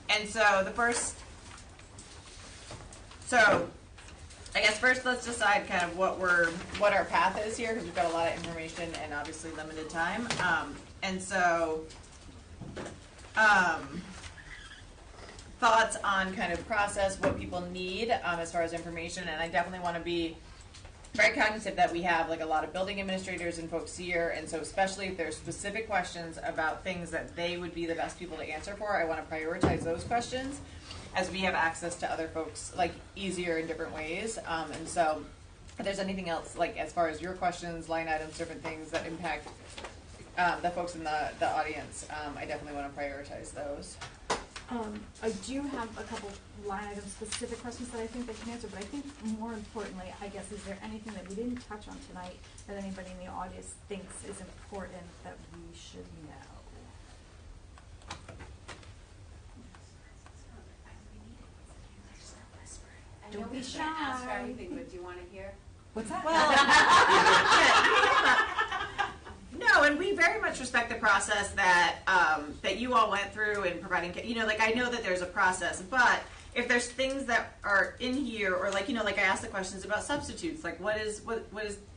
C: And so I guess first let's decide kind of what our path is here, because we've got a lot of information and obviously limited time. And so thoughts on kind of process, what people need as far as information, and I definitely want to be very cognizant that we have like a lot of building administrators and folks here, and so especially if there's specific questions about things that they would be the best people to answer for, I want to prioritize those questions as we have access to other folks like easier in different ways. And so if there's anything else like as far as your questions, line items, different things that impact the folks in the audience, I definitely want to prioritize those.
E: I do have a couple line item specific questions that I think they can answer, but I think more importantly, I guess, is there anything that we didn't touch on tonight that anybody in the audience thinks is important that we should know? Don't be shy.
H: Ask for everything, but do you want to hear?
E: What's that?
C: No, and we very much respect the process that that you all went through in providing. Like I know that there's a process, but if there's things that are in here, or like like I asked the questions about substitutes, like what is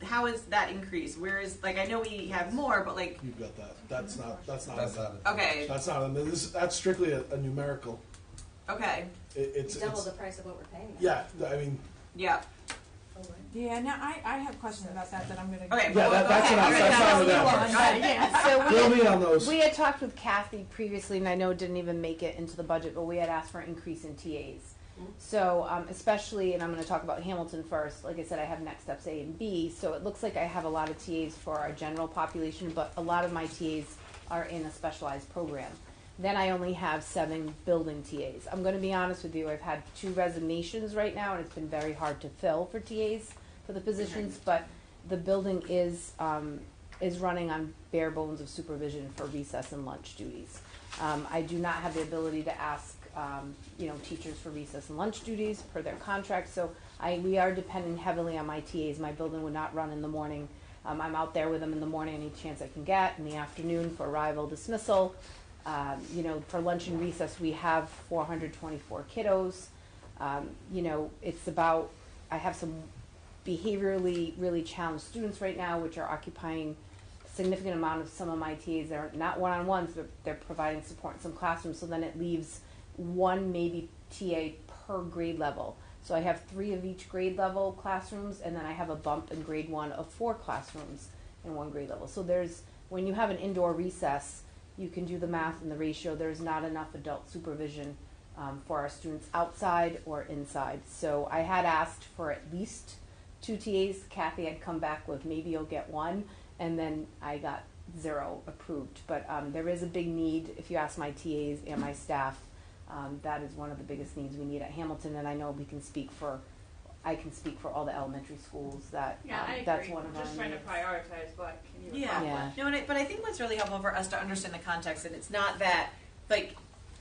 C: how is that increase? Where is like I know we have more, but like
A: You've got that. That's not
C: okay.
A: That's not that's strictly a numerical.
C: Okay.
N: It's double the price of what we're paying.
A: Yeah, I mean.
C: Yeah.
E: Yeah, now I have questions about that I'm going to.
C: Okay.
A: Yeah, that's not that.
Q: So we had talked with Kathy previously, and I know it didn't even make it into the budget, but we had asked for an increase in TAs. So especially, and I'm going to talk about Hamilton first. Like I said, I have next steps A and B, so it looks like I have a lot of TAs for our general population, but a lot of my TAs are in a specialized program. Then I only have 7 building TAs. I'm going to be honest with you, I've had 2 resignations right now, and it's been very hard to fill for TAs for the positions, but the building is running on bare bones of supervision for recess and lunch duties. I do not have the ability to ask teachers for recess and lunch duties per their contract, so we are depending heavily on my TAs. My building would not run in the morning. I'm out there with them in the morning any chance I can get, in the afternoon for arrival dismissal. For lunch and recess, we have 424 kiddos. It's about, I have some behaviorally really challenged students right now, which are occupying a significant amount of some of my TAs. They're not one-on-ones, but they're providing support in some classrooms, so then it leaves 1 maybe TA per grade level. So I have 3 of each grade level classrooms, and then I have a bump in grade 1 of 4 classrooms in 1 grade level. So when you have an indoor recess, you can do the math and the ratio. There's not enough adult supervision for our students outside or inside. So I had asked for at least 2 TAs. Kathy had come back with maybe you'll get 1, and then I got 0 approved. But there is a big need. If you ask my TAs and my staff, that is one of the biggest needs we need at Hamilton. And I know I can speak for all the elementary schools that that's one of our
I: just trying to prioritize what can you
C: accomplish. No, but I think what's really helpful for us to understand the context, and it's not that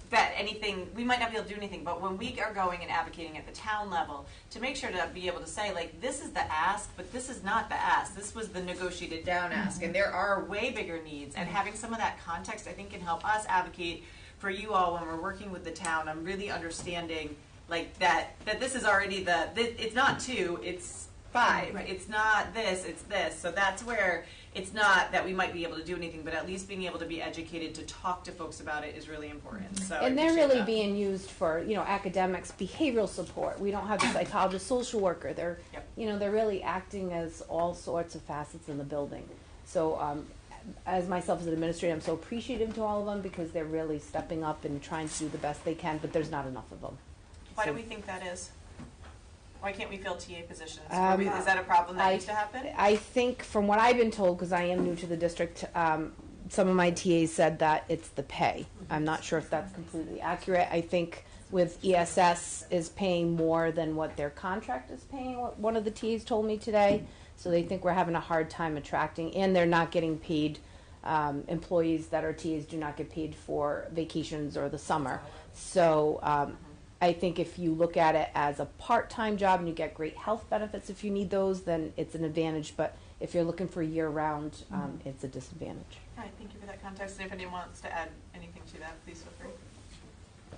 C: that anything, we might not be able to do anything, but when we are going and advocating at the town level, to make sure to be able to say, like, this is the ask, but this is not the ask. This was the negotiated down ask, and there are way bigger needs, and having some of that context, I think, can help us advocate for you all when we're working with the town. I'm really understanding, like, that this is already it's not 2, it's 5. Right. It's not this, it's this. So that's where it's not that we might be able to do anything, but at least being able to be educated to talk to folks about it is really important. So
Q: and they're really being used for academics, behavioral support. We don't have a psychologist, social worker. They're they're really acting as all sorts of facets in the building. So as myself as an administrator, I'm so appreciative to all of them because they're really stepping up and trying to do the best they can, but there's not enough of them.
C: Why do we think that is? Why can't we fill TA positions? Is that a problem that needs to happen?
Q: I think from what I've been told, because I am new to the district, some of my TAs said that it's the pay. I'm not sure if that's completely accurate. I think with ESS is paying more than what their contract is paying, what one of the TAs told me today. So they think we're having a hard time attracting, and they're not getting paid. Employees that are TAs do not get paid for vacations or the summer. So I think if you look at it as a part-time job and you get great health benefits if you need those, then it's an advantage. But if you're looking for year-round, it's a disadvantage.
C: All right, thank you for that context. And if anyone wants to add anything to that, please feel free.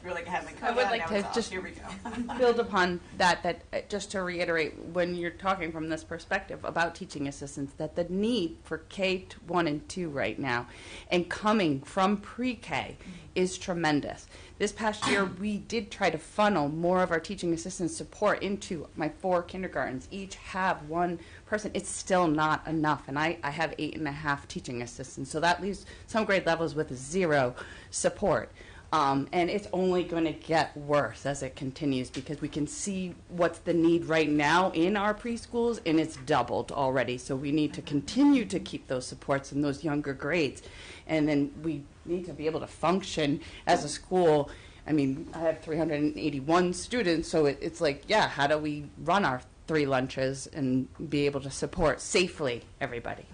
C: You're like, I have my
S: I
C: coat
S: would
C: on,
S: like
C: now
S: to
C: it's off.
S: just
C: Here we go.
S: build upon that just to reiterate, when you're talking from this perspective about teaching assistants, that the need for K-1 and 2 right now and coming from pre-K is tremendous. This past year, we did try to funnel more of our teaching assistant support into my 4 kindergartens. Each have one person. It's still not enough, and I have 8.5 teaching assistants, so that leaves some grade levels with 0 support. And it's only going to get worse as it continues, because we can see what's the need right now in our preschools, and it's doubled already. So we need to continue to keep those supports in those younger grades. And then we need to be able to function as a school. I mean, I have 381 students, so it's like, yeah, how do we run our 3 lunches and be able to support safely everybody?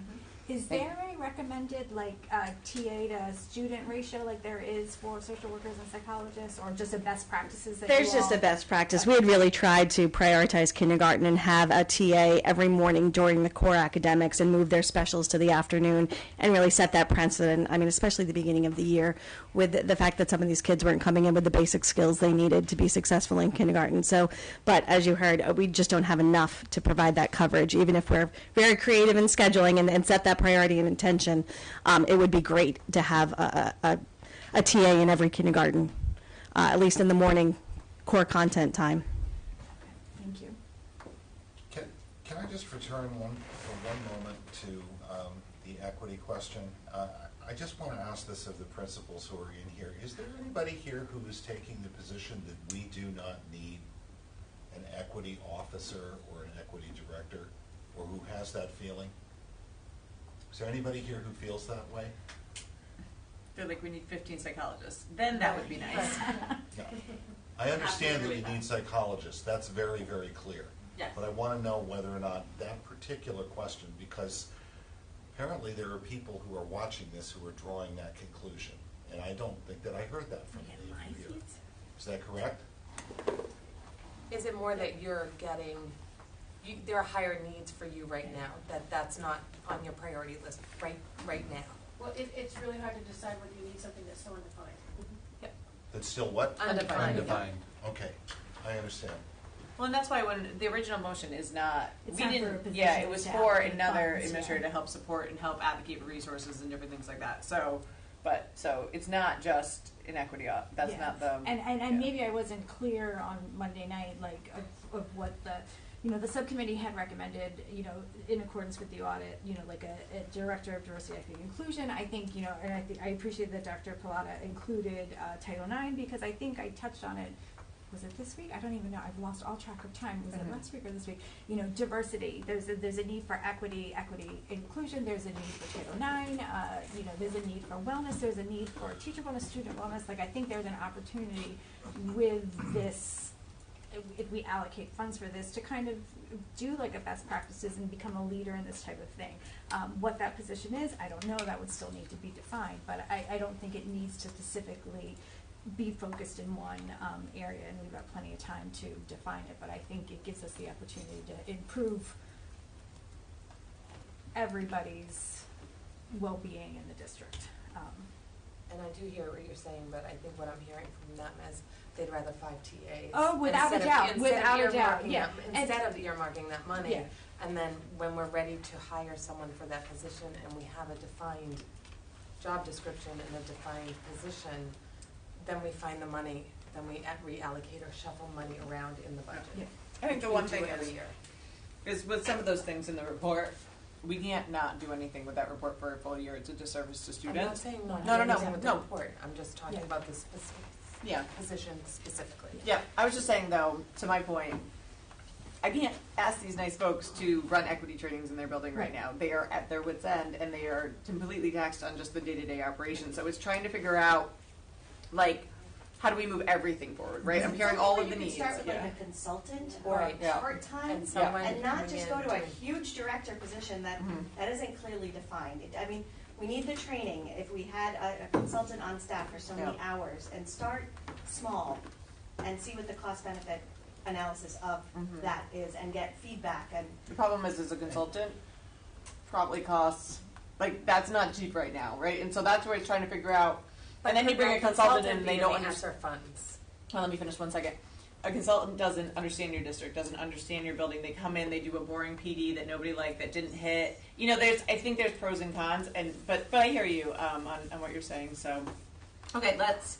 E: Is there a recommended TA to student ratio like there is for social workers and psychologists, or just a best practices that
O: There's just a best practice. We had really tried to prioritize kindergarten and have a TA every morning during the core academics and move their specials to the afternoon and really set that precedent. I mean, especially the beginning of the year with the fact that some of these kids weren't coming in with the basic skills they needed to be successful in kindergarten. So, but as you heard, we just don't have enough to provide that coverage. Even if we're very creative in scheduling and set that priority and intention, it would be great to have a TA in every kindergarten, at least in the morning core content time.
E: Thank you.
G: Can I just return for one moment to the equity question? I just want to ask this of the principals who are in here. Is there anybody here who is taking the position that we do not need an equity officer or an equity director, or who has that feeling? Is there anybody here who feels that way?
C: I feel like we need 15 psychologists. Then that would be nice.
G: No. I understand that you need psychologists. That's very, very clear.
C: Yes.
G: But I want to know whether or not that particular question, because apparently there are people who are watching this who are drawing that conclusion. And I don't think that I heard that from any of you here. Is that correct?
I: Is it more that you're getting, there are higher needs for you right now, that's not on your priority list right now?
J: Well, it's really hard to decide when you need something that's so undefined.
I: Yep.
G: That's still what?
I: Undefined.
B: Undefined.
G: Okay, I understand.
C: Well, and that's why when the original motion is not,
E: It's
C: we
E: not for a
C: didn't,
E: position,
C: yeah, it was
E: to
C: for
E: allocate
C: another
E: funds,
C: administrator to help support and help advocate for resources and different things like that. So, so it's not just inequity, that's
E: Yeah.
C: not the.
E: And maybe I wasn't clear on Monday night, of what the subcommittee had recommended, in accordance with the audit, like a director of diversity, equity, and inclusion. I think, and I appreciate that Dr. Pilata included Title IX, because I think I touched on it. Was it this week? I don't even know. I've lost all track of time. Was it last week or this week? Diversity. There's a need for equity, inclusion. There's a need for Title IX. There's a need for wellness. There's a need for teacher wellness, student wellness. I think there's an opportunity with this, if we allocate funds for this, to kind of do a best practices and become a leader in this type of thing. What that position is, I don't know. That would still need to be defined. But I don't think it needs to specifically be focused in one area, and we've got plenty of time to define it, but I think it gives us the opportunity to improve everybody's well-being in the district.
I: And I do hear what you're saying, but I think what I'm hearing from them is they'd rather 5 TAs.
E: Oh, without a doubt, yeah.
I: Instead of earmarking that money,
E: Yeah.
I: and then when we're ready to hire someone for that position and we have a defined job description and a defined position, then we find the money, then we reallocate or shuffle money around in the budget.
C: Yeah. I think the one thing is with some of those things in the report, we can't not do anything with that report for a full year. It's a disservice to students.
I: I'm not saying not
C: No,
I: with the report. I'm just talking about the specific position specifically.
C: Yeah, I was just saying though, to my point, I can't ask these nice folks to run equity trainings in their building right now. They are at their wits' end, and they are completely taxed on just the day-to-day operation. So it's trying to figure out, how do we move everything forward, right? I'm hearing all of the needs.
N: You could start with a consultant or
C: Right.
N: a part-time,
C: And
N: not just go to a huge director position that isn't clearly defined. We need the training. If we had a consultant on staff for so many hours, and start small and see what the cost-benefit analysis of that is, and get feedback. And
C: the problem is, as a consultant, probably costs, that's not cheap right now, right? And so that's where it's trying to figure out, And then you bring a consultant in and they don't
I: ask
C: understand.
I: for funds.
C: Well, let me finish one second. A consultant doesn't understand your district, doesn't understand your building. They come in, they do a boring PD that nobody liked, that didn't hit. You know, I think there's pros and cons, but I hear you on what you're saying. So, okay, let's.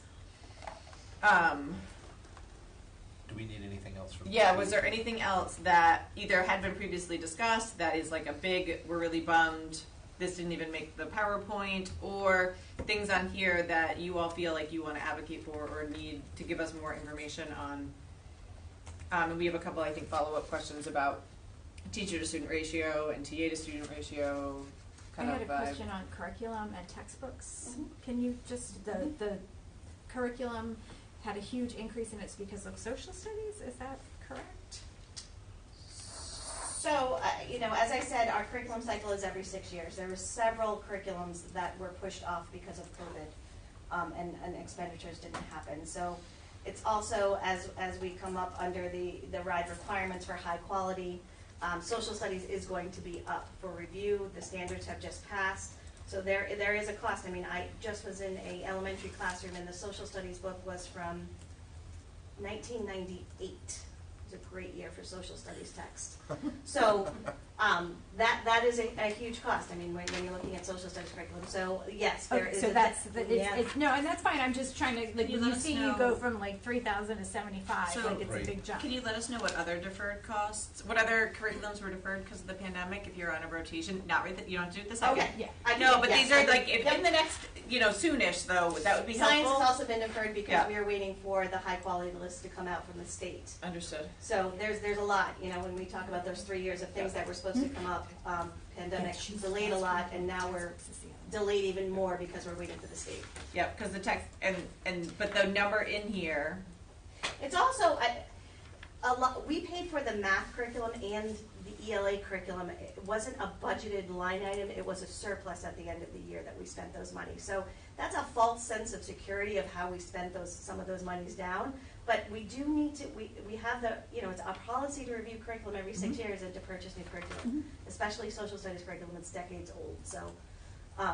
B: Do we need anything else from?
C: Yeah, was there anything else that either had been previously discussed that is like a big, we're really bummed, this didn't even make the PowerPoint, or things on here that you all feel like you want to advocate for or need to give us more information on? And we have a couple, I think, follow-up questions about teacher to student ratio and TA to student ratio.
E: I had a question on curriculum and textbooks. Can you just, the curriculum had a huge increase and it's because of social studies, is that correct?
N: So, as I said, our curriculum cycle is every 6 years. There were several curriculums that were pushed off because of COVID, and expenditures didn't happen. So it's also, as we come up under the RIDE requirements for high quality, social studies is going to be up for review. The standards have just passed. So there is a cost. I mean, I just was in a elementary classroom and the social studies book was from 1998. It was a great year for social studies text. So that is a huge cost. I mean, when you're looking at social studies curriculum. So yes, there is.
E: So it's no, and that's fine. I'm just trying to like when you see you go from like 3,000 to 75.
C: So,
E: like it's a big jump.
C: Can you let us know what other deferred costs, what other curriculums were deferred because of the pandemic? If you're on a rotation, not right that you don't have to do it this second.
N: Okay, yeah.
C: I know, but these are like if in the next, soonish though, that would be
N: Science
C: helpful.
N: has also been deferred because we are waiting for the high quality list to come out from the state.
C: Understood.
N: So there's a lot, when we talk about those 3 years of things that were supposed to come up, pandemic delayed a lot, and now we're delayed even more because we're waiting for the state.
C: Yeah, because the text but the number in here.
N: It's also a lot. We paid for the math curriculum and the ELA curriculum. It wasn't a budgeted line item. It was a surplus at the end of the year that we spent those money. So that's a false sense of security of how we spent some of those monies down. But we do need to, we have it's our policy to review curriculum every 6 years and to purchase new curriculum, especially social studies curriculum that's decades old. So,
E: the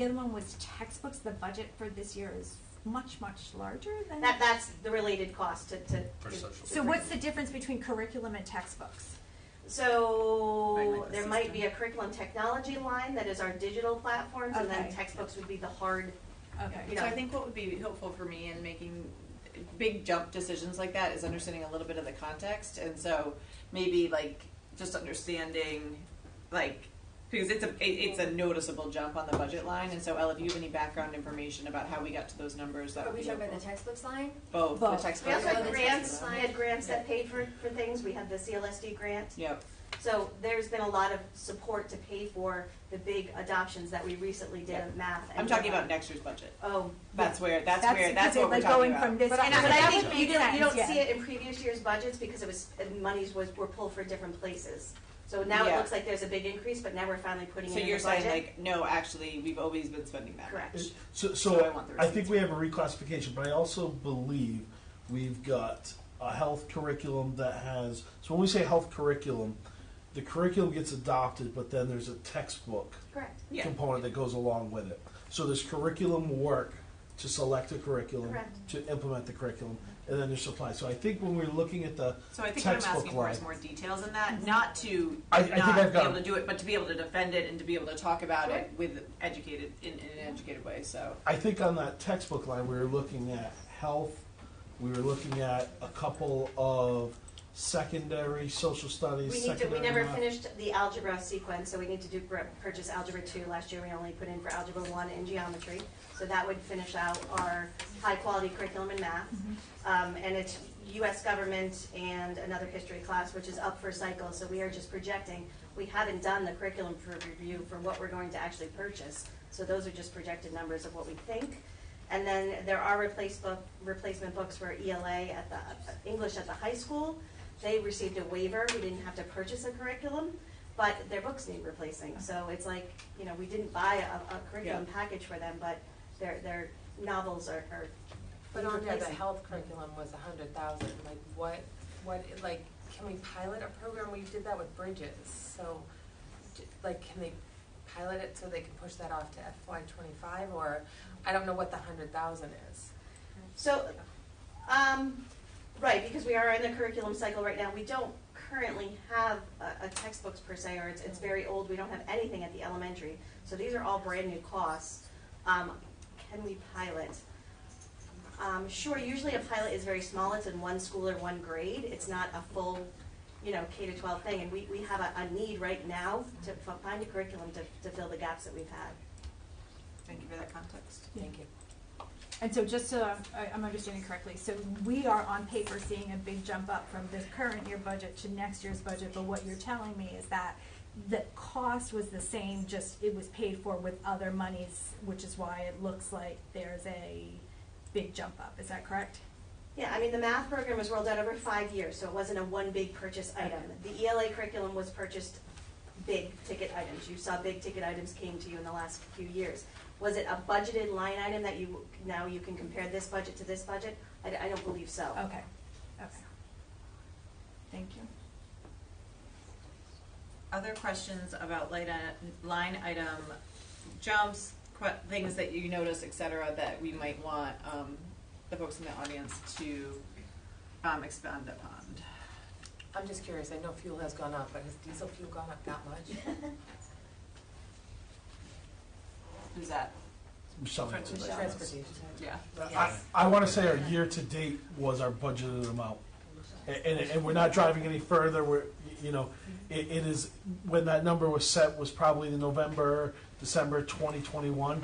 E: other one was textbooks. The budget for this year is much larger than
N: that's the related cost to
E: So what's the difference between curriculum and textbooks?
N: So there might be a curriculum technology line that is our digital platforms, and then textbooks would be the hard.
C: Okay. So I think what would be helpful for me in making big jump decisions like that is understanding a little bit of the context, and so maybe like just understanding because it's a noticeable jump on the budget line, and so Elle, if you have any background information about how we got to those numbers, that
H: Are
C: would
H: we
C: be
H: talking
C: helpful.
H: about the textbooks line?
C: Both. The
N: We
C: textbooks.
N: also had grants. We had grants that paid for things. We had the CLSD grant.
C: Yep.
N: So there's been a lot of support to pay for the big adoptions that we recently did of math.
C: I'm talking about next year's budget.
N: Oh,
C: that's what we're
E: like
C: talking
E: going
C: about.
E: from this.
N: But I think you don't
E: yeah.
N: see it in previous years' budgets because monies were pulled for different places. So now it looks like there's a big increase, but now we're finally putting it in the budget.
C: So you're saying no, actually, we've always been spending that
N: Correct.
C: much.
A: So I think we have a reclassification, but I also believe we've got a health curriculum that has. So when we say health curriculum, the curriculum gets adopted, but then there's a textbook component that goes along with it. So there's curriculum work to select a curriculum, to implement the curriculum, and then there's supply. So I think when we're looking at the
C: So I think what I'm
A: textbook
C: asking for
A: line,
C: is more details in that, not to
A: I think
C: not
A: I've
C: be
A: got
C: able to do it, but to be able to defend it and to be able to talk about it with in an educated way. So
A: I think on that textbook line, we were looking at health, we were looking at a couple of secondary social studies.
N: We never finished the algebra sequence, so we need to purchase algebra 2. Last year we only put in for algebra 1 and geometry, so that would finish out our high quality curriculum in math. And it's U.S. government and another history class, which is up for cycle, so we are just projecting. We haven't done the curriculum for review for what we're going to actually purchase, so those are just projected numbers of what we think. And then there are replacement books for ELA at the English at the high school. They received a waiver. We didn't have to purchase a curriculum, but their books need replacing. So it's like, we didn't buy a curriculum package for them, but their novels are
I: But on there, the health curriculum was $100,000. Like what, can we pilot a program? We did that with Bridges. So, can they pilot it so they can push that off to FY '25, or I don't know what the 100,000 is.
O: So, right, because we are in the curriculum cycle right now, we don't currently have a textbooks per se, or it's very old, we don't have anything at the elementary. So these are all brand new costs. Can we pilot? Sure, usually a pilot is very small, it's in one school or one grade, it's not a full, K to 12 thing, and we have a need right now to find a curriculum to fill the gaps that we've had.
C: Thank you for that context.
I: Thank you.
E: And so just so I'm understanding correctly, so we are on paper seeing a big jump up from this current year budget to next year's budget, but what you're telling me is that the cost was the same, just it was paid for with other monies, which is why it looks like there's a big jump up. Is that correct?
O: Yeah, I mean, the math program was rolled out over 5 years, so it wasn't a one big purchase item. The ELA curriculum was purchased big ticket items. You saw big ticket items came to you in the last few years. Was it a budgeted line item that now you can compare this budget to this budget? I don't believe so.
E: Okay. Thank you.
C: Other questions about line item jumps, things that you notice, et cetera, that we might want the folks in the audience to expand upon?
I: I'm just curious, I know fuel has gone up, but has diesel fuel gone up that much?
C: Who's that?
I: Transportation.
C: Yeah.
A: I want to say our year-to-date was our budgeted amount. And we're not driving any further. It is, when that number was set was probably in November, December 2021,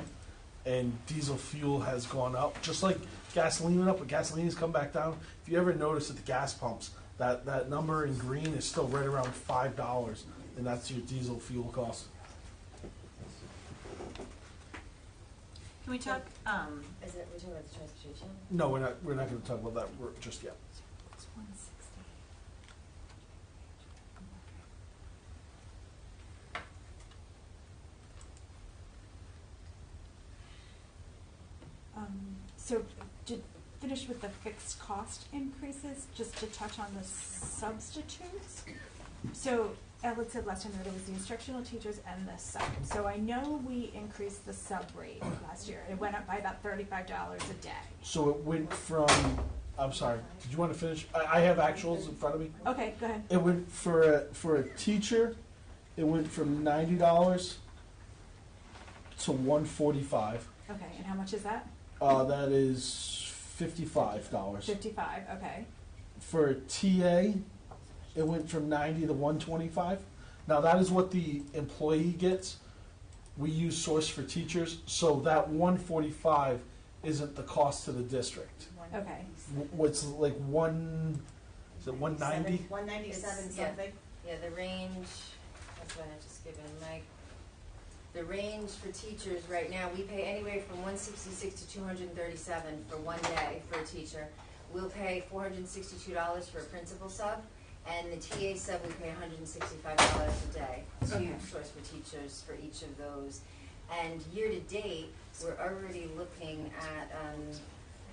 A: and diesel fuel has gone up. Just like gasoline went up, but gasoline has come back down. If you ever notice at the gas pumps, that number in green is still right around $5, and that's your diesel fuel cost.
C: Can we talk?
H: We're talking about the transportation?
A: No, we're not going to talk about that just yet.
E: It's 160. So to finish with the fixed cost increases, just to touch on the substitutes. So Ella said last time that it was the instructional teachers and the sub. So I know we increased the sub rate last year. It went up by about $35 a day.
A: So it went from, I'm sorry, did you want to finish? I have actuals in front of me.
E: Okay, go ahead.
A: It went for a teacher, it went from $90 to $145.
E: Okay, and how much is that?
A: That is $55.
E: 55, okay.
A: For a TA, it went from 90 to 125. Now that is what the employee gets. We use Source for Teachers, so that 145 isn't the cost to the district.
E: Okay.
A: What's like is it 190?
O: 197 something.
H: Yeah, the range, that's what I just given Mike. The range for teachers right now, we pay anywhere from $166 to $237 for one day for a teacher. We'll pay $462 for a principal sub, and the TA sub we pay $165 a day to Source for Teachers for each of those. And year to date, we're already looking at,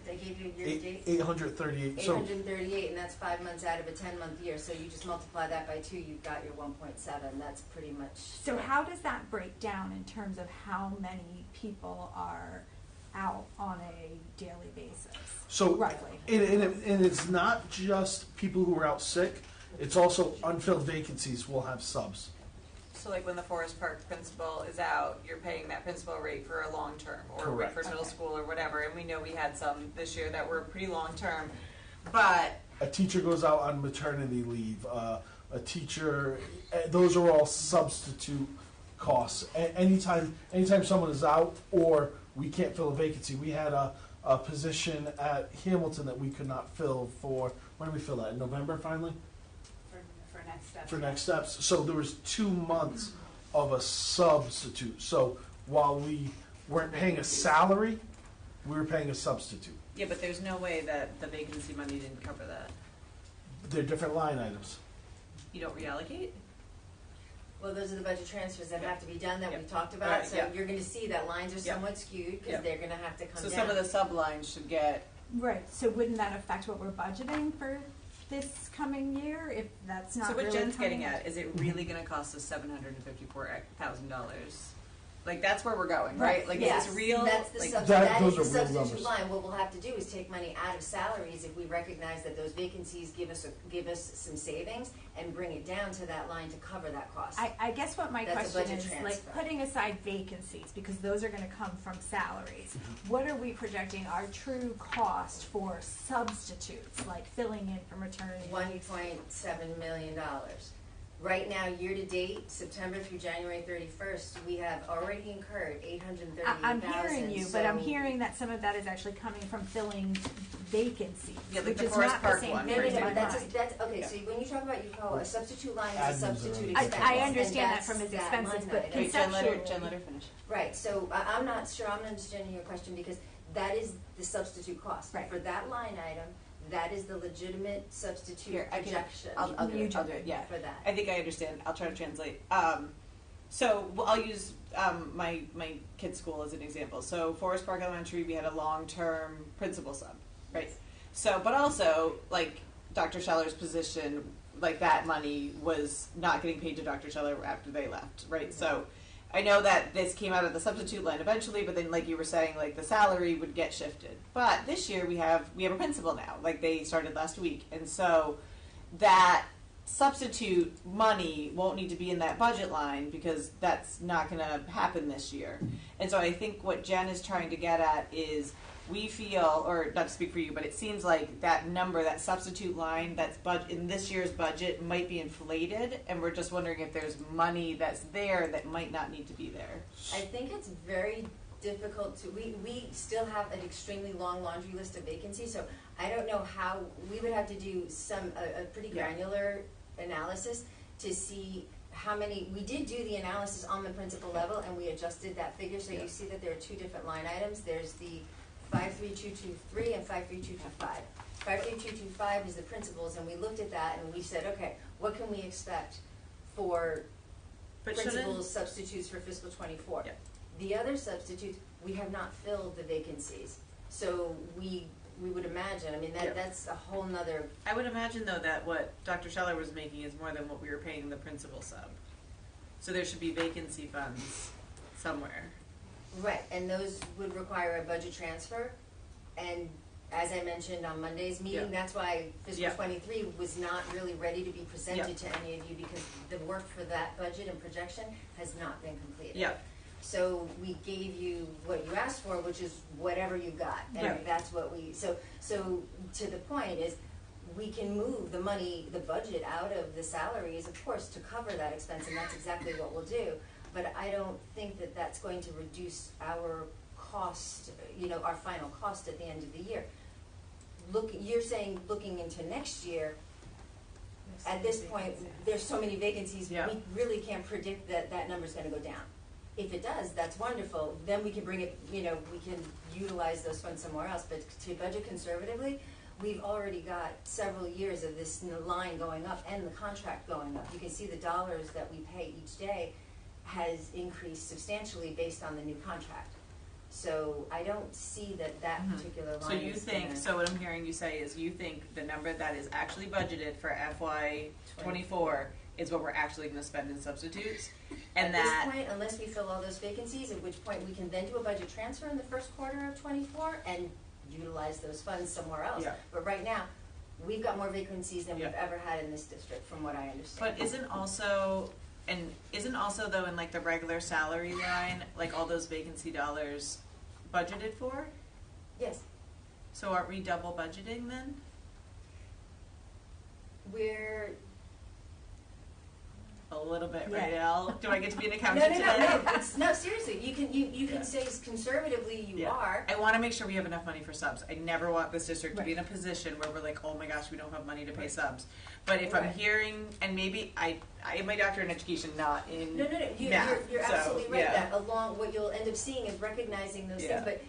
H: they gave you year to date?
A: 838.
H: 838, and that's 5 months out of a 10-month year. So you just multiply that by 2, you've got your 1.7. That's pretty much.
E: So how does that break down in terms of how many people are out on a daily basis?
A: So,
E: roughly.
A: And it's not just people who are out sick. It's also unfilled vacancies will have subs.
C: So like when the Forest Park principal is out, you're paying that principal rate for a long term, or
A: Correct.
C: for middle school or whatever, and we know we had some this year that were pretty long term, but.
A: A teacher goes out on maternity leave. A teacher, those are all substitute costs. Anytime someone is out or we can't fill a vacancy, we had a position at Hamilton that we could not fill for, when did we fill that, in November finally?
E: For next steps.
A: For next steps. So there was 2 months of a substitute. So while we weren't paying a salary, we were paying a substitute.
C: Yeah, but there's no way that the vacancy money didn't cover that.
A: They're different line items.
C: You don't reallocate?
H: Well, those are the budget transfers that have to be done that we talked about.
C: Right,
H: So you're going to see that lines are somewhat skewed because they're going to have to come down.
C: So some of the sublines should get.
E: Right, so wouldn't that affect what we're budgeting for this coming year if that's not
C: So what
E: really
C: Jen's getting
E: coming?
C: at, is it really gonna cost us $754,000
M: Like, that's where we're going, right? Like,
H: Yes,
M: is this real?
H: That's the
M: Like,
H: that
A: those
H: is the
A: are real
H: substitute
A: numbers.
H: line. What we'll have to do is take money out of salaries if we recognize that those vacancies give us some savings, and bring it down to that line to cover that cost.
E: I guess what my
H: That's a
E: question
H: budget
E: is,
H: transfer.
E: like, putting aside vacancies, because those are gonna come from salaries, what are we projecting our true cost for substitutes, like filling in for maternity leave?
H: $1.7 million. Right now, year-to-date, September through January 31st, we have already incurred $838,000.
E: I'm hearing you, but I'm hearing that some of that is actually coming from filling vacancies,
M: Yeah, like
E: which
M: the
E: is
M: Forest
E: not
M: Park
E: the same
M: one,
E: thing
M: for
E: in my
M: example.
E: mind.
H: That's, okay, so when you talk about, you call a substitute line is a
A: Admins are
H: substitute
A: already-
H: expense.
E: I
H: and
E: understand that
H: that's
E: from his
H: that
E: expenses,
H: line
E: but
H: item.
M: Wait, Jen, let
E: conceptually.
M: her finish.
H: Right, so I'm not sure I'm understanding your question, because that is the substitute cost.
E: Right.
H: For that line item, that is the legitimate substitute
M: Here, I can,
H: projection.
M: I'll do it, yeah.
H: For that.
M: I think I understand. I'll try to translate. So I'll use my kid's school as an example. So Forest Park Elementary, we had a long-term principal sub, right? So, but also, like, Dr. Scheller's position, like, that money was not getting paid to Dr. Scheller after they left, right? So I know that this came out of the substitute line eventually, but then, like you were saying, like, the salary would get shifted. But this year we have a principal now, like, they started last week, and so that substitute money won't need to be in that budget line, because that's not going to happen this year. And so I think what Jen is trying to get at is, we feel, or not to speak for you, but it seems like that number, that substitute line that's in this year's budget might be inflated, and we're just wondering if there's money that's there that might not need to be there.
H: I think it's very difficult to, we still have an extremely long laundry list of vacancies, so I don't know how, we would have to do a pretty granular analysis to see how many, we did do the analysis on the principal level, and we adjusted that figure, so you see that there are two different line items. There's the 53223 and 53225. 53225 is the principals, and we looked at that and we said, okay, what can we expect for principals substitutes for fiscal 24?
M: Yeah.
H: The other substitutes, we have not filled the vacancies, so we would imagine, I mean, that's a whole nother.
M: I would imagine, though, that what Dr. Scheller was making is more than what we were paying the principal sub. So there should be vacancy funds somewhere.
H: Right, and those would require a budget transfer, and as I mentioned on Monday's meeting, that's why fiscal 23 was not really ready to be presented to any of you, because the work for that budget and projection has not been completed.
M: Yeah.
H: So we gave you what you asked for, which is whatever you got, and that's what we, so to the point is, we can move the money, the budget out of the salaries, of course, to cover that expense, and that's exactly what we'll do. But I don't think that that's going to reduce our cost, our final cost at the end of the year. You're saying looking into next year, at this point, there's so many vacancies, we really can't predict that that number's gonna go down. If it does, that's wonderful, then we can bring it, we can utilize those funds somewhere else, but to budget conservatively, we've already got several years of this line going up and the contract going up. You can see the dollars that we pay each day has increased substantially based on the new contract. So I don't see that particular line
M: So you think, so what I'm hearing you say is you think the number that is actually budgeted for FY 24 is what we're actually going to spend in substitutes? And
H: at
M: that,
H: this point, unless we fill all those vacancies, at which point we can then do a budget transfer in the first quarter of 24 and utilize those funds somewhere else.
M: Yeah.
H: But right now, we've got more vacancies than we've ever had in this district, from what I understand.
M: but isn't also though in like the regular salary line, like all those vacancy dollars budgeted for?
H: Yes.
M: So aren't we double budgeting then?
H: We're
M: a little bit, right, Al? Do I get to be an accountant today?
H: No, seriously, you can say conservatively you are.
M: I want to make sure we have enough money for subs. I never want this district to be in a position where we're like, oh my gosh, we don't have money to pay subs. But if I'm hearing, and maybe I have my doctorate in education, not in math.
H: You're absolutely right. That along what you'll end up seeing is recognizing those things, but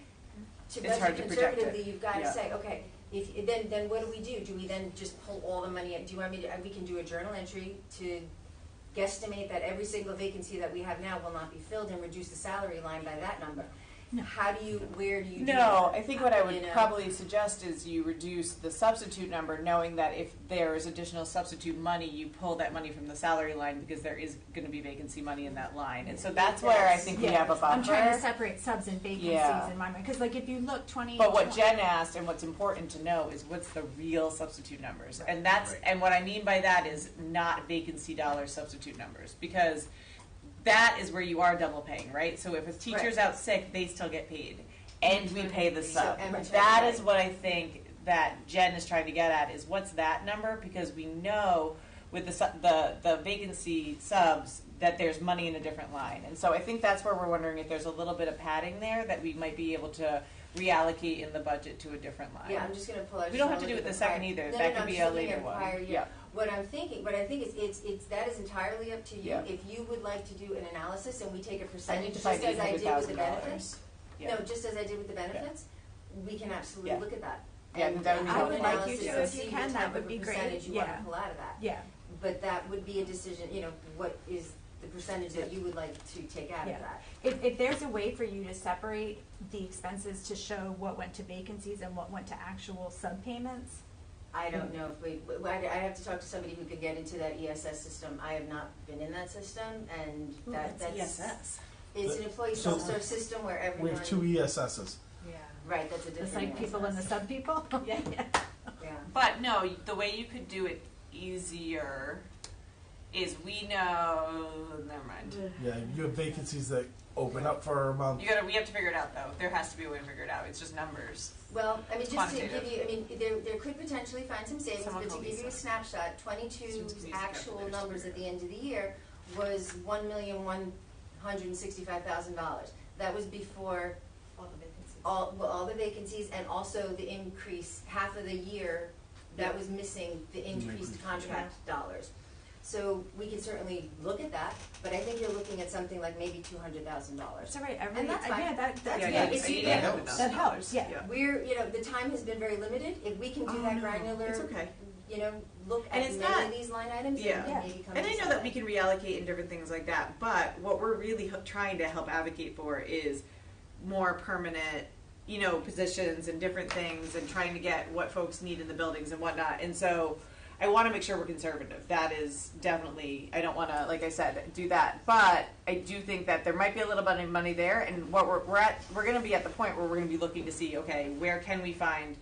H: to budget conservatively, you've got to say, okay. Then what do? Do we then just pull all the money? Do you want me to? We can do a journal entry to guesstimate that every single vacancy that we have now will not be filled and reduce the salary line by that number. where do you do
M: No,
H: that?
M: I think what I would
H: You know?
M: probably suggest is you reduce the substitute number, knowing that if there is additional substitute money, you pull that money from the salary line because there is going to be vacancy money in that line. And so that's where I think we have a buffer.
E: I'm trying to separate subs and vacancies
M: Yeah.
E: in my mind, because like if you look 20.
M: But what Jen asked and what's important to know is what's the real substitute numbers. And that's and what I mean by that is not vacancy dollar substitute numbers, because that is where you are double paying, right? So if a teacher's out sick, they still get paid. And we pay the sub. That is what I think that Jen is trying to get at, is what's that number? Because we know with the vacancy subs that there's money in a different line. And so I think that's where we're wondering if there's a little bit of padding there that we might be able to reallocate in the budget to a different line.
H: Yeah, I'm just going to pull out.
M: We don't have to do it the second either. That could be a later one. Yeah.
H: What I'm thinking, but I think it's that is entirely up to you.
M: Yeah.
H: If you would like to do an analysis and we take a percentage, just
M: find
H: as I did with the
M: $800,000.
H: benefits.
M: Yeah.
H: No, just as I did with the benefits, we can absolutely
M: Yeah.
H: look at that.
M: Yeah,
H: And
M: that would be
E: I would
H: an
E: like you
H: analysis
E: to,
H: and
E: if you
H: see
E: can,
H: what
E: that
H: type
E: would
H: of
E: be great.
H: percentage you
E: Yeah.
H: want to pull out of that.
E: Yeah.
H: But that would be a decision. You know, what is the percentage that you would like to take out of that?
E: If there's a way for you to separate the expenses to show what went to vacancies and what went to actual sub-payments.
H: I don't know if I have to talk to somebody who could get into that ESS system. I have not been in that system, and that's
M: ESS.
H: It's an employee
A: So-
H: self-serve system where
A: We
H: everyone.
A: have two ESSs.
E: Yeah.
H: Right, that's a different.
E: It's like people and the sub-people? Yeah.
H: Yeah.
M: But no, the way you could do it easier is we know. Never mind.
A: Yeah, you have vacancies that open up for a month.
M: We have to figure it out though. There has to be a way to figure it out. It's just numbers.
H: Well, I mean, just to give
M: Quantitative.
H: you, I mean, there could potentially find some savings,
M: Someone
H: but to
M: call
H: give you a
M: Lisa.
H: snapshot, 22's actual numbers at the end of the year was $1,165,000. That was before all the vacancies and also the increase, half of the year that was missing the increased contract dollars. So we can certainly look at that, but I think you're looking at something like maybe $200,000.
E: That's all right.
H: And that's fine.
E: Yeah, that's
H: That helps.
E: That helps, yeah.
H: We're, the time has been very limited. If we can do that granular,
M: It's okay.
H: Look
M: And
H: at
M: it's
H: many
M: not-
H: of these line items,
M: Yeah.
H: and maybe come
M: And
H: to
M: I know that we
H: something.
M: can reallocate and different things like that, but what we're really trying to help advocate for is more permanent, positions and different things and trying to get what folks need in the buildings and whatnot. And so I want to make sure we're conservative. That is definitely, I don't want to, like I said, do that. But I do think that there might be a little bit of money there. And what we're going to be at the point where we're going to be looking to see, okay, where can we find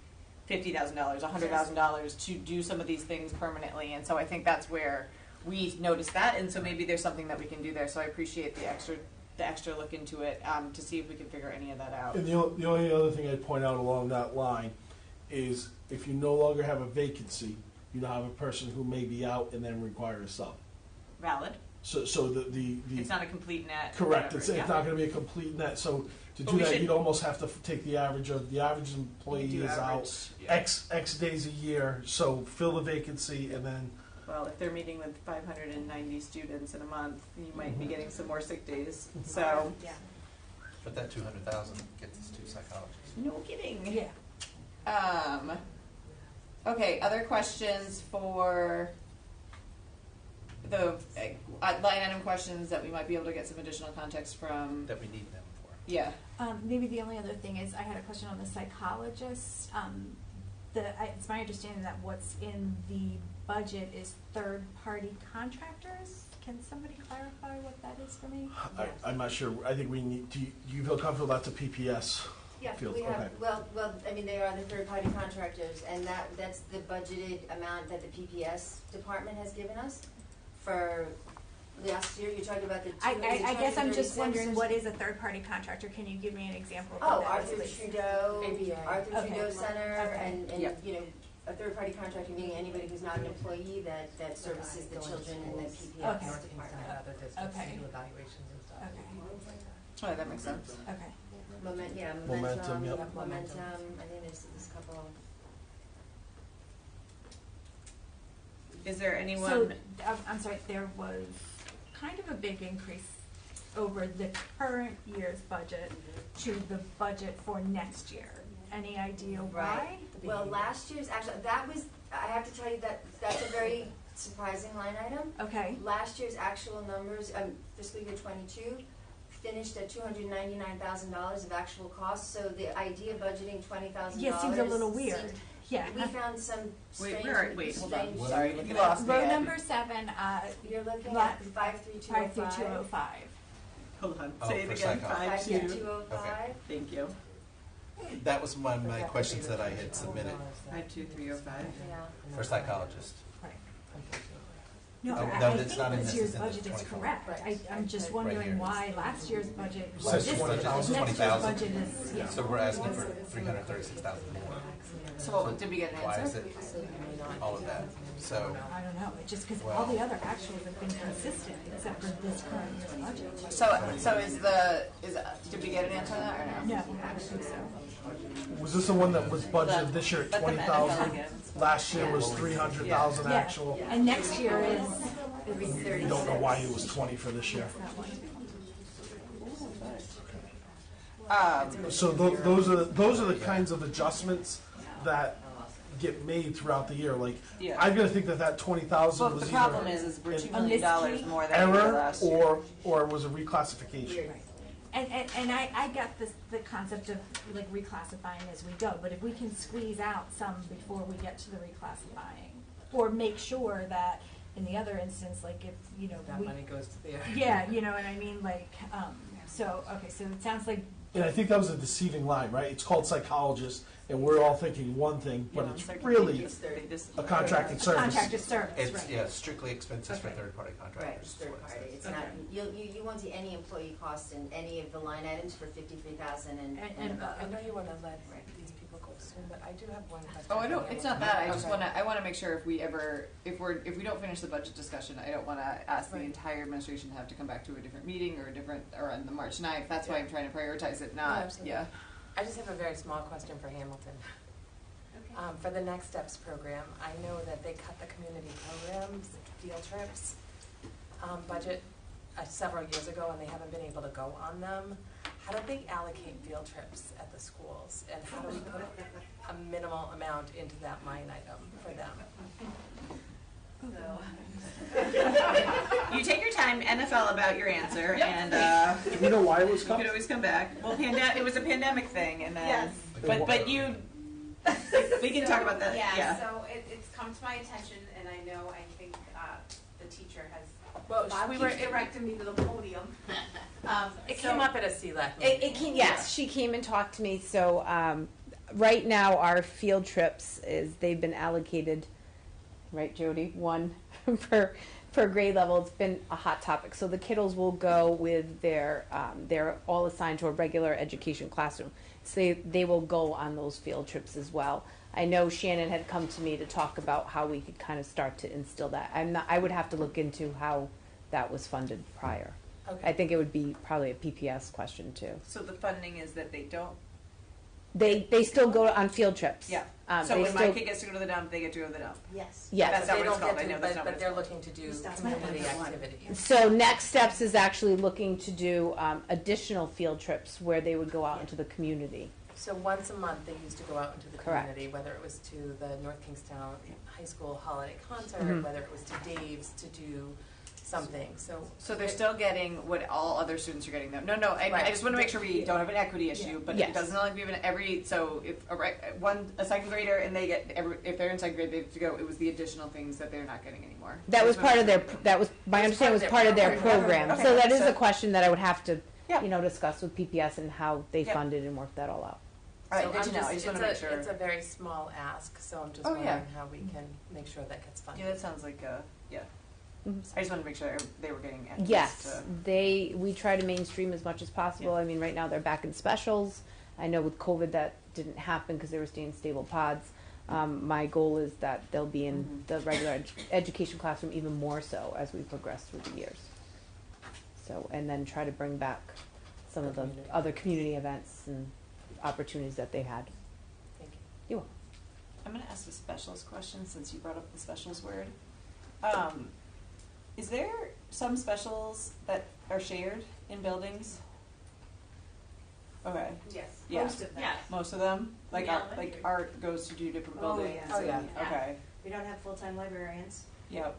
M: $50,000, $100,000 to do some of these things permanently? And so I think that's where we noticed that. And so maybe there's something that we can do there. So I appreciate the extra look into it to see if we can figure any of that out.
A: And the only other thing I'd point out along that line is if you no longer have a vacancy, you now have a person who may be out and then require a sub.
M: Valid.
A: So the
M: It's not a complete net.
A: correct.
M: whatever,
A: It's
M: yeah.
A: not going to be a complete net. So to
M: But
A: do
M: we
A: that,
M: should-
A: you'd almost have to take the average of the average employee
M: Do
A: is
M: average,
A: out
M: yeah.
A: X days a year. So fill the vacancy and then.
M: Well, if they're meeting with 590 students in a month, you might be getting some more sick days. So,
B: But that 200,000 gets us 2 psychologists.
M: no kidding.
E: Yeah.
M: Okay, other questions for the line item questions that we might be able to get some additional context from?
B: That we need them for.
M: Yeah.
E: Maybe the only other thing is I had a question on the psychologists. It's my understanding that what's in the budget is third-party contractors. Can somebody clarify what that is for me?
A: I'm not sure. I think we need. Do you feel comfortable that's a PPS?
H: Yeah,
A: field?
H: we have,
A: Okay.
H: well, I mean, they are the third-party contractors, and that's the budgeted amount that the PPS department has given us for last year. You're talking about the
E: I guess I'm just
H: 236
E: wondering, what is a third-party contractor? Can you give me an example? of
H: Oh,
E: what that is,
H: Arthur
E: please?
H: Trudeau,
E: ABA.
H: Arthur
E: Okay.
H: Trudeau Center,
E: Okay.
H: and
M: Yep.
H: a third-party contractor meaning anybody who's not an employee that services the children in the PPS
E: Okay.
H: department.
I: Other districts
E: Okay.
I: do evaluations and stuff.
E: Okay.
M: Oh, that makes sense.
E: Okay.
A: Momentum, yep.
H: Momentum,
E: Yep.
H: I think there's a couple.
M: Is there anyone?
E: So, I'm sorry, there was kind of a big increase over the current year's budget to the budget for next year. Any idea why?
H: Right. Well, last year's, actually, I have to tell you that's a very surprising line item.
E: Okay.
H: Last year's actual numbers, fiscal year '22, finished at $299,000 of actual costs, so the idea of budgeting $20,000.
E: Yeah, seems a little weird. Yeah.
H: We found some strange.
C: Hold on.
H: strange-
C: Sorry, you lost me.
E: Row number 7,
H: You're looking
E: lot-
H: at 53205.
E: 53205.
C: Hold on.
B: Oh,
C: Say it
B: for
C: again.
B: psychology.
H: 53205.
C: Thank you.
B: That was one of my questions that I had submitted
C: 52305.
H: Yeah.
B: for psychologists.
E: No,
B: Oh,
E: I
B: no,
E: think
B: that's not in
E: this
B: this,
E: year's
B: it's in this
E: budget is
B: 24.
E: correct. I'm just
B: Right
E: wondering
B: here.
E: why last year's budget,
B: It
E: well,
B: says
E: this,
B: 20,000.
E: next year's budget is, yeah.
B: So we're asking for 336,000 more.
C: So did we get an
B: Why
C: answer?
B: is it all of that? So,
E: I don't know, it's just because all the other actuals have been consistent except for this current year's budget.
C: So did we get an answer on that or no?
E: No, I don't think so.
A: Was this the one that was budgeted this year at
C: Let the
A: 20,000?
C: again.
A: Last year was 300,000
E: Yeah,
A: actual.
E: and next year is,
A: You don't know why it was 20 for this year. So those are the kinds of adjustments that get made throughout the year. Like,
C: Yeah.
A: I'm gonna think that 20,000
C: Well,
A: was
C: the problem
A: either
C: is we're
A: an
C: $2 million more than we were
A: error
C: last year.
A: or was a reclassification.
E: and I got the concept of like reclassifying as we go, but if we can squeeze out some before we get to the reclassifying, or make sure that in the other instance, like if, you know,
I: That money goes to the.
E: yeah, you know what I mean, like, so it sounds like,
A: And I think that was a deceiving line, right? It's called psychologist, and we're all thinking one thing, but it's really a contracted service.
E: contracted service,
B: it's,
E: right.
B: yeah, strictly expenses for
E: Okay.
B: third-party
H: Right,
B: contractors.
H: it's
B: is
H: third
B: what it
H: party.
B: says.
H: It's not, you won't see any employee costs in any of the line items for 53,000 and above.
I: I know you want to let these people go soon, but I do have one question.
M: Oh, I don't, it's not that, I just
I: Okay.
M: wanna make sure if we if we don't finish the budget discussion, I don't wanna ask the entire administration to have to come back to a different meeting or on the March 9th, that's why I'm trying to prioritize it, not,
I: absolutely.
M: yeah.
I: I just have a very small question for Hamilton. For the Next Steps program, I know that they cut the community programs, field trips, budget several years ago, and they haven't been able to go on them. How do they allocate field trips at the schools, and how do we put a minimal amount into that line item for them?
C: You take your time, NFL, about your answer, and
A: Do we know why it was
C: you
A: cut?
C: could always come back. Well, it was a pandemic thing, and then
A: Yes.
C: but you we can talk about that. Yeah.
L: So it's come to my attention, and I know, I think the teacher has,
I: Well,
L: Bob
I: we
L: keeps
I: were,
L: directing me to the podium.
I: it came up at a CLAC meeting.
Q: It came, yes, she came and talked to me, so, right now, our field trips they've been allocated, right, Jody, one per grade level. It's been a hot topic, so the kiddos will go with they're all assigned to a regular education classroom, so they will go on those field trips as well. I know Shannon had come to me to talk about how we could kind of start to instill that. I would have to look into how that was funded prior.
I: Okay.
Q: I think it would be probably a PPS question too.
C: So the funding is that they don't.
Q: They still go on field trips.
C: Yeah.
Q: they
C: So when my
Q: still-
C: kid gets to go to the dump, they get to go to the dump.
N: Yes.
Q: Yes.
C: That's not
I: They
C: what it's
I: don't
C: called.
I: get
C: I know
I: to,
C: that's not what
I: but
C: it's
I: they're
C: called.
I: looking to do community activities.
Q: So Next Steps is actually looking to do additional field trips where they would go out into the community.
I: So once a month, they used to go out into the
Q: Correct.
I: community, whether it was to the North Kingstown High School holiday concert,
Q: Mhm.
I: whether it was to Dave's to do something,
M: So they're still getting what all other students are getting though. No, I
I: Right.
M: just want to make sure we don't have an equity issue, but
Q: Yes.
M: it doesn't like we have so if a second grader and they get if they're in second grade they have to go, it was the additional things that they're not getting anymore.
Q: That was
M: Just
Q: part
M: wanna
Q: of
M: make
Q: their.
M: sure.
Q: That was my understanding was part of their program.
M: Okay.
Q: So that is
M: So-
Q: a question that I would have to,
M: Yeah.
Q: discuss with PPS and how they
M: Yep.
Q: funded and worked that all out.
M: All right,
I: So
M: good to know. I just want to make sure.
I: It's a very small ask, so I'm just
M: Oh,
I: wondering
M: yeah.
I: how we can make sure that gets funded.
M: Yeah, that sounds like yeah.
Q: Mhm.
M: I just want to make sure they were getting at
Q: Yes,
M: least,
Q: we try to mainstream as much as possible. I mean, right now they're back in specials. I know with COVID that didn't happen because they were staying in stable pods. My goal is that they'll be in the regular education classroom even more so as we progress through the years. So, and then try to bring back some of the other community events and opportunities that they had.
I: Thank you.
Q: You're welcome.
M: I'm going to ask a specialist question since you brought up the specials word. Is there some specials that are shared in buildings? Okay.
L: Yes,
M: Yeah.
L: most of them. Yes.
M: Most of them? Like
L: Yeah.
M: art goes to 2 different
N: Oh,
M: buildings?
N: yeah.
I: Oh, yeah.
M: and- Okay.
N: We don't have full-time librarians.
M: Yep.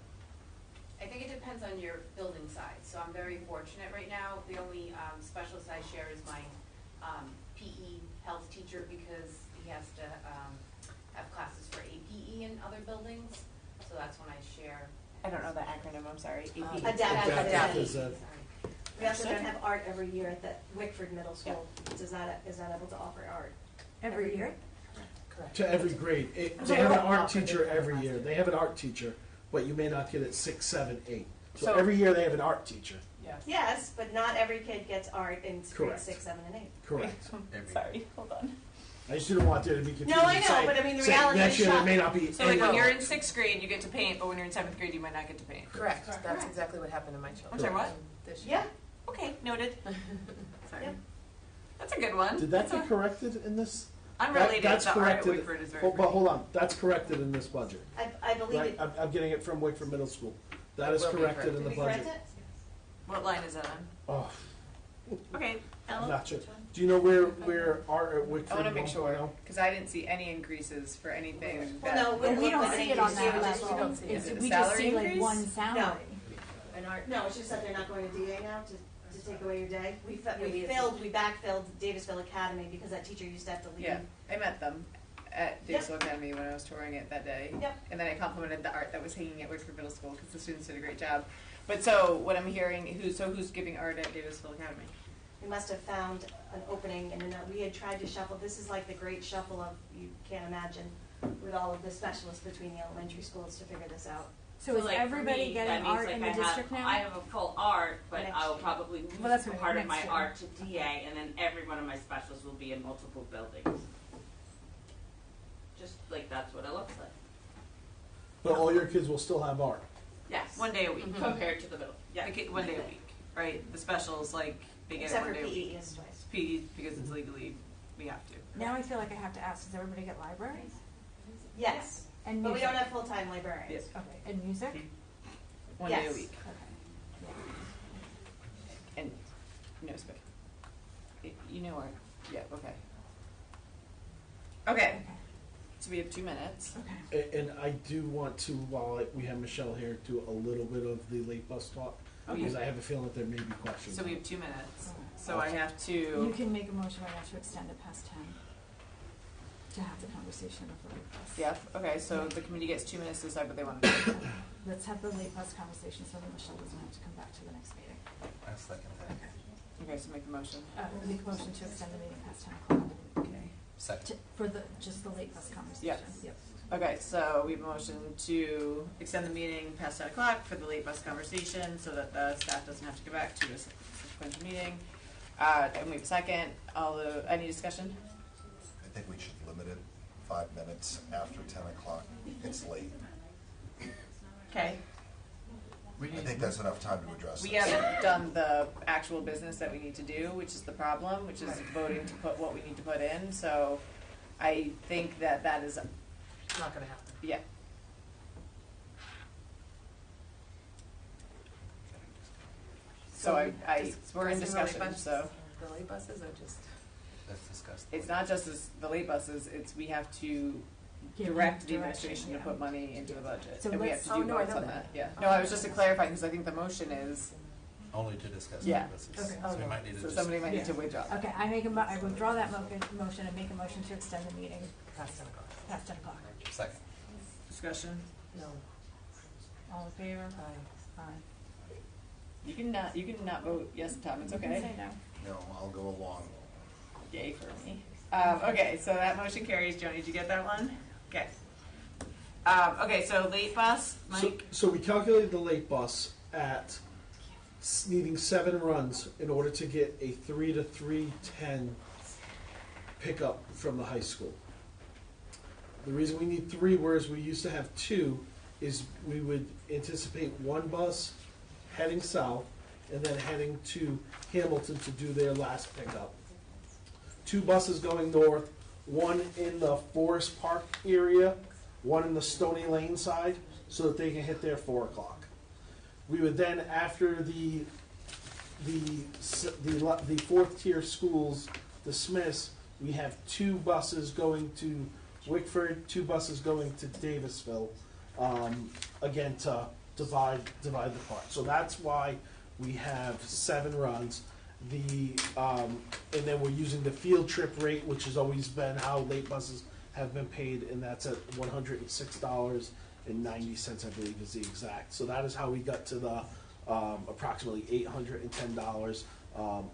L: I think it depends on your building size, so I'm very fortunate right now. The only special share is my PE health teacher because he has to have classes for APE in other buildings. So that's when I share.
M: I don't know the acronym, I'm sorry.
O: Adaptive. We also don't have art every year at the Wickford Middle School. Is not able to offer art.
E: Every year?
M: Correct.
A: To every grade. They have an art teacher every year. They have an art teacher, but you may not get it 6, 7, 8. So every year they have an art teacher.
O: Yes, but not every kid gets art in grades
A: Correct.
O: 6, 7, and 8.
A: Correct.
M: Sorry, hold on.
A: I just didn't want there to be confusion.
O: No, I know, but I mean, the reality
A: next
O: is
A: year there
O: shocking.
A: may not be
C: So
A: any
C: like when you're
A: art.
C: in 6th grade, you get to paint, but when you're in 7th grade, you might not get to paint.
I: Correct, that's exactly what happened to my children.
C: I'm sorry, what?
I: This year.
C: Yeah, okay, noted. Sorry.
O: Yeah.
C: That's a good one.
A: Did that get corrected in this?
C: Unrelated
A: That's
C: to art at
A: corrected.
C: Wickford is very
A: But hold on, that's corrected in this budget.
O: I believe
A: Right?
O: it.
A: I'm getting it from Wickford Middle School. That
I: It
A: is
I: will be
A: corrected in
O: Did
A: the
O: we
A: budget.
O: correct it?
C: What line is that on?
A: Oh,
C: Okay,
A: I'm
C: Ellen?
A: not sure. Do you know where art at Wickford?
C: I want to make
A: 1.0?
C: sure, because I didn't see any increases for anything.
O: Well,
C: that-
O: no,
E: But we don't
O: look
E: see it on
O: at
E: that
O: it.
E: level.
C: We don't see it.
E: It's-
C: Is it a
E: we just
C: salary
E: see like
C: increase?
E: one salary.
O: An art. No, it's just that they're not going to DA now to take away your day. We
H: Yeah,
O: we backfilled Davisville Academy because that teacher used to have to leave.
C: Yeah, I met them at Davisville Academy when I was touring it that day.
O: Yep.
C: And then I complimented the art that was hanging at Wickford Middle School because the students did a great job. But so what I'm hearing, who's giving art at Davisville Academy?
O: We must have found an opening, and we had tried to shuffle. This is like the great shuffle of, you can't imagine, with all of the specialists between the elementary schools to figure this out.
E: So is
K: like, for
E: everybody
K: me,
E: getting
K: that means,
E: art
K: like,
E: in the district now?
K: I have a full art, but
O: Next
K: I will
O: year.
K: probably lose
E: Well, that's what-
K: part of
E: next
K: my
E: year.
K: art to DA, and then every one of my specialists will be in multiple buildings. Just like that's what it looks like.
A: But all your kids will still have art.
K: Yes.
C: One day a week.
K: Compared to the middle. Yeah.
C: One day a week, right? The specials, like, they get it
O: Except
C: one
O: for
C: day a
O: PE,
C: week.
O: yes, twice.
C: PE, because it's legally, we have to.
E: Now I feel like I have to ask, does everybody get libraries?
O: Yes,
E: And
O: but we
E: music?
O: don't have full-time librarians.
C: Yes.
E: Okay, and music?
C: One day a
O: Yes.
C: week.
E: Okay.
C: And no spec. You know art. Yeah, okay. Okay. So we have 2 minutes.
A: And I do want to, while we have Michelle here, do a little bit of the late bus talk.
C: Okay.
A: Because I have a feeling that there may be questions.
C: So we have 2 minutes.
E: Okay.
C: So I have
E: You
C: to,
E: can make a motion right now to extend it past 10, to have the conversation of the late bus.
C: yeah, okay, so the committee gets 2 minutes to decide what they want to do.
E: Let's have the late bus conversation so that Michelle doesn't have to come back to the next meeting.
B: I second that.
C: Okay, so make the motion.
E: Make a motion to extend the meeting past 10 o'clock.
C: Okay.
B: Second.
E: For just the late bus conversation. Yep.
C: Okay, so we have a motion to extend the meeting past 10 o'clock for the late bus conversation so that the staff doesn't have to go back to a subsequent meeting. And we have a second. Any discussion?
G: I think we should limit it 5 minutes after 10 o'clock. It's late.
C: Okay.
G: I think that's enough time to address
C: We
G: this.
C: haven't done the actual business that we need to do, which is the problem, which is voting to put what we need to put in. So I think that is,
I: It's not gonna happen.
C: yeah. So we're in discussion, so.
I: The late buses or just?
B: Let's discuss.
C: It's not just the late buses, we have to
E: Give
C: direct
E: them
C: the
E: direction,
C: administration
E: yeah.
C: to put money into the budget.
E: So
C: And we have
E: let's-
C: to
E: oh,
C: do
E: no, I
C: votes
E: know
C: on
E: that.
C: that, yeah. No, I was just clarifying, because I think the motion is,
B: Only to discuss
C: Yeah.
B: buses.
E: Okay.
B: So we might need to
C: so
B: just.
C: somebody might need to withdraw.
E: Okay, I withdraw that motion and make a motion to extend the meeting
I: Past 10 o'clock.
E: past 10 o'clock.
B: Second.
C: Discussion?
I: No.
E: All in favor?
I: Aye.
E: Aye.
C: You can not vote yes, Tom, it's
E: You can
C: okay.
E: say no.
G: No, I'll go along.
C: Yay for me. Okay, so that motion carries. Joni, did you get that one? Okay. Okay, so late bus, Mike?
A: So we calculated the late bus at needing 7 runs in order to get a 3 to 3:10 pickup from the high school. The reason we need 3, whereas we used to have 2, is we would anticipate 1 bus heading south and then heading to Hamilton to do their last pickup. 2 buses going north, 1 in the Forest Park area, 1 in the Stony Lane side, so that they can hit their 4 o'clock. We would then, after the 4th tier schools dismiss, we have 2 buses going to Wickford, 2 buses going to Davisville, again to divide the part. So that's why we have 7 runs. and then we're using the field trip rate, which has always been how late buses have been paid, and that's at $106.90, I believe is the exact. So that is how we got to the approximately $810,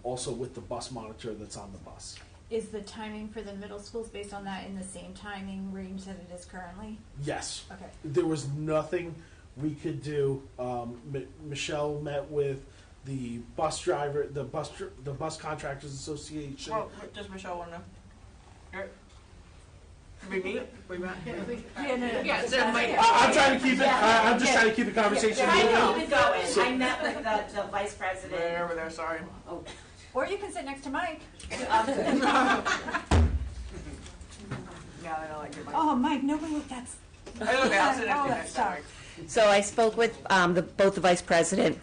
A: also with the bus monitor that's on the bus.
E: Is the timing for the middle schools based on that in the same timing range that it is currently?
A: Yes.
E: Okay.
A: There was nothing we could do. Michelle met with the bus driver, the bus contractors association.
M: Well, does Michelle want to? We meet? We met?
E: Yeah, no.
M: Yeah, so
A: I'm trying to keep it. I'm just trying to keep the conversation
K: I
A: moving.
K: know, keep it going.
A: So-
K: I met with the vice president.
M: Right over there, sorry.
K: Oh.
E: Or you can sit next to Mike.
M: Yeah, I don't like your mic.
E: Oh, Mike, nobody, that's.
M: Okay, I'll sit
E: all that
M: next to
E: stuff.
M: Mike.
O: So I spoke with both the vice president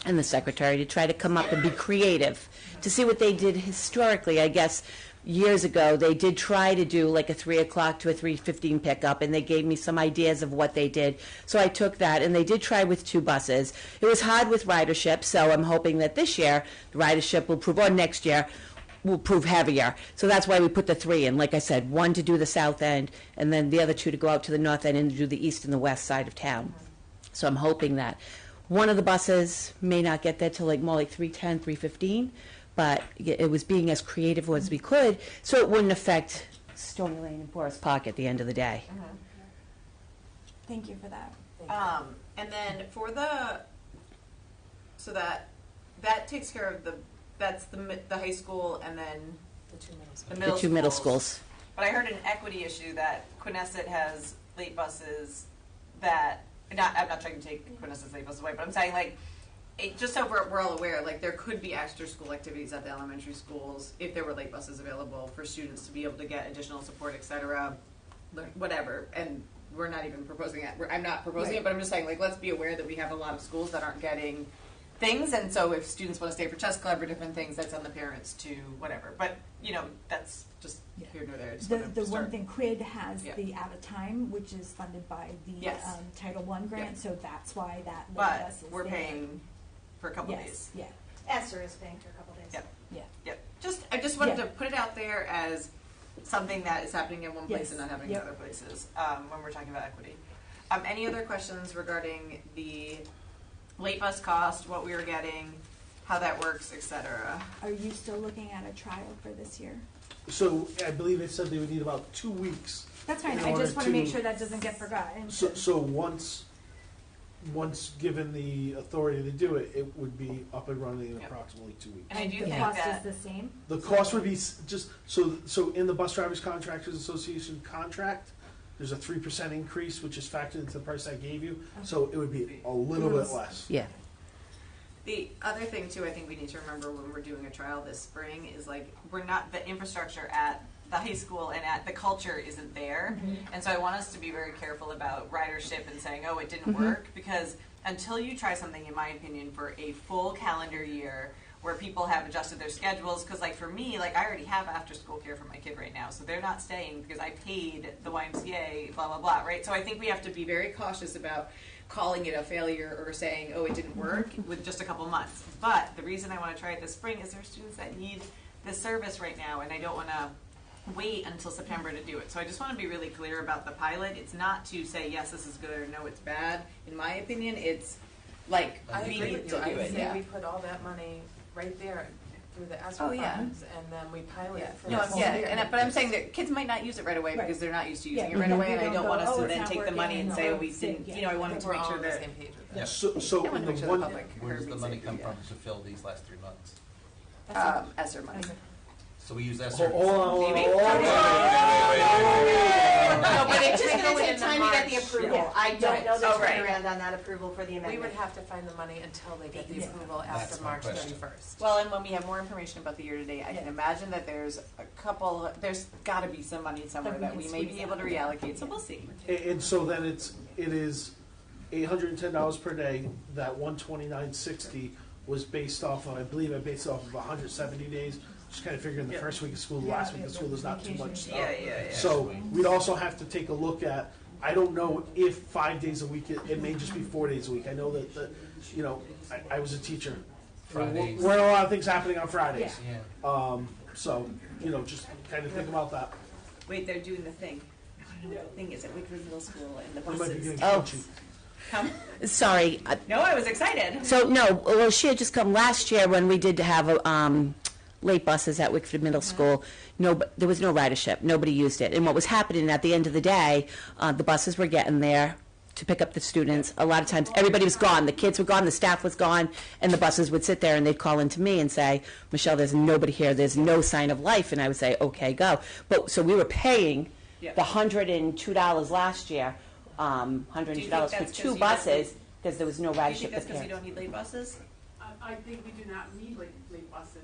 O: and the secretary to try to come up and be creative, to see what they did historically. I guess years ago, they did try to do like a 3 o'clock to a 3:15 pickup, and they gave me some ideas of what they did. So I took that, and they did try with 2 buses. It was hard with ridership, so I'm hoping that this year, the ridership will prove, or next year, will prove heavier. So that's why we put the 3 in. Like I said, 1 to do the south end, and then the other 2 to go out to the north end and do the east and the west side of town. So I'm hoping that one of the buses may not get there till more like 3:10, 3:15, but it was being as creative as we could, so it wouldn't affect Stony Lane and Forest Park at the end of the day.
E: Thank you for that.
M: And then for so that takes care of that's the high school and then
O: The 2 middle schools.
M: But I heard an equity issue that Quinnesset has late buses that, I'm not trying to take Quinnesset's late buses away, but I'm saying just so we're all aware, there could be extra school activities at the elementary schools if there were late buses available for students to be able to get additional support, et cetera, whatever. And we're not even proposing that. I'm not proposing it, but I'm just saying, let's be aware that we have a lot of schools that aren't getting things, and so if students want to stay for chess club or different things, that's on the parents to whatever. But that's just here nor there.
E: The one thing, QUID has
M: Yeah.
E: the out of time, which is funded by the
M: Yes.
E: Title I grant,
M: Yeah.
E: so that's why that late
M: But
E: bus is
M: we're
E: there.
M: paying for a couple
E: Yes,
M: days.
E: yeah.
N: Esther is paying for a couple days.
M: Yep.
E: Yeah.
M: Yep. I just wanted
E: Yeah.
M: to put it out there as something that is happening in one place
E: Yes.
M: and not happening
E: Yep.
M: in other places when we're talking about equity. Any other questions regarding the late bus cost, what we were getting, how that works, et cetera?
E: Are you still looking at a trial for this year?
A: So I believe they said they would need about 2 weeks.
E: That's fine,
A: in
E: I
A: order
E: just want to make sure that doesn't get forgotten.
A: So once given the authority to do it, it would be up and running in approximately 2 weeks.
M: And I do
E: the
M: think
E: cost
M: that
E: is the same?
A: The cost would be just, so in the Bus Drivers Contractors Association contract, there's a 3% increase, which is factored into the price I gave you, so it would be a little bit less.
O: Yeah.
M: The other thing too, I think we need to remember when we're doing a trial this spring is we're not, the infrastructure at the high school and at the culture isn't there. And so I want us to be very careful about ridership and saying, oh, it didn't work, because until you try something, in my opinion, for a full calendar year where people have adjusted their schedules, because for me, I already have after school care for my kid right now, so they're not staying because I paid the YMCA, blah, blah, blah, right? So I think we have to be very cautious about calling it a failure or saying, oh, it didn't work with just a couple months. But the reason I want to try it this spring is there are students that need this service right now, and I don't want to wait until September to do it. So I just want to be really clear about the pilot. It's not to say, yes, this is good, or no, it's bad. In my opinion, it's
I: I
M: we
I: agree
M: need
I: with
M: to
I: you.
M: do
I: I
M: it.
I: say
M: Yeah.
I: we put all that money right there through the ESSER
M: Oh, yeah.
I: funds, and then we pilot it for
M: No,
I: the whole
M: yeah,
I: year.
M: but I'm saying that kids might not use it right away because they're not used to using
E: Yeah,
M: it right away, and I
E: don't
M: don't
E: go,
M: want us
E: "Oh,
M: to
E: it's
M: then
E: not
M: take the money and
E: working,"
M: say,
E: or
M: oh, we didn't,
E: yeah.
M: I wanted to
I: We're
M: make
I: all
M: sure
I: on the
M: that.
I: same page with
M: Yeah.
I: that.
A: So
M: I want
A: in
M: to
A: the
M: make sure
A: one,
M: the public
B: Where does
M: heard
B: the
M: me
B: money
M: say
B: come
M: that,
B: from to fill these last 3 months?
M: yeah. ESSER money.
B: So we use ESSER.
A: hold on.
M: Maybe?
N: No,
M: but
N: it's
M: it's
N: just
I: gonna
N: gonna
I: go
N: take
I: in the
N: time to get the
I: March.
N: approval.
I: Yeah.
N: I don't know the
M: Oh, right.
N: turnaround on that approval for the
I: We
N: amendment.
I: would have to find the money until they get the
E: Yeah.
I: approval
B: That's
I: after
B: my
I: March
B: question.
I: 31st.
M: Well, and when we have more information about the year-to-date, I can imagine that there's there's got to be some money somewhere
E: That we
M: that we
E: can
M: may be
E: squeeze
M: able to
E: out.
M: reallocate, so we'll see.
A: And so then it is $810 per day. That $129.60 was based off of, I believe I based it off of 170 days. Just kind of figuring the first week of school, the last week of school, there's not too much stuff.
M: Yeah.
A: So we'd also have to take a look at, I don't know if 5 days a week, it may just be 4 days a week. I know that, I was a teacher
F: Fridays.
A: We're a lot of things happening on Fridays.
F: Yeah.
A: So, just kind of think about that.
M: Wait, they're doing the thing. The thing is at Wickford Middle School and the
A: We might be
M: buses.
A: getting
O: Oh.
A: punchy.
M: Come.
O: Sorry.
M: No, I was excited.
O: So, no, well, she had just come last year when we did have late buses at Wickford Middle School. No, there was no ridership. Nobody used it. And what was happening at the end of the day, the buses were getting there to pick up the students. A lot of times, everybody was gone. The kids were gone, the staff was gone, and the buses would sit there, and they'd call into me and say, Michelle, there's nobody here. There's no sign of life. And I would say, okay, go. But so we were paying
M: Yep.
O: the $102 last year, $102
M: Do you think
O: for
M: that's 'cause
O: 2
M: you
O: buses because there was no
M: Do you
O: ridership
M: think that's
O: for
M: because you
O: parents.
M: don't need late buses?
D: I think we do not need late buses.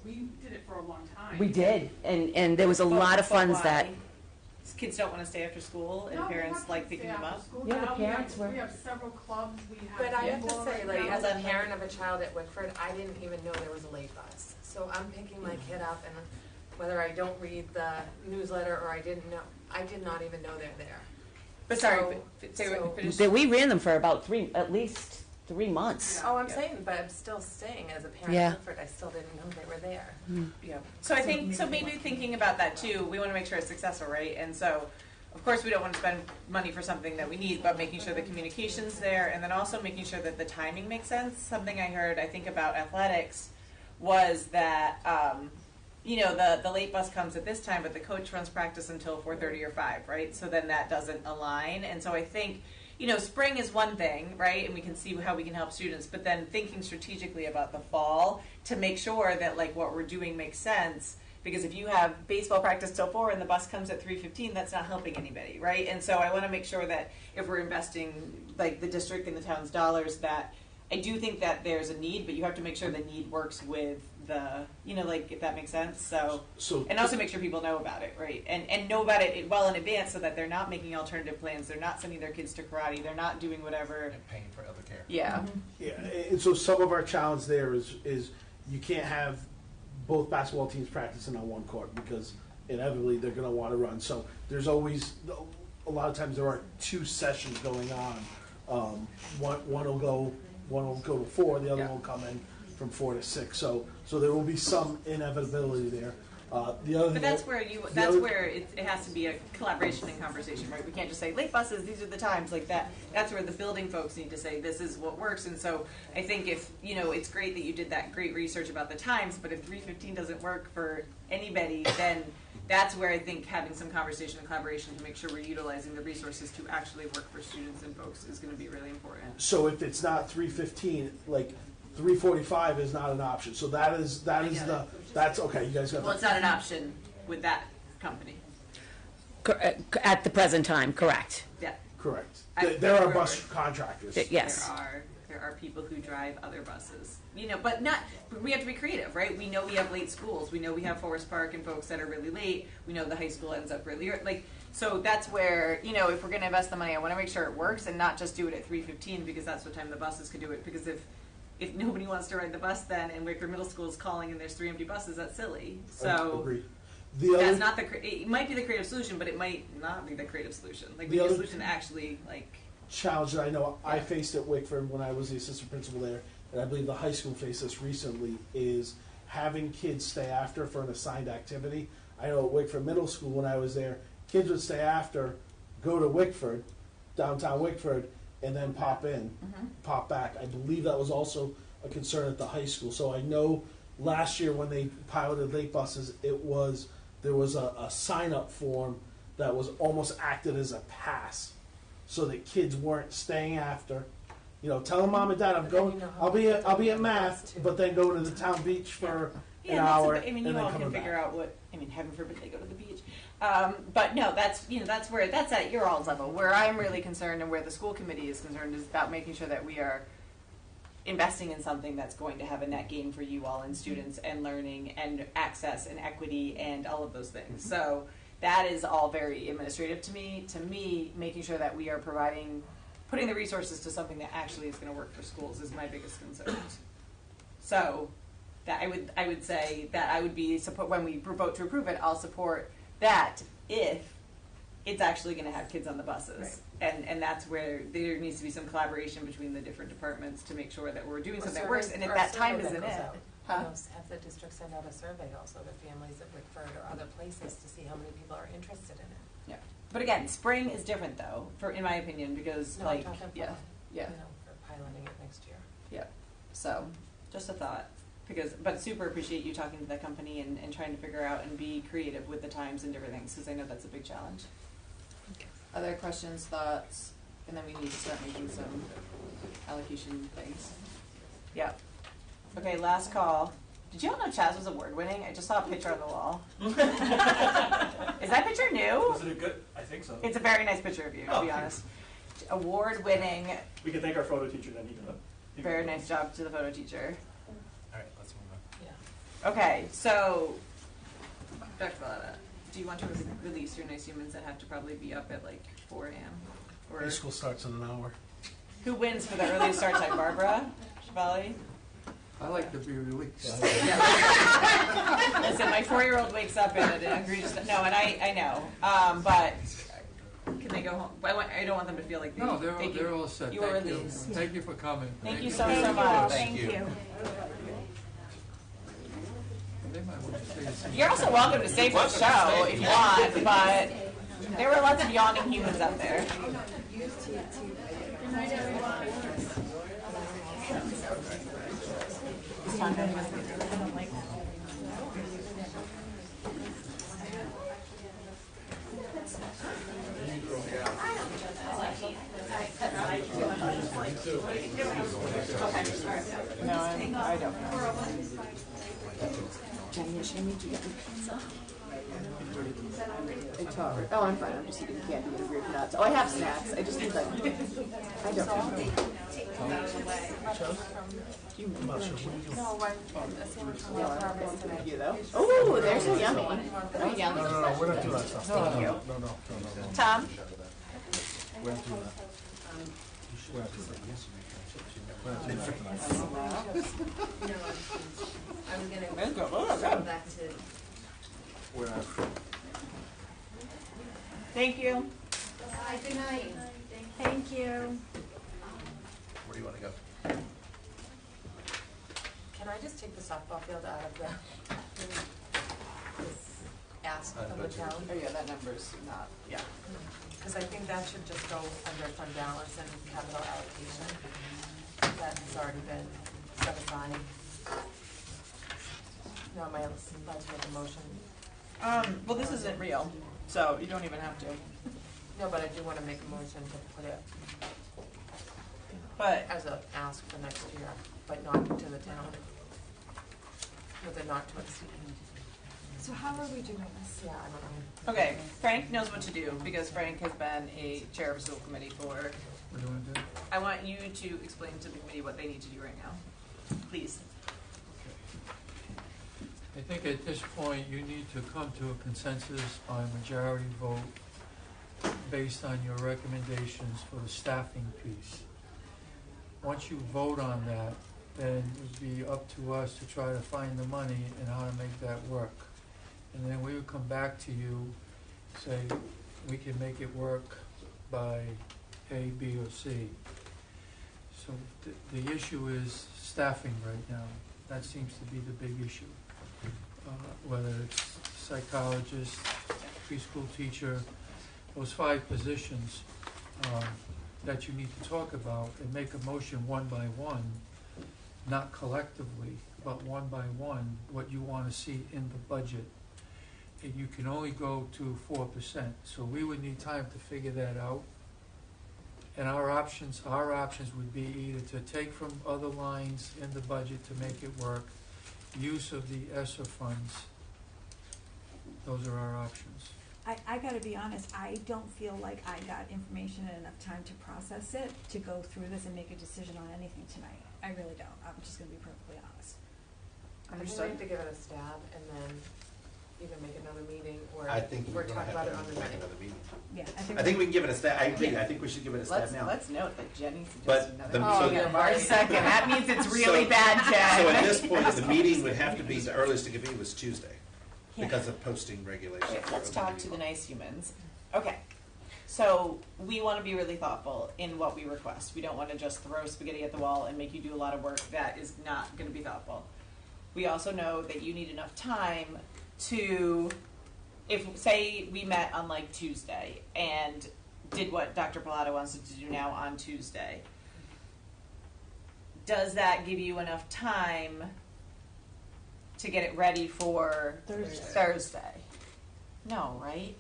D: We did it for a long time.
O: We did, and there was a lot of funds that.
M: Kids don't want to stay after school, and parents like picking them up.
O: Yeah, the parents were.
D: We have several clubs. We have.
I: But I have to say, like,
D: now.
I: as a parent of a child at Wickford, I didn't even know there was a late bus. So I'm picking my kid up, and whether I don't read the newsletter or I didn't know, I did not even know they're there.
M: But sorry, finish.
O: We ran them for about at least 3 months.
I: Oh, I'm saying, but I'm still saying, as a parent
O: Yeah.
I: of Wickford, I still didn't know they were there.
M: Yeah. So I think, so maybe thinking about that too, we want to make sure it's successful, right? And so, of course, we don't want to spend money for something that we need, but making sure the communication's there, and then also making sure that the timing makes sense. Something I heard, I think, about athletics was that, the late bus comes at this time, but the coach runs practice until 4:30 or 5, right? So then that doesn't align. And so I think, spring is one thing, right? And we can see how we can help students, but then thinking strategically about the fall to make sure that what we're doing makes sense. Because if you have baseball practice till 4 and the bus comes at 3:15, that's not helping anybody, right? And so I want to make sure that if we're investing the district and the town's dollars, that I do think that there's a need, but you have to make sure the need works with the, if that makes sense. So and also make sure people know about it, right? And know about it well in advance so that they're not making alternative plans. They're not sending their kids to karate. They're not doing whatever.
B: And paying for other care.
M: Yeah.
A: Yeah, and so some of our challenge there is you can't have both basketball teams practicing on one court because inevitably they're going to want to run. So there's always, a lot of times there are 2 sessions going on. One will go to 4, the other will come in from 4 to 6. So there will be some inevitability there. The other
M: But
A: thing
M: that's where where it has to be a collaboration and conversation, right? We can't just say late buses, these are the times like that. That's where the building folks need to say this is what works. And so I think if it's great that you did that great research about the times, but if 3:15 doesn't work for anybody, then that's where I think having some conversation and collaboration to make sure we're utilizing the resources to actually work for students and folks is going to be really important.
A: So if it's not 3:15, 3:45 is not an option. So that's okay. You guys got
M: Well, it's not an option with that company.
O: At the present time, correct.
M: Yeah.
A: Correct. There are bus contractors.
O: Yes.
M: There are people who drive other buses, but we have to be creative, right? We know we have late schools. We know we have Forest Park and folks that are really late. We know the high school ends up really early. So that's where, if we're going to invest the money, I want to make sure it works and not just do it at 3:15 because that's what time the buses could do it. Because if nobody wants to ride the bus then and Wickford Middle School is calling and there's 3 empty buses, that's silly. So
A: Agreed.
M: that's not it might be the creative solution, but it might not be the creative solution. The solution actually
A: challenge that I know I faced at Wickford when I was the assistant principal there, and I believe the high school faced this recently, is having kids stay after for an assigned activity. I know at Wickford Middle School when I was there, kids would stay after, go to Wickford, downtown Wickford, and then pop back. I believe that was also a concern at the high school. So I know last year when they piloted late buses, there was a sign-up form that was almost acted as a pass, so that kids weren't staying after. Tell mom and dad I'm going. I'll be at math, but then go to the town beach for an hour.
M: You all can figure out what. Heaven forbid they go to the beach. But no, that's where that's at your all's level. Where I'm really concerned and where the school committee is concerned is about making sure that we are investing in something that's going to have a net gain for you all and students and learning and access and equity and all of those things. So that is all very administrative to me. To me, making sure that we are putting the resources to something that actually is going to work for schools is my biggest concern. So that I would say that I would be support when we vote to approve it. I'll support that if it's actually going to have kids on the buses. And that's where there needs to be some collaboration between the different departments to make sure that we're doing something that works, and if that time isn't it. Huh?
I: Have the district send out a survey also to families at Wickford or other places to see how many people are interested in it.
M: Yeah. But again, spring is different though, in my opinion, because
I: No, I'm talking for,
M: yeah.
I: for piloting it next year.
M: Yeah. So, just a thought. But super appreciate you talking to the company and trying to figure out and be creative with the times and different things, because I know that's a big challenge. Okay. Other questions, thoughts, and then we need to start making some allocation things. Yeah. Okay, last call. Did you all know Chaz was award-winning? I just saw a picture on the wall. Is that picture new?
A: Was it a good? I think so.
M: It's a very nice picture of you, to be honest. Award-winning.
A: We can thank our photo teacher then.
M: Very nice job to the photo teacher.
B: All right, let's move on.
M: Yeah. Okay, so Dr. Valletta, do you want to release your nice humans that have to probably be up at like 4 a.m.? Or
R: school starts in an hour.
M: Who wins for the earliest start time, Barbara? Shavali?
F: I like to be released.
M: Listen, my 4-year-old wakes up and agrees. No, and I know, but can they go home? I don't want them to feel like they.
F: No, they're all set.
M: You were
F: Thank you.
M: released.
F: Thank you for coming.
M: Thank you so much.
F: Thank
M: you.
F: They might want to say the same.
M: You're also welcome to stay for the show if you want, but there were lots of yawning humans out there. No, I don't know. Jenny, should I make you get the pizza? Oh, I'm fine. I'm just eating candy and weird nuts. Oh, I have snacks. I just need like, I don't know. Thank you, though. Oh, they're so yummy. Oh, yummy.
R: No, we're not doing that stuff.
M: Thank you.
R: No.
M: Tom?
R: We're not doing that. We're not doing that.
H: I was gonna go back to.
R: We're not.
M: Thank you.
H: Bye, good night.
E: Thank you.
B: Where do you want to go?
I: Can I just take the softball field out of this ask from the town?
M: Oh, yeah, that number's not, yeah.
I: Because I think that should just go under fund balance and capital allocation. That has already been set aside. No, am I allowed to make a motion?
M: Well, this isn't real, so you don't even have to.
I: No, but I do want to make a motion to put it
M: But
I: as an ask for next year, but not to the town. With a not to exceed.
E: So how are we doing this?
I: Yeah, I don't know.
M: okay, Frank knows what to do because Frank has been a chair of a school committee for.
F: What do you want to do?
M: I want you to explain to the committee what they need to do right now, please.
F: I think at this point, you need to come to a consensus by majority vote based on your recommendations for the staffing piece. Once you vote on that, then it would be up to us to try to find the money and how to make that work. And then we would come back to you, say, we can make it work by A, B, or C. So the issue is staffing right now. That seems to be the big issue. Whether it's psychologist, preschool teacher, those 5 positions that you need to talk about and make a motion one by one, not collectively, but one by one, what you want to see in the budget. And you can only go to 4%. So we would need time to figure that out. And our options would be either to take from other lines in the budget to make it work, use of the ESSER funds. Those are our options.
E: I gotta be honest, I don't feel like I got information and enough time to process it, to go through this and make a decision on anything tonight. I really don't. I'm just gonna be perfectly honest.
I: I think we have to give it a stab and then either make another meeting or
B: I think we're
I: talk about it on the
B: make
I: night.
B: another meeting.
E: Yeah,
B: I think we can give it a stab. I agree. I think we should give it a stab now.
M: Let's note that Jenny
B: But
M: suggested
B: the-
M: another.
B: so-
M: Oh, March 2nd. That means it's really bad, Jen.
B: So at this point, the meeting would have to be, the earliest it could be was Tuesday because of posting regulations.
M: Okay, let's talk to the nice humans. Okay, So we want to be really thoughtful in what we request. We don't want to just throw spaghetti at the wall and make you do a lot of work that is not going to be thoughtful. We also know that you need enough time to, if say we met on like Tuesday and did what Dr. Pilato wants us to do now on Tuesday, does that give you enough time to get it ready for Thursday? No, right?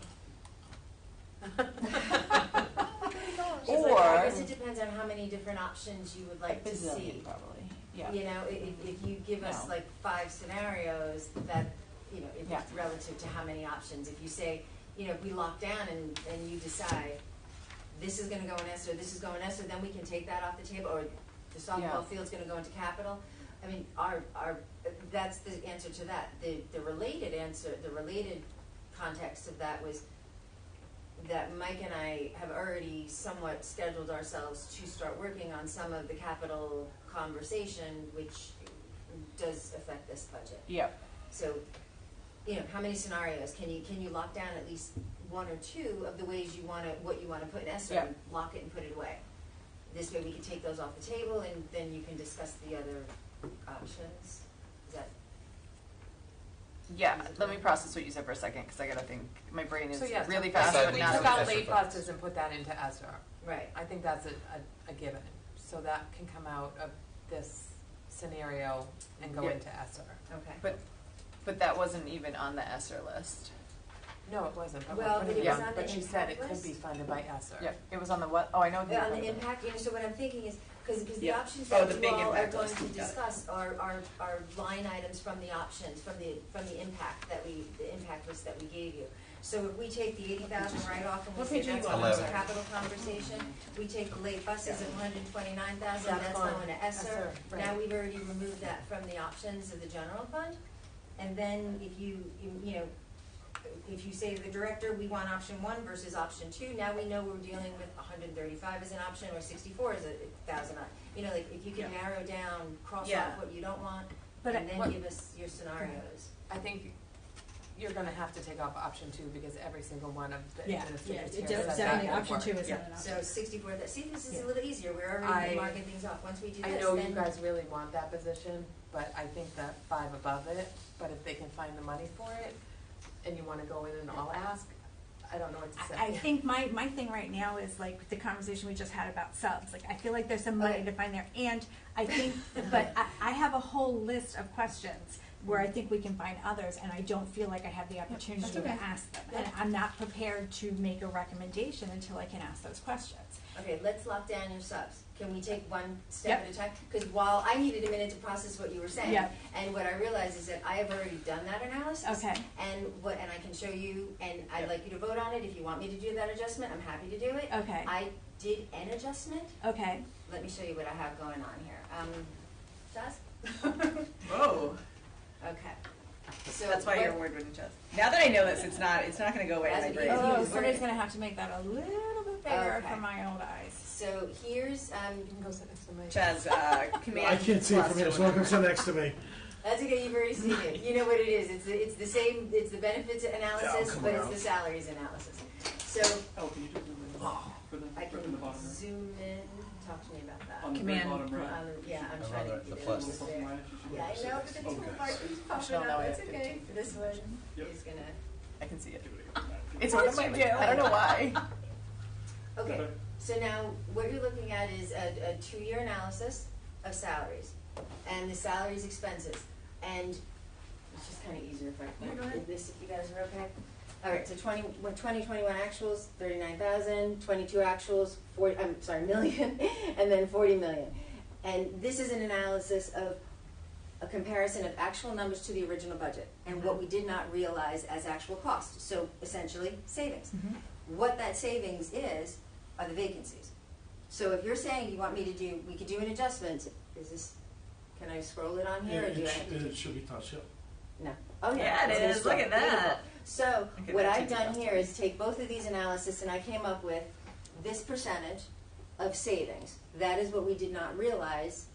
H: Or I guess it depends on how many different options you would like to see.
M: Probably. Yeah.
H: You know, if you give us like 5 scenarios, that, you know, if it's relative to how many options. If you say, you know, if we lock down and you decide this is going to go in ESSER, this is going in ESSER, then we can take that off the table, or the softball field's going to go into capital. I mean, that's the answer to that. The related answer, the related context of that was that Mike and I have already somewhat scheduled ourselves to start working on some of the capital conversation, which does affect this budget.
M: Yep.
H: So, you know, how many scenarios can you lock down at least 1 or 2 of the ways you want to, what you want to put in ESSER, and lock it and put it away. This way we can take those off the table, and then you can discuss the other options. Is that?
C: Yeah, let me process what you said for a second, because I gotta think, my brain is
I: So
C: really fast, but
I: we
C: not.
I: took out late buses and put that into ESSER.
H: Right.
I: I think that's a given. So that can come out of this scenario and go into ESSER.
H: Okay.
C: But that wasn't even on the ESSER list.
I: No, it wasn't. But
H: Well,
I: we're
H: but
I: putting
H: it was
I: on-
H: on the
I: but she said it
H: impact
I: could be
H: list.
I: funded by ESSER.
C: Yeah, it was on the what? Oh, I know.
H: On the impact, you know, so what I'm thinking is, because the
C: Yeah.
H: options
C: Oh,
H: that
C: the
H: you
C: big
H: all are
C: impact
H: going
C: list.
H: to
C: Got it.
H: discuss are line items from the options, from the impact the impact list that we gave you. So if we take the 80,000 right off and we
M: What
H: say
M: page are
H: that's
M: you
H: going
M: on?
H: to
B: 11.
H: capital conversation, we take the late buses of 129,000,
I: That's
H: that's
I: going
H: going to ESSER.
I: ESSER, right.
H: Now we've already removed that from the options of the general fund. And then if you know, if you say to the director, we want option 1 versus option 2, now we know we're dealing with 135 as an option or 64 as a 1,000. You know, like if you can narrow down, cross off what you don't want, and then give us your scenarios.
I: I think you're gonna have to take off option 2 because every single one of the administrators
E: it
I: here
E: does
I: said
E: definitely
I: that would
E: option
I: work.
E: 2 is not an option.
H: So 64, see, this is a little easier, we're already marking things off. Once we do this,
I: I know
H: then
I: you guys really want that position, but I think that 5 above it, but if they can find the money for it, and you wanna go in and all ask, I don't know what to say.
E: I think my thing right now is like the conversation we just had about subs. Like I feel like there's some money to find there, and I think, but I have a whole list of questions where I think we can find others, and I don't feel like I have the opportunity to ask them, and I'm not prepared to make a recommendation until I can ask those questions.
H: Okay, let's lock down your subs. Can we take one step at a time? Because while I needed a minute to process what you were saying, and what I realized is that I have already done that analysis.
E: Okay.
H: And I can show you, and I'd like you to vote on it. If you want me to do that adjustment, I'm happy to do it.
E: Okay.
H: I did an adjustment.
E: Okay.
H: Let me show you what I have going on here. Jazz?
C: Whoa.
H: Okay. So
C: That's why your word wouldn't just. Now that I know this, it's not going to go away in my brain.
E: Oh, somebody's gonna have to make that a little bit bigger
H: Okay.
E: for my old eyes.
H: So here's
I: You can go sit next to me.
C: Chaz, command.
A: I can't see it from here, so welcome to next to me.
H: That's okay, you've already seen it. You know what it is. It's the same, it's the benefits analysis,
A: come
H: but it's
A: around.
H: the salaries analysis. So
T: Can you do
H: I can zoom in, talk to me about that.
T: On the very bottom right.
H: Yeah, I'm trying to
B: the
H: get
B: plus.
H: it there. Yeah, I know, but the toolbar keeps popping
C: She'll know
H: up.
C: I
H: It's
C: have
H: okay.
C: 15.
H: This one is gonna.
C: I can see it. It's what I do. I don't know why.
H: Okay, so now what you're looking at is a 2-year analysis of salaries and the salaries expenses. And it's just kind of easier if I did this, if you guys are okay. All right, so 2021 actuals, 39,000, 22 actuals, million, and then 40 million. And this is an analysis of a comparison of actual numbers to the original budget and what we did not realize as actual cost. So essentially, savings. What that savings is are the vacancies. So if you're saying you want me to do, we could do an adjustment, can I scroll it on here? Or do I have to
A: It should be touched up.
H: No. Oh,
C: Yeah, it is. Look at that.
H: So
C: Okay,
H: what
C: that
H: I've
C: takes it
H: done
C: down
H: here is take both of these analysis and I came up with this percentage of savings. That is what we did not realize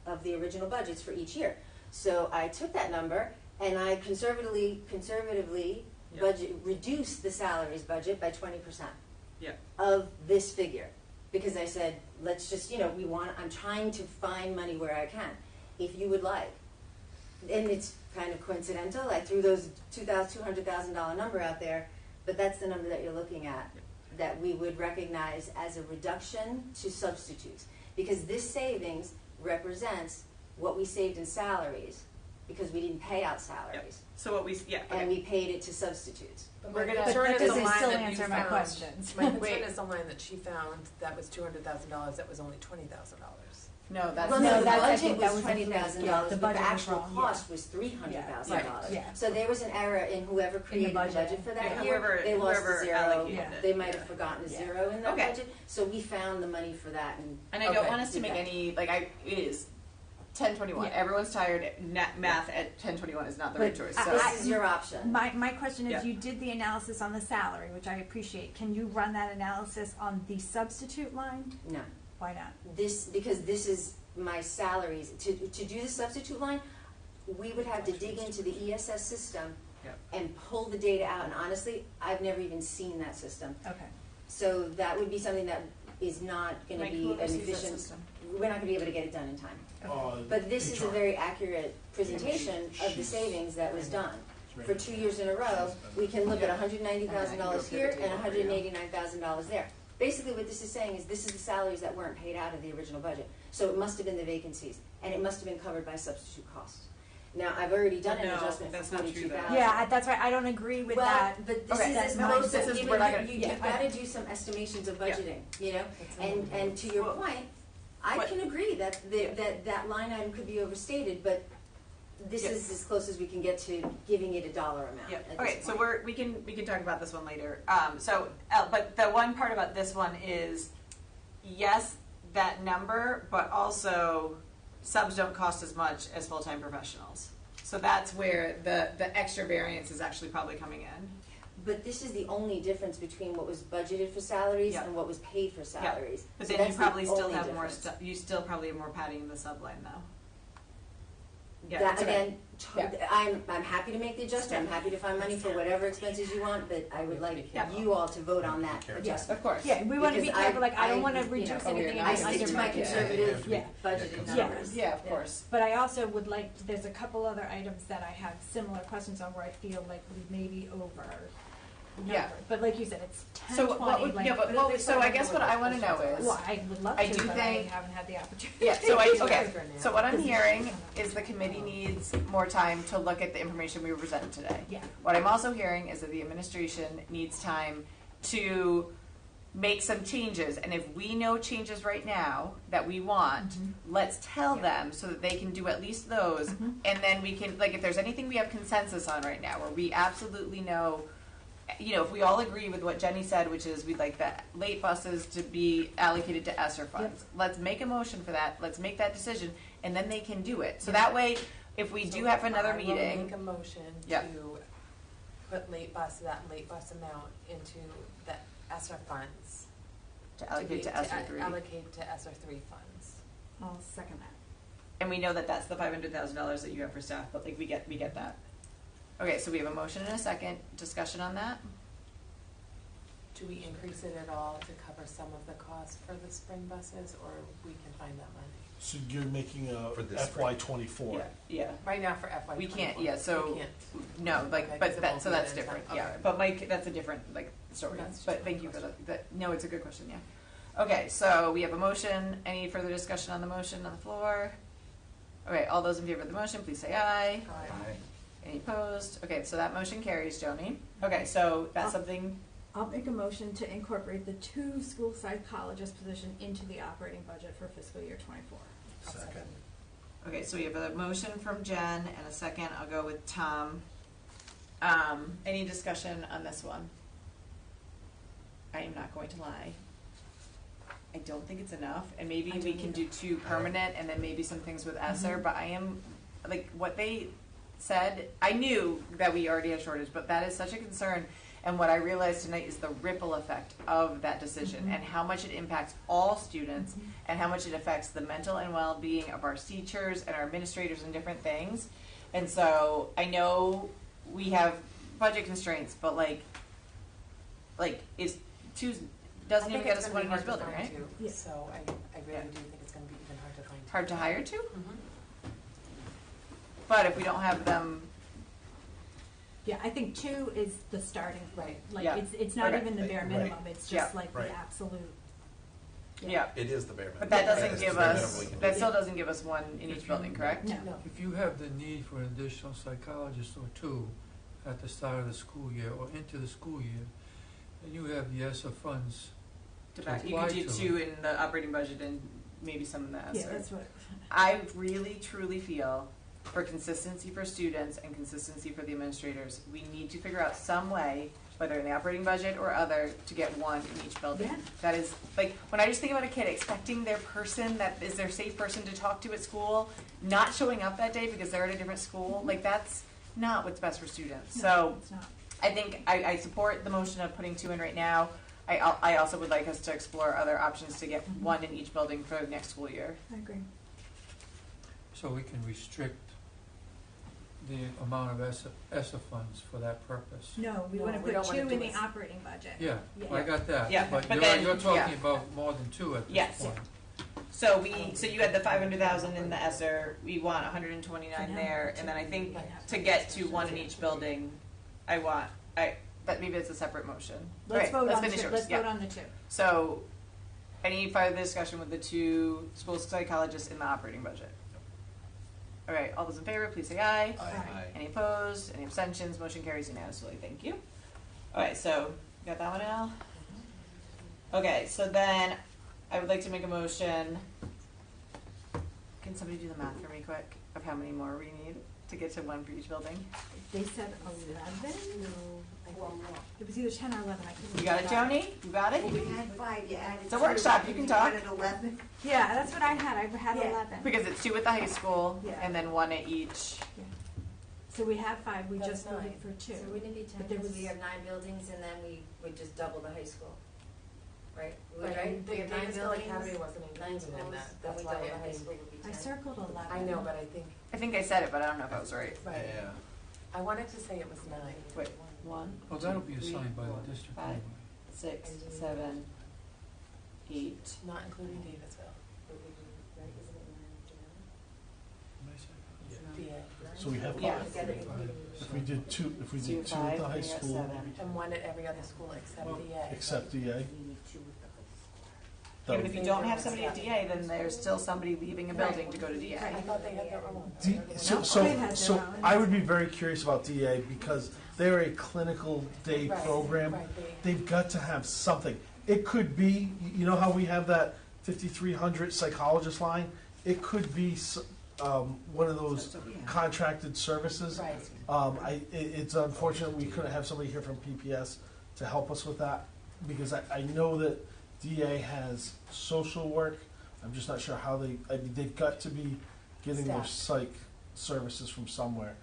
H: of the original budgets for each year. So I took that number and I conservatively reduced the salaries budget by 20%. of this figure. Because I said, let's just, I'm trying to find money where I can. If you would like. And it's kind of coincidental, I threw those $200,000 number out there, but that's the number that you're looking at, that we would recognize as a reduction to substitutes. Because this savings represents what we saved in salaries, because we didn't pay out salaries.
M: So what we,
H: And we paid it to substitutes.
I: But
M: We're
I: my
M: gonna-
I: concern
E: That
I: is the
E: doesn't
I: line
E: still
I: that you
E: answer my
I: found.
E: questions.
I: My concern
M: Wait.
I: is the line that she found that was $200,000, that was only $20,000.
M: No, that's.
H: Well,
E: No,
H: no, the
E: that- I
H: budget
E: think that
H: was
E: was
H: $20,000,
E: the
H: but the
E: budget
H: actual
E: was wrong,
H: cost was $300,000.
E: Right, yeah.
H: So there was an error in whoever created the budget for that
M: Yeah,
H: year.
M: whoever-
H: They lost
M: whoever
H: a zero.
M: allocated it.
H: They might have forgotten a
E: Yeah.
H: zero in that
M: Okay.
H: budget. So we found the money for that
M: And I don't want us to make any, it is 10:21.
E: Yeah.
M: Everyone's tired. Math at 10:21 is not the right choice. So.
H: This is your option.
E: My question is,
M: Yeah.
E: you did the analysis on the salary, which I appreciate. Can you run that analysis on the substitute line?
H: No.
E: Why not?
H: Because this is my salaries. To do the substitute line, we would have to dig into the ESS system
M: Yep.
H: and pull the data out. And honestly, I've never even seen that system.
E: Okay.
H: So that would be something that is not going to
M: Mike,
H: be
M: who
H: an
M: oversees that
H: efficient.
M: system?
H: We're not going to be able to get it done in time. But this is a very accurate presentation of the savings that was done. For 2 years in a row, we can look at $190,000 here and $189,000 there. Basically what this is saying is this is the salaries that weren't paid out of the original budget. So it must have been the vacancies, and it must have been covered by substitute costs. Now, I've already done an
M: No,
H: adjustment for
M: that's not true, though.
H: 42,000.
E: Yeah, that's why I don't agree with that.
H: But this
M: Okay,
H: is
E: that's
H: as
E: my-
H: close
M: this
H: as
M: is-
H: even
M: we're not gonna-
H: you've got to do some estimations of budgeting, And to your point, I
M: What-
H: can agree that that line item could be overstated, but this
M: Yes.
H: is as close as we can get to giving it a dollar amount.
M: Yeah.
H: at this
M: Okay. So
H: point.
M: we can talk about this one later. But the one part about this one is, yes, that number, but also subs don't cost as much as full-time professionals. So that's where the extra variance is actually probably coming in.
H: But this is the only difference between what was budgeted for salaries
M: Yeah.
H: and what was paid for salaries.
M: But
H: So
M: then you
H: that's the
M: probably still
H: only
M: have more
H: difference.
M: you still probably have more padding in the subline though. Yeah.
H: That,
M: that's okay.
H: again, I'm happy to make the adjustment, I'm happy to find money for whatever expenses you want, but I would like you all to vote on that adjustment.
M: Of course.
E: Yeah, we want to be
H: Because
E: careful, I don't want to
H: you know,
E: reduce
M: oh,
E: anything.
M: we're
H: I
M: not.
H: stick to my conservative
E: Yeah.
H: budgeted
E: Yeah.
H: numbers.
M: Yeah, of course.
E: But I also would like, there's a couple other items that I have similar questions on where I feel like we may be over.
M: Yeah.
E: But like you said, it's 10,
M: So
E: 20,
M: what would,
E: like.
M: yeah, but what, so I guess what I want to know is.
E: Well, I would love
M: I
E: to,
M: do
E: but
M: think-
E: I haven't had the opportunity.
M: Yeah, so
E: to.
M: okay, so what I'm hearing is the committee needs more time to look at the information we were presented today.
E: Yeah.
M: What I'm also hearing is that the administration needs time to make some changes, and if we know changes right now that we want, let's tell them so that they can do at least those, and then we can, if there's anything we have consensus on right now, where we absolutely know, if we all agree with what Jenny said, which is we'd like the late buses to be allocated to ESSER funds. Let's make a motion for that. Let's make that decision, and then they can do it. So that way, if we do have another
I: I will
M: meeting,
I: make a motion
M: Yep.
I: to put that late bus amount into the ESSER funds.
M: to allocate to ESSER 3.
I: Allocate to ESSER 3 funds.
E: I'll second that.
M: And we know that that's the $500,000 that you have for staff, but we get that. Okay, so we have a motion and a second. Discussion on that?
I: Do we increase it at all to cover some of the cost for the spring buses, or we can find that money?
A: So you're making a
G: For this
A: FY '24.
M: Yeah.
I: Right now for FY
M: We can't,
I: 24.
M: yeah, so,
I: We can't.
M: no,
I: Okay, 'cause
M: but
I: it
M: that,
I: won't
M: so
I: be
M: that's
I: in time.
M: different,
I: Okay.
M: yeah. But Mike, that's a different, story.
I: That's
M: But
I: just
M: thank
I: a
M: you for
I: question.
M: that. No, it's a good question, yeah. Okay, so we have a motion. Any further discussion on the motion on the floor? Okay, all those in favor of the motion, please say aye.
I: Aye.
M: Any opposed? Okay, so that motion carries, Joni. Okay, so that's something,
E: I'll make a motion to incorporate the 2 school psychologist position into the operating budget for fiscal year '24.
G: Second.
M: okay, so we have a motion from Jen and a second. I'll go with Tom. Any discussion on this one? I am not going to lie. I don't think it's enough, and maybe we can do 2 permanent and then maybe some things with ESSER, but I am, what they said, I knew that we already had shortage, but that is such a concern. And what I realized tonight is the ripple effect of that decision and how much it impacts all students and how much it affects the mental and well-being of our teachers and our administrators and different things. And so I know we have budget constraints, but is
C: doesn't
I: I
C: even
I: think
C: get
I: it's
C: us
I: gonna
C: one
I: be
C: in each
I: hard to
C: building,
I: find
C: right?
I: two, so I really do think it's gonna be even hard to find two.
C: Hard to hire two?
I: Mhm.
C: But if we don't have them,
E: Yeah, I think 2 is the starting point. Like,
C: Yeah.
E: it's not
B: Okay.
E: even the bare
B: Right.
E: minimum, it's
C: Yeah.
E: just like
B: Right.
E: the absolute.
C: yeah.
B: It is the bare minimum.
C: But that
B: That
C: doesn't
B: is
C: give
B: the bare
C: us,
B: minimum we can
C: that
B: do.
C: still doesn't give us one in each building, correct?
E: No.
F: If you have the need for an additional psychologist or two at the start of the school year or into the school year, and you have the ESSA funds
C: To
F: to
C: back, you
F: apply
C: could do
F: to.
C: 2 in the operating budget and maybe some in the ESSER.
E: Yeah, that's what.
C: I really truly feel for consistency for students and consistency for the administrators, we need to figure out some way, whether in the operating budget or other, to get one in each building.
E: Yeah.
C: That is, like, when I just think about a kid expecting their person that is their safe person to talk to at school, not showing up that day because they're at a different school, like, that's not what's best for students.
E: No,
C: So
E: it's not.
C: I think I support the motion of putting 2 in right now. I also would like us to explore other options to get one in each building for next school year.
E: I agree.
F: So we can restrict the amount of ESSA funds for that purpose.
E: No, we
I: No,
E: wanna
I: we
E: put
I: don't wanna
E: 2
I: do
E: in the
I: it.
E: operating budget.
F: Yeah,
E: Yeah.
F: I got that.
C: Yeah,
F: But
C: but
F: you're,
C: then-
F: you're talking
C: yeah.
F: about more than 2 at this
C: Yes.
F: point.
C: So so you had the 500,000 in the ESSER, we want 129
E: For now.
C: there, and then I think to get to one in each building, but maybe it's a separate motion.
E: Let's
C: All right,
E: vote on
C: finish
E: 2,
C: yours.
E: let's
C: Yeah.
E: vote on the 2.
C: So, any further discussion with the 2 school psychologists in the operating budget? All right, all those in favor, please say aye.
B: Aye.
C: Any opposed, any abstentions, motion carries unanimously, thank you. All right, so, got that one, Al? Okay, so then, I would like to make a motion. Can somebody do the math for me quick, of how many more we need to get to one for each building?
E: They said 11? It was either 10 or 11, I couldn't.
C: You got it,
E: remember.
C: Joni? You got it?
N: Well, we had 5, you added.
C: It's a
N: 2,
C: workshop, you can talk.
N: You wanted 11.
E: Yeah, that's what I had, I had
N: Yeah.
E: 11.
C: Because it's 2 at the high school,
E: Yeah.
C: and then 1 at each.
E: So we have 5, we
I: That's
E: just voted
I: 9.
E: for 2.
H: So wouldn't it be 10,
E: But there
H: because
E: was-
H: we have 9 buildings and then we would just double the high school? Right?
I: Right,
H: Right?
I: the
H: We have 9
I: Davisville
H: buildings,
I: Academy wasn't
H: 9
I: included in
H: schools,
I: that,
H: then
I: that's
H: we
I: why
H: double
I: I
H: the high
I: think,
H: school would be 10.
E: I circled 11.
I: I know, but I think,
C: I think I said it, but I don't know if I was right.
I: right,
B: Yeah.
I: I wanted to say it was 9.
C: Wait, 1,
F: Well, that'll be
C: 2,
F: assigned by
C: 3,
F: the district
C: 5,
F: anyway.
C: 6, 7, 8.
I: Not including Davisville,
H: But we do, right, isn't it 9 together?
I: DA.
A: So we have
C: Yeah.
A: five.
H: Together including.
A: If we did 2, if we
C: 2,
A: did 2 at the
C: 5,
A: high
C: you're at
A: school,
C: 7.
I: And 1 at every other school except DA.
A: except DA.
H: We need 2 with the high
A: that
C: Even
A: would-
C: if you don't have somebody at DA, then there's still somebody leaving a building to go to DA.
I: I thought they had their own.
A: So,
E: No,
A: so,
E: they had their
A: so
E: own.
A: I would be very curious about DA because they're a clinical day
I: Right,
A: program.
I: right,
A: They've got to have something. It could be, you know how we have that 5,300 psychologist line? It could be one of those contracted services.
I: Right.
A: It's unfortunate we couldn't have somebody here from PPS to help us with that because I know that DA has social work. I'm just not sure how they've got to be getting their psych services from somewhere.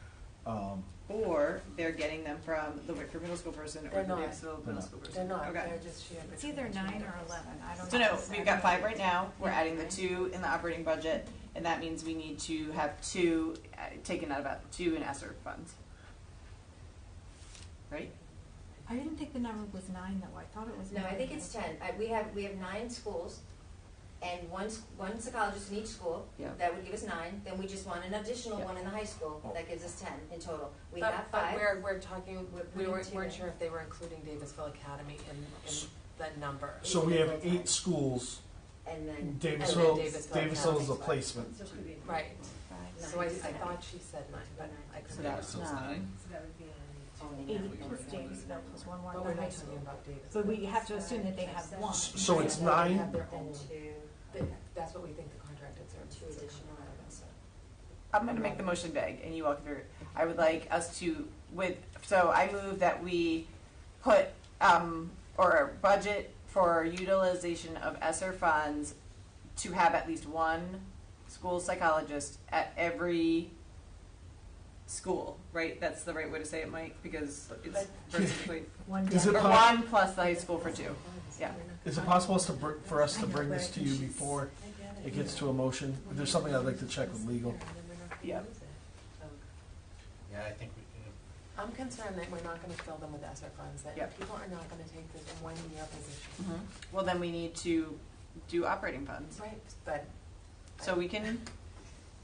C: Or they're getting them from the Whitford Middle School person or
I: They're
C: the
I: not.
C: Davisville Middle School person.
I: They're not,
C: Okay.
I: they're just shared
E: It's
I: between
E: either
I: the two
E: 9 or
I: districts.
E: 11, I don't know.
C: So no, we've got 5 right now, we're
E: Yeah.
C: adding the 2 in the operating budget, and that means we need to have 2 taken out of 2 in ESSER funds. Right?
E: I didn't think the number was 9 though, I thought it was 9.
H: No, I think it's 10. We have 9 schools and one psychologist in each school.
C: Yeah.
H: That would give us 9. Then we just want an additional
C: Yeah.
H: one in the high school. That gives us 10 in total. We
I: But-
H: have 5.
I: But we're talking, we
H: putting
I: weren't
H: 2
I: weren't
H: in.
I: sure if they were including Davisville Academy in that number.
A: So we have 8 schools.
H: And then.
A: Davisville
I: Davisville
A: is a
I: Academy.
A: placement.
H: So it could be
I: Right.
H: Nine
I: So I
H: to
I: I
H: 7.
I: thought she said 9, but I
C: So
I: could
C: that's
I: be wrong.
C: 9.
H: So that would be
E: Eight plus Davisville plus 1 more
I: But
E: at
I: we're
E: the high
I: not
E: school.
I: talking about Davisville.
E: But we have to assume that they have 1.
A: So it's 9?
I: That's what we think the contracted services
H: 2
I: are.
H: additional out of us.
C: I'm gonna make the motion vague, and you walk through it. I would like us to, so I move that we put, or budget for utilization of ESSER funds to have at least 1 school psychologist at every school, right? That's the right way to say it, Mike, because it's basically,
A: Is it
C: or
A: po-
C: 1 plus the high school for 2, yeah.
A: Is it possible for us to bring this to you before it gets to a motion? There's something I'd like to check with legal.
C: Yeah.
B: Yeah, I think we can.
I: I'm concerned that we're not gonna fill them with ESSER funds, that
M: Yep.
I: people are not gonna take this one-year position.
M: Well, then we need to do operating funds.
I: Right, but.
M: So we can,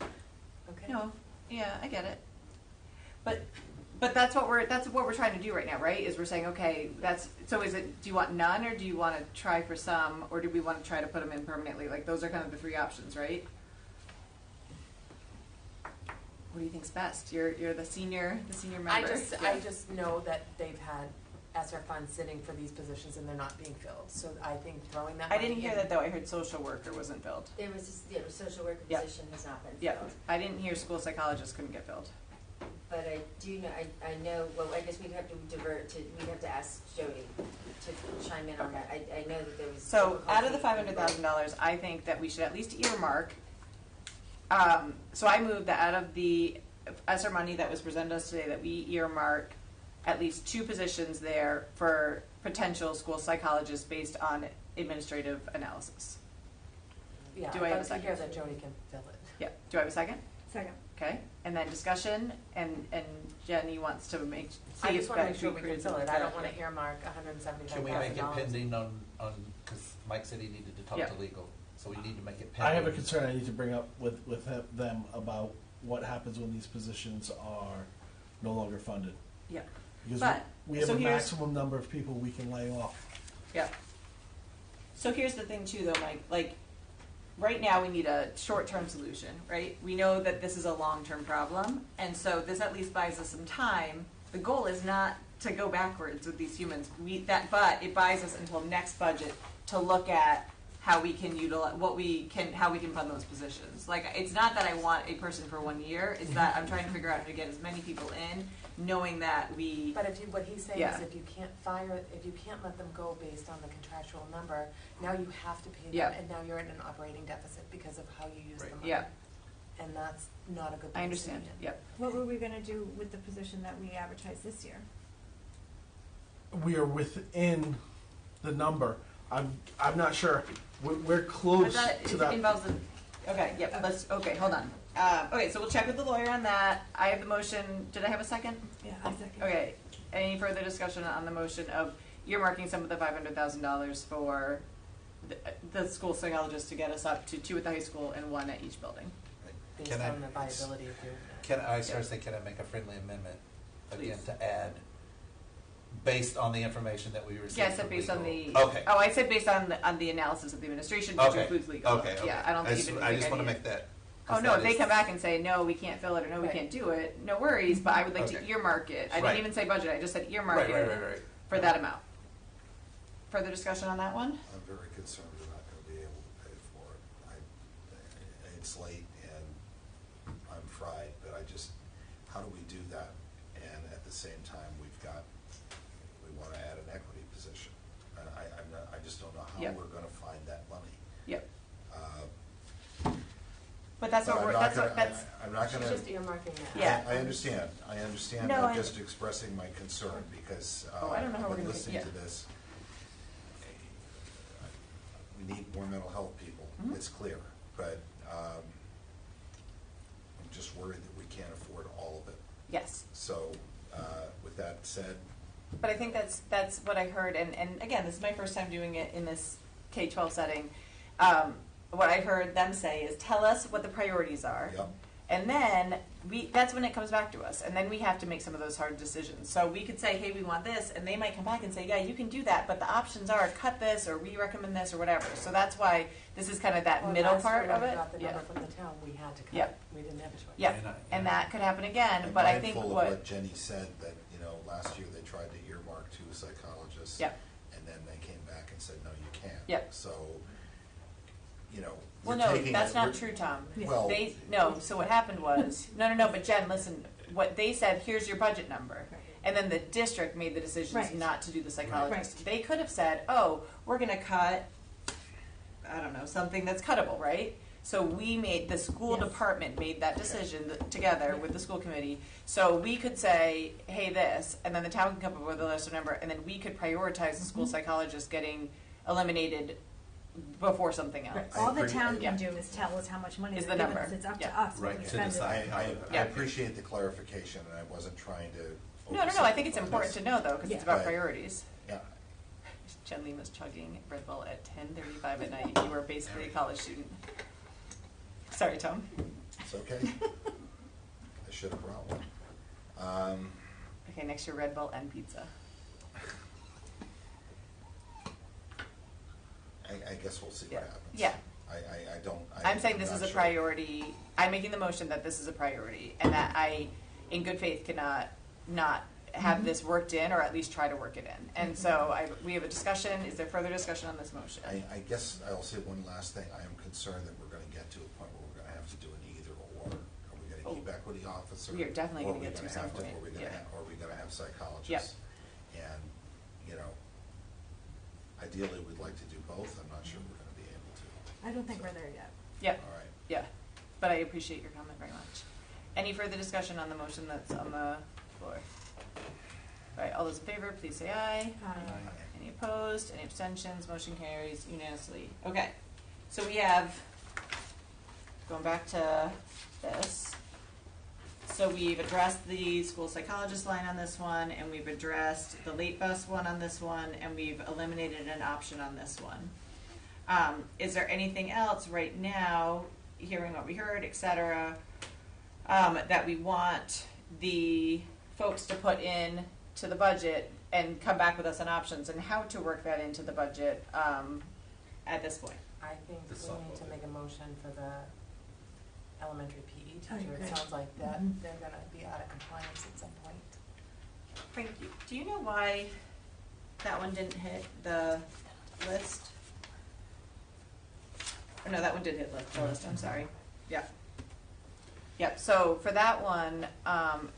I: Okay.
M: no, yeah, I get it. But that's what we're trying to do right now, right? Is we're saying, okay, so is it, do you want none, or do you want to try for some, or do we want to try to put them in permanently? Like, those are kind of the three options, right? What do you think's best? You're the senior member.
I: I just know that they've had ESSER funds sitting for these positions and they're not being filled, so I think throwing that
M: I
I: money
M: didn't hear
I: in-
M: that though. I heard social worker wasn't filled.
H: There was, social worker
M: Yep.
H: position has not been
M: Yeah,
H: filled.
M: I didn't hear school psychologist couldn't get filled.
H: But I do know, I know, well, I guess we'd have to ask Jody to chime in on that. I know that there was.
M: So out of the
H: difficulty in-
M: $500,000, I think that we should at least earmark. So I moved that out of the ESSER money that was presented to us today, that we earmark at least 2 positions there for potential school psychologists based on administrative analysis.
I: Yeah,
M: Do I have a
I: I'd like to hear
M: second?
I: that Jody can fill it.
M: Yeah. Do I have a second?
E: Second.
M: Okay. And then discussion, and Jenny wants to see
I: I
M: if
I: just wanna
M: that
I: make sure we can fill it, I don't
M: Yeah.
I: wanna earmark $175,000.
B: Can we make it pending on, because Mike said he needed to talk
M: Yeah.
B: to legal, so we need to make it pending.
A: I have a concern I need to bring up with them about what happens when these positions are no longer funded.
M: Yeah.
A: Because
M: But,
A: we have
M: so
A: a
M: here's-
A: maximum number of people we can lay off.
M: Yeah. So here's the thing too though, Mike, like, right now we need a short-term solution, right? We know that this is a long-term problem, and so this at least buys us some time. The goal is not to go backwards with these humans, but it buys us until next budget to look at how we can utilize, how we can fund those positions. Like, it's not that I want a person for 1 year, it's that I'm trying to figure out how to get as many people in, knowing that
I: But what he's saying
M: Yeah.
I: is if you can't let them go based on the contractual number, now you have to pay them,
M: Yeah.
I: and now you're in an operating deficit because of how you use the money.
M: Yeah.
I: And that's not a good
M: I
I: place to be
M: understand,
I: in.
M: yep.
E: What were we gonna do with the position that we advertised this year?
A: We are within the number. I'm not sure. We're close
M: But
A: to
M: that
A: that.
M: involves okay, hold on. Okay, so we'll check with the lawyer on that. I have the motion, did I have a second?
E: Yeah, I second.
M: Okay, any further discussion on the motion of earmarking some of the $500,000 for the school psychologist to get us up to 2 at the high school and 1 at each building?
I: Based
B: Can I-
I: on the viability of doing that.
B: Can I make a friendly amendment again to add, based on the information that we received?
M: Yeah, I said
B: from
M: based on the.
B: legal? Okay.
M: Oh, I said based on the analysis of the administration, which
B: Okay.
M: includes legal.
B: Okay.
M: Yeah, I don't think even.
B: I just want to
M: need-
B: make that.
M: Oh, no, if they come back and say, no, we can't fill it, or no, we
I: Right.
M: can't do it, no worries, but I would like to
B: Okay.
M: earmark it. I
B: Right.
M: didn't even say budget, I just said earmark it for that amount. Further discussion on that one?
G: I'm very concerned we're not gonna be able to pay for it. It's late and I'm fried, but how do we do that? And at the same time, we wanna add an equity position. And I just don't know how
M: Yep.
G: we're gonna find that money.
M: Yep. But that's what
G: I'm
M: we're,
G: not
M: that's
G: gonna-
M: what, that's,
G: I'm not gonna.
I: She's just earmarking that.
M: Yeah.
G: I understand,
M: No,
G: I'm
M: I-
G: just expressing my concern because
M: I don't know how
G: I've
M: we're
G: been
M: gonna-
G: listening
M: yeah.
G: to this. We need more mental health people,
M: Mhm.
G: it's clear, but I'm just worried that we can't afford all of it.
M: yes.
G: So, with that said,
M: But I think that's what I heard, and again, this is my first time doing it in this K-12 setting. What I heard them say is, tell us what the priorities are.
G: Yep.
M: And then that's when it comes back to us, and then we have to make some of those hard decisions. So we could say, hey, we want this, and they might come back and say, yeah, you can do that, but the options are cut this, or we recommend this, or whatever. So that's why this is kind of that
I: Well,
M: middle
I: last
M: part
I: year
M: of
I: when
M: it.
I: we got the
M: Yeah.
I: number from the town, we had to cut.
M: Yep.
I: We didn't have a choice.
M: Yep, and that could happen again,
G: I'm
M: but I think
G: mindful
M: what.
G: of what Jenny said, that, last year they tried to earmark 2 psychologists.
M: Yep.
G: And then they came back and said, no, you can't.
M: Yep.
G: So,
M: Well,
G: we're
M: no,
G: taking
M: that's
G: it-
M: not
G: we're-
M: true, Tom.
G: Well-
M: So what happened was, no, but Jen, listen, what they said, here's your budget number. And then the district made the decisions
E: Right.
M: not to do the psychologist.
E: Right.
M: They could have said, oh, we're gonna cut, I don't know, something that's cuttable, right? So the school
E: Yes.
M: department made that decision together with the school committee. So we could say, hey, this, and then the town can come up with a lesser number, and then we could prioritize the school psychologist getting eliminated before something else.
E: Right. All the
G: agree.
E: town
M: Yeah.
E: can do is tell us how much money
M: Is
E: they're
M: the
E: giving
M: number.
E: us. It's up
M: Yeah.
E: to us
B: Right,
E: what we
B: to
E: spend it.
B: decide.
G: I
M: Yeah.
G: appreciate the clarification, and I wasn't trying to
C: No, I think it's important to know, though, because it's about
G: Right.
C: priorities.
G: Yeah.
C: Jen Lee was chugging Red Bull at 10:35 at night. You were basically a college student. Sorry, Tom.
G: It's okay. I should have brought one.
C: Okay, next year, Red Bull and pizza.
G: I guess we'll see
C: Yeah.
G: what happens.
C: Yeah.
G: I don't.
C: I'm saying this
G: not
C: is a
G: sure.
C: priority. I'm making the motion that this is a priority, and that I, in good faith, cannot not have this worked in, or at least try to work it in. And so we have a discussion. Is there further discussion on this motion?
G: I guess I'll say one last thing. I am concerned that we're gonna get to a point where we're gonna have to do an either or. Are we gonna keep equity officer?
C: We are definitely
G: or
C: gonna
G: are we
C: get to some
G: have
C: point.
G: Or are we gonna have psychologists?
C: Yep.
G: And, you know, ideally, we'd like to do both. I'm not sure we're gonna be able to.
E: I don't think we're there yet.
C: Yep.
G: All right.
C: Yeah, but I appreciate your comment very much. Any further discussion on the motion that's on the floor? All right, all those in favor, please say aye. Any opposed? Any abstentions? Motion carries unanimously. Okay, so we have, going back to this, so we've addressed the school psychologist line on this one, and we've addressed the late bus one on this one, and we've eliminated an option on this one. Is there anything else right now, hearing what we heard, et cetera, that we want the folks to put in to the budget and come back with us on options, and how to work that into the budget at this point?
I: I think we need to make a motion for the elementary PE teacher. It sounds like that they're gonna be out of compliance at some point.
C: Frank, do you know why that one didn't hit the list? Or no, that one did hit the list, I'm sorry. Yeah. Yep, so for that one,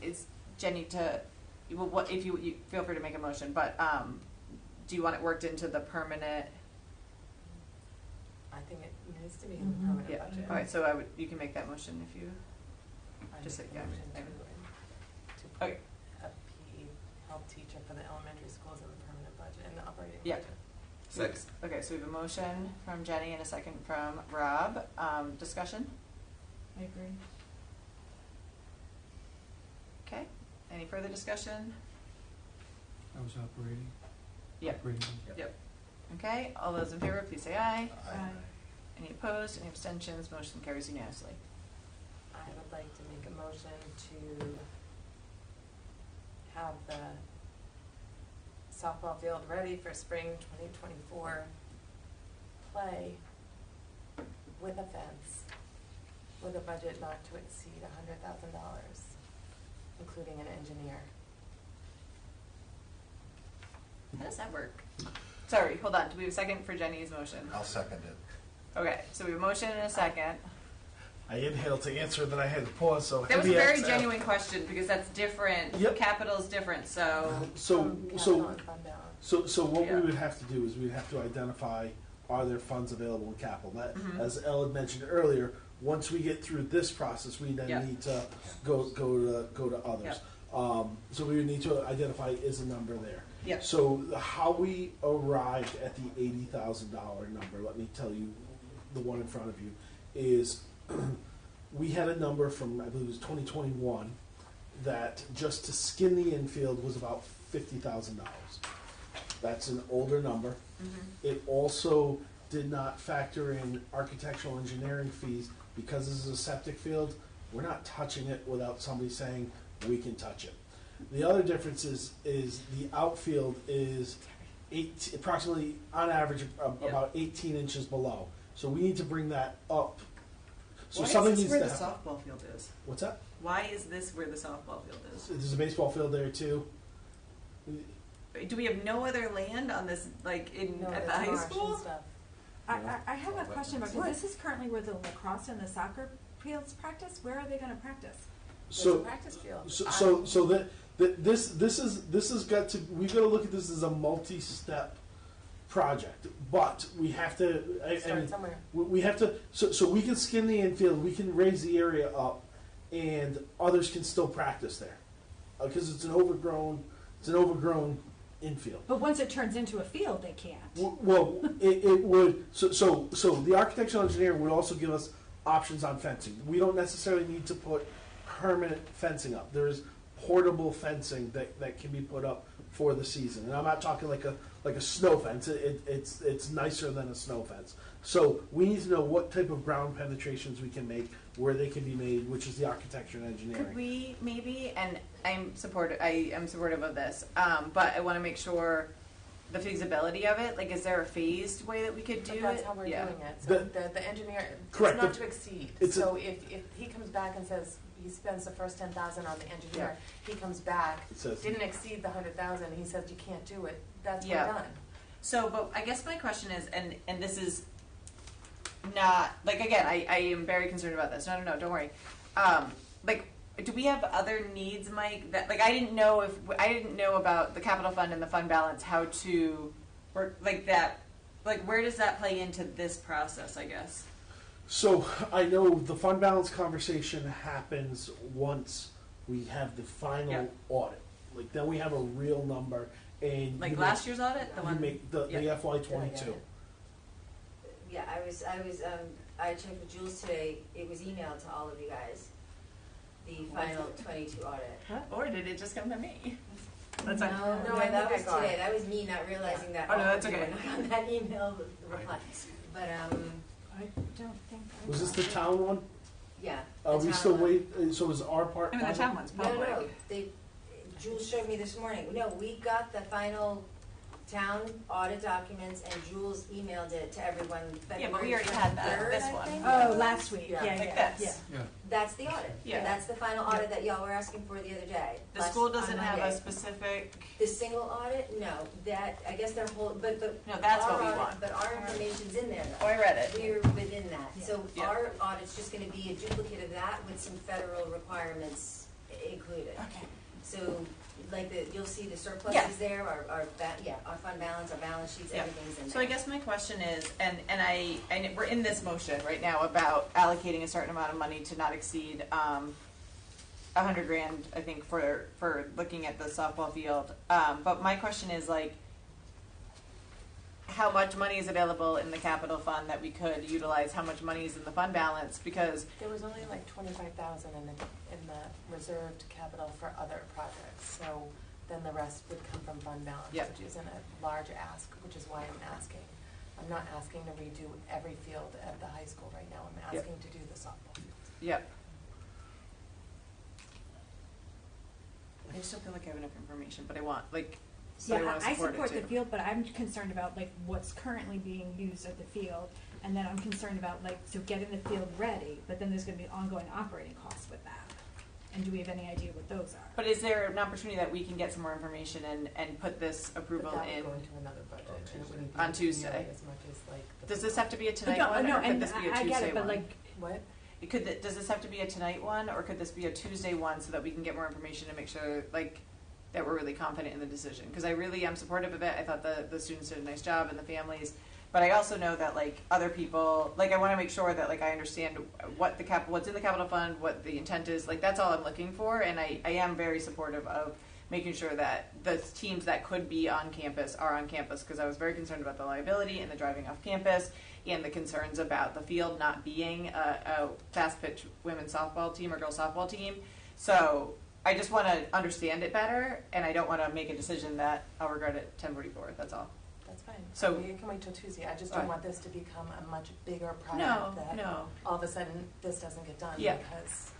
C: is Jenny well, what, if you feel free to make a motion, but, do you want it worked into the permanent?
I: I think it needs to be in the permanent
C: Yeah,
I: budget.
C: all right, so you can make that motion if you,
I: I
C: just
I: make
C: say,
I: a
C: yeah.
I: motion to put
C: Okay.
I: a PE health teacher for the elementary schools in the permanent budget, in the operating
C: Yeah.
I: budget.
B: Second.
C: Okay, so we have a motion from Jenny and a second from Rob. Discussion?
E: I agree.
C: Okay, any further discussion?
A: I was operating.
C: Yep.
A: Operating.
C: Yep. Okay, all those in favor, please say aye.
E: Aye.
C: Any opposed, any abstentions, motion carries unanimously.
I: I would like to make a motion to have the softball field ready for spring 2024 play with a fence, with a budget not to exceed $100,000, including an engineer.
C: How does that work? Sorry, hold on, do we have a second for Jenny's motion?
G: I'll second it.
C: Okay, so we have a motion and a second.
A: I inhaled to answer, then I had to pause, so.
C: That was a
A: heavy
C: very
A: exhale.
C: genuine question, because that's different.
A: Yep.
C: Capital's different, so.
A: So
I: Capital and fund balance.
A: So what
C: Yeah.
A: we would have to do is we'd have to identify, are there funds available in capital? That, as Elle had mentioned earlier, once we get through this process, we then
C: Yeah.
A: need to go to others. So we would need to identify, is a number there?
C: Yep.
A: So how we arrived at the $80,000 number, let me tell you, the one in front of you, is we had a number from, I believe it was 2021, that just to skin the infield was about $50,000. That's an older number. It also did not factor in architectural engineering fees. Because this is a septic field, we're not touching it without somebody saying we can touch it. The other difference is the outfield is approximately, on average, about 18 inches below. So we need to bring that up. So
C: Why
A: something
C: is this
A: needs
C: where
A: to
C: the
A: happen.
C: softball field is?
A: What's that?
C: Why is this where the softball field is?
A: There's a baseball field there too.
C: Do we have no other land on this, like,
I: No,
C: at the
I: it's
C: high
I: marsh and
C: school?
I: stuff.
E: I have a question about,
C: What?
E: this is currently where the lacrosse and the soccer fields practice. Where are they gonna practice?
I: There's a
A: So
I: practice field.
A: so that this has got to, we've got to look at this as a multi-step project, but we have to
I: Start somewhere.
A: we have to so we can skin the infield, we can raise the area up, and others can still practice there because it's an overgrown infield.
E: But once it turns into a field, they can't.
A: Well, it would, so the architectural engineer would also give us options on fencing. We don't necessarily need to put permanent fencing up. There's portable fencing that can be put up for the season. And I'm not talking like a snow fence. It's nicer than a snow fence. So we need to know what type of ground penetrations we can make, where they can be made, which is the architecture and engineering.
C: Could we maybe, and I am supportive of this, but I want to make sure the feasibility of it, like, is there a phased way that we could do it?
I: That's how we're doing it. So the engineer,
A: correct,
I: it's not to exceed. So if he comes back and says he spends the first 10,000 on the engineer, he comes back, didn't exceed the 100,000, he says you can't do it, that's we're done.
C: So, but I guess my question is, and this is not, like, again, I am very concerned about this. No, don't worry. Like, do we have other needs, Mike? That, like, I didn't know about the capital fund and the fund balance, how to work like that. Like, where does that play into this process, I guess?
A: So I know the fund balance conversation happens once we have the final audit. Like, then we have a real number. And
C: like last year's audit, the one
A: make the FY22.
H: Yeah, I checked with Jules today. It was emailed to all of you guys. The final 22 audit.
C: Huh? Or did it just come to me? That's
H: no, that was today. That was me not realizing that.
C: Oh no, that's okay.
H: On that email, the reply. But
E: I don't think.
A: Was this the town one?
H: Yeah.
A: Are we still waiting? So is our part?
C: I mean, the town one's public.
H: No. Jules showed me this morning. No, we got the final town audit documents, and Jules emailed it to everyone.
C: Yeah, but we already had that. This one.
E: Oh, last week.
C: Yeah, like this.
H: Yeah. That's the audit.
C: Yeah.
H: That's the final audit that y'all were asking for the other day.
C: The school doesn't have a specific.
H: The single audit? No. That, I guess they're whole, but
C: no, that's what we want.
H: But our information's in there though.
C: Oh, I read it.
H: We're within that. Yeah. So our audit's just gonna be a duplicate of that with some federal requirements included. Okay. So, like you'll see the surpluses there, our fund balance, our balance sheets, everything's in there.
C: So I guess my question is, and we're in this motion right now about allocating a certain amount of money to not exceed $100,000, I think, for looking at the softball field. But my question is, like, how much money is available in the capital fund that we could utilize? How much money is in the fund balance? Because
I: there was only like 25,000 in the reserved capital for other projects. So then the rest would come from fund balance, which isn't a large ask, which is why I'm asking. I'm not asking to redo every field at the high school right now. I'm asking to do the softball field.
C: Yep. I just don't feel like I have enough information, but I want, like.
E: I support the field, but I'm concerned about like what's currently being used at the field, and then I'm concerned about like getting the field ready. But then there's going to be ongoing operating costs with that. And do we have any idea what those are?
C: But is there an opportunity that we can get some more information and put this approval in
I: go into another budget
C: on Tuesday?
I: As much as like
C: does this have to be a tonight one, or could this be a Tuesday one?
E: I get it, but like
I: what?
C: Does this have to be a tonight one, or could this be a Tuesday one so that we can get more information and make sure like that we're really confident in the decision? Because I really am supportive of it. I thought the students did a nice job and the families, but I also know that like other people, like I want to make sure that like I understand what's in the capital fund, what the intent is. Like that's all I'm looking for, and I am very supportive of making sure that the teams that could be on campus are on campus, because I was very concerned about the liability and the driving off campus and the concerns about the field not being a fast pitch women's softball team or girls softball team. So I just want to understand it better, and I don't want to make a decision that I'll regret it 1044. That's all.
I: That's fine.
C: So
I: we can wait till Tuesday. I just don't want this to become a much bigger project. All of a sudden this doesn't get done because.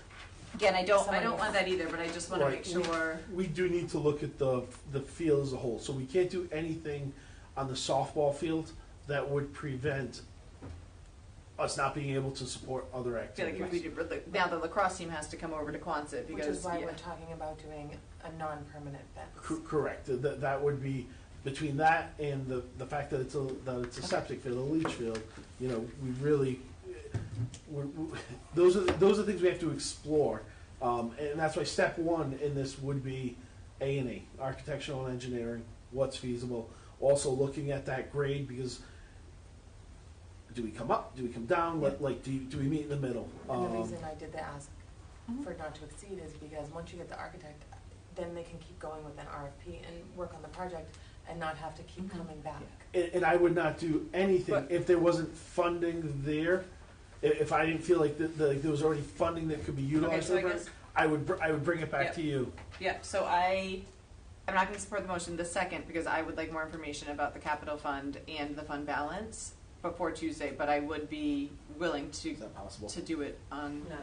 C: Again, I don't want that either, but I just want to make sure.
A: We do need to look at the field as a whole. So we can't do anything on the softball field that would prevent us not being able to support other activities.
C: I feel like now the lacrosse team has to come over to Quonset because.
I: Which is why we're talking about doing a non-permanent fence.
A: Correct. That would be between that and the fact that it's a septic field, a leach field. You know, we really. Those are things we have to explore, and that's why step one in this would be A&E, architectural and engineering, what's feasible. Also looking at that grade, because do we come up, do we come down, do we meet in the middle?
I: And the reason I did the ask for not to exceed is because once you get the architect, then they can keep going with an RFP and work on the project and not have to keep coming back.
A: And I would not do anything if there wasn't funding there. If I didn't feel like there was already funding that could be utilized, I would bring it back
M: Yep.
A: to you.
M: Yeah, so I'm not going to support the motion the second because I would like more information about the capital fund and the fund balance before Tuesday, but I would be willing to
A: Is that possible?
M: to do it on.
I: No,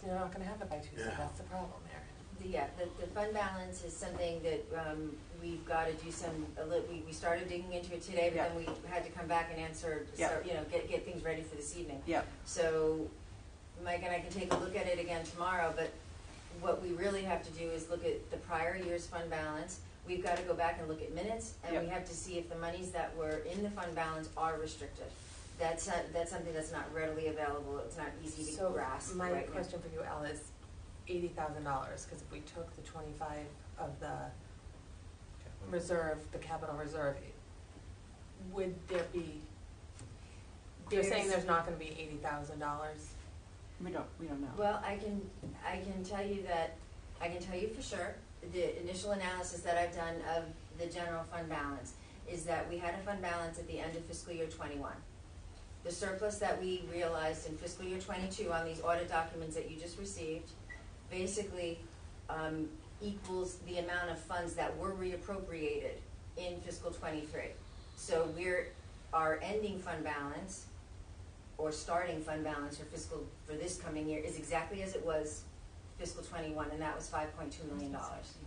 I: you're not gonna have it by Tuesday,
A: Yeah.
I: that's the problem, Mary.
H: The fund balance is something that we've got to do some, we started digging into it today, but
M: Yeah.
H: then we had to come back and answer,
M: Yeah.
H: get things ready for this evening.
M: Yep.
H: So Mike and I can take a look at it again tomorrow, but what we really have to do is look at the prior year's fund balance. We've got to go back and look at minutes, and
M: Yep.
H: we have to see if the monies that were in the fund balance are restricted. That's something that's not readily available, it's not easy to
I: So
H: grasp
I: my
H: right now.
I: question for you, Al, is $80,000, because if we took the 25 of the reserve, the capital reserve, would there be, you're saying there's not gonna be $80,000?
M: We don't know.
H: Well, I can tell you for sure, the initial analysis that I've done of the general fund balance is that we had a fund balance at the end of fiscal year 21. The surplus that we realized in fiscal year 22 on these audit documents that you just received basically equals the amount of funds that were reappropriated in fiscal 23. So our ending fund balance or starting fund balance for this coming year is exactly as it was fiscal 21, and that was $5.2 million,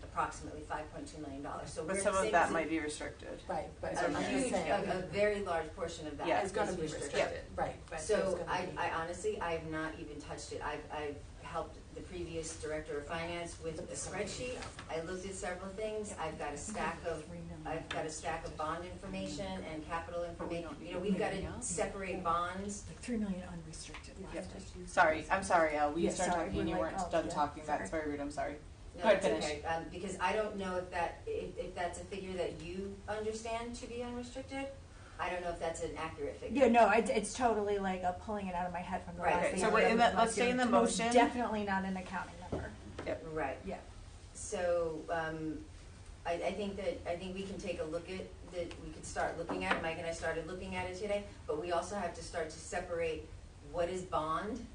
H: approximately $5.2 million. So
M: But
H: we're
M: some
H: the
M: of
H: same
M: that
H: as
M: might be restricted.
I: Right, but
H: a
I: I'm just
H: huge,
I: saying.
H: a very large portion of that
M: Yeah,
I: It's gonna
H: is
I: be restricted, right, but there's
H: So
I: gonna be.
H: I honestly, I have not even touched it. I've helped the previous director of finance with a spreadsheet. I looked at several things. I've got a stack of bond information and capital information. You know, we've got to separate bonds.
E: Like 3 million unrestricted
M: Yep.
E: left.
M: Sorry, I'm sorry, Al. We
E: Yeah,
M: started
E: sorry,
M: talking and you
E: we're like,
M: weren't
E: oh,
M: done
E: yeah,
M: talking.
E: sorry.
M: That's very rude. I'm sorry.
H: No,
M: Go ahead,
H: it's
M: finish.
H: okay, because I don't know if that's a figure that you understand to be unrestricted. I don't know if that's an accurate figure.
E: Yeah, no, it's totally like pulling it out of my head from the
H: Right.
E: last
H: Okay,
E: thing.
H: so
E: I
H: we're
E: read
H: in
E: was
H: the-
E: last
M: let's stay
E: year.
M: in the
E: It's most
M: motion.
E: Definitely not an accounting number.
H: Right.
E: Yeah.
H: So, I think we can take a look at that. We could start looking at it. Mike and I started looking at it today, but we also have to start to separate what is bond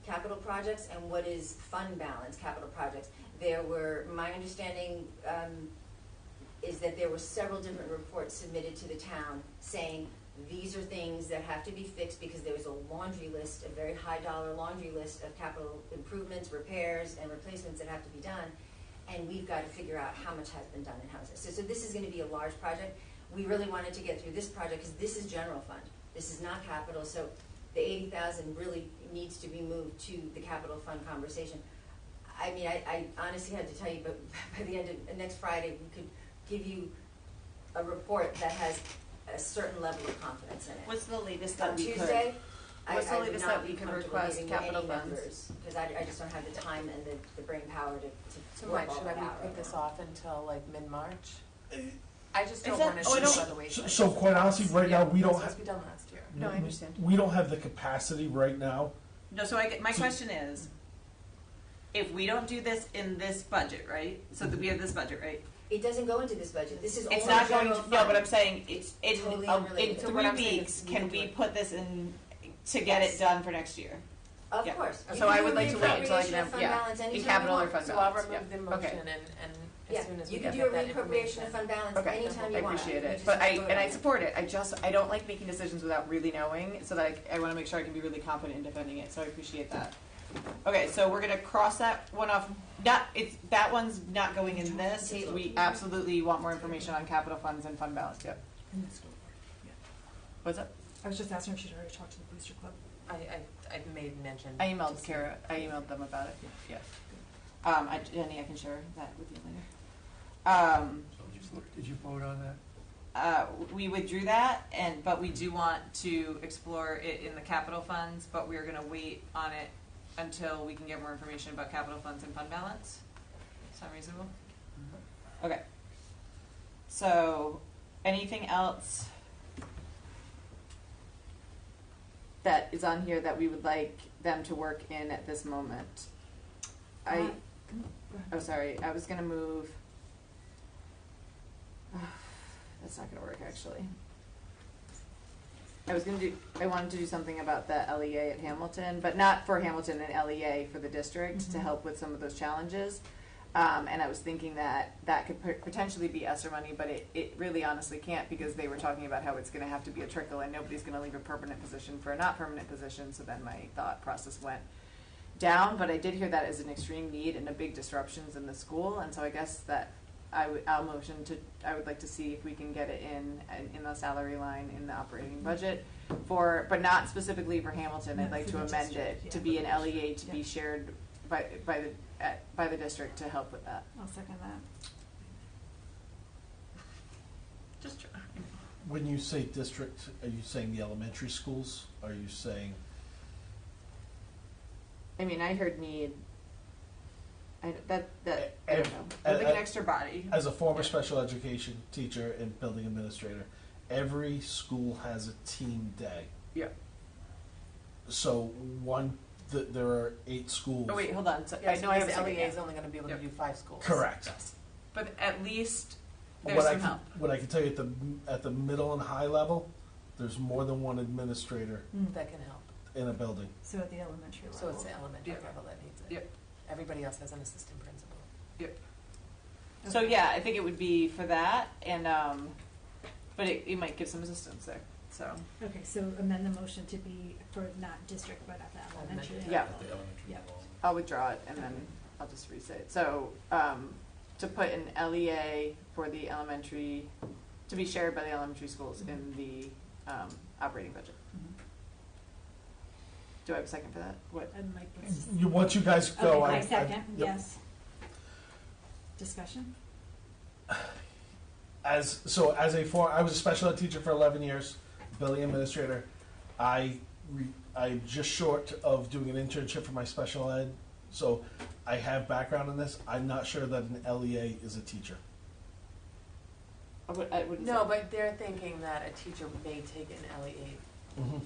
H: capital projects and what is fund balance capital projects. My understanding is that there were several different reports submitted to the town saying these are things that have to be fixed because there was a laundry list, a very high dollar laundry list of capital improvements, repairs, and replacements that have to be done. And we've got to figure out how much has been done and how is it. So this is going to be a large project. We really wanted to get through this project because this is general fund. This is not capital. So the 80,000 really needs to be moved to the capital fund conversation. I mean, I honestly had to tell you, but by the end of next Friday, we could give you a report that has a certain level of confidence in it.
M: What's the latest
H: On
M: that we
H: Tuesday,
M: could? What's the
H: I would
M: latest
H: not
M: that
H: be
M: we could
H: comfortable
M: request
H: giving you
M: capital
H: any
M: funds?
H: numbers, because I just don't have the time and the brain power to
I: So
H: work
I: Mike,
H: all
I: should
H: that
I: we
H: out
I: put
H: right
I: this
H: now.
I: off until like mid-March? I just don't
M: that-
I: wanna
M: oh, I
I: shoot
M: don't-
I: by the wayside.
A: So quite honestly, right now, we don't
I: That's
A: have.
I: supposed to be done last year.
M: No, I understand.
A: We don't have the capacity right now.
M: No, so my question is, if we don't do this in this budget, right? So that we have this budget, right?
H: It doesn't go into this budget. This is
M: It's
H: only
M: not going
H: general
M: to. No, but
H: fund.
M: I'm saying it's in
H: Totally
M: in
H: unrelated. So
M: 3
I: what I'm saying
M: weeks.
I: is we
M: Can
I: can do
M: we
I: it.
M: put this in to get
H: Yes.
M: it done for next year?
H: Of
M: Yeah.
H: course. You
M: So
H: can
M: I
H: do
M: would
H: a
M: like to wait until I
H: reappropriation
M: can
H: of
M: have
H: fund balance
M: in
H: anytime
M: capital
H: you
M: or
H: want.
M: fund
I: So I'll
M: balance.
I: remove the
M: Yeah.
I: motion
M: Okay.
I: and
H: Yeah,
I: as soon as we
H: you
I: get
H: can do a
I: that
H: reappropriation
I: information.
H: of fund balance
M: Okay.
H: anytime
M: I
H: you want.
M: appreciate
H: You
M: it,
H: just
M: but
H: have to vote on
M: I
H: it.
M: support it. I don't like making decisions without really knowing, so that I want to make sure I can be really confident in defending it. So I appreciate that. Okay, so we're gonna cross that one off. That one's not going in this. We absolutely want more information on capital funds and fund balance. Yep. What's up?
E: I was just asking if she'd already talked to the booster club.
I: I made mention.
M: I emailed Kara. I emailed them about it. Yeah. Jenny, I can share that with you later.
F: Did you vote on that?
M: We withdrew that, but we do want to explore it in the capital funds, but we're going to wait on it until we can get more information about capital funds and fund balance. Sound reasonable? Okay. So, anything else that is on here that we would like them to work in at this moment? Oh, sorry. I was going to move. That's not going to work, actually.
C: I wanted to do something about the LEA at Hamilton, but not for Hamilton and LEA for the district to help with some of those challenges. And I was thinking that could potentially be ESSER money, but it really honestly can't, because they were talking about how it's gonna have to be a trickle and nobody's gonna leave a permanent position for a not permanent position, so then my thought process went down, but I did hear that as an extreme need and a big disruptions in the school, and so I guess that I would like to see if we can get it in the salary line in the operating budget but not specifically for Hamilton. I'd like to amend it to be an LEA to be shared by the district to help with that.
E: I'll second that.
C: Just try.
A: When you say district, are you saying the elementary schools? Are you saying?
C: I mean, I heard need. I don't know. Like an extra body.
A: As a former special education teacher and building administrator, every school has a team day.
C: Yeah.
A: So there are 8 schools.
C: Oh wait, hold on. So,
I: Yeah,
C: I know I have a
I: LEA is
C: second.
I: only gonna be able to do 5 schools.
A: Correct.
C: But at least there's some help.
A: What I can tell you at the middle and high level, there's more than one administrator
I: That can help.
A: in a building.
E: So at the elementary level.
I: So it's the elementary
C: Yep.
I: level that needs it.
C: Yep.
I: Everybody else has an assistant principal.
C: Yep. So yeah, I think it would be for that, and but it might give some assistance there. So
E: Okay, so amend the motion to be for not district, but at the elementary level.
C: Yeah.
E: Yeah.
C: I'll withdraw it and then I'll just resay it. So to put an LEA for the elementary, to be shared by the elementary schools in the operating budget. Do I have a second for that? What?
E: And Mike,
A: Once you guys go,
E: okay, I second,
A: yep.
E: yes. Discussion?
A: I was a special ed teacher for 11 years, building administrator. I'm just short of doing an internship for my special ed, so I have background in this. I'm not sure that an LEA is a teacher.
C: I wouldn't
I: No,
C: say.
I: but they're thinking that a teacher may take an LEA.
A: Mm-hmm.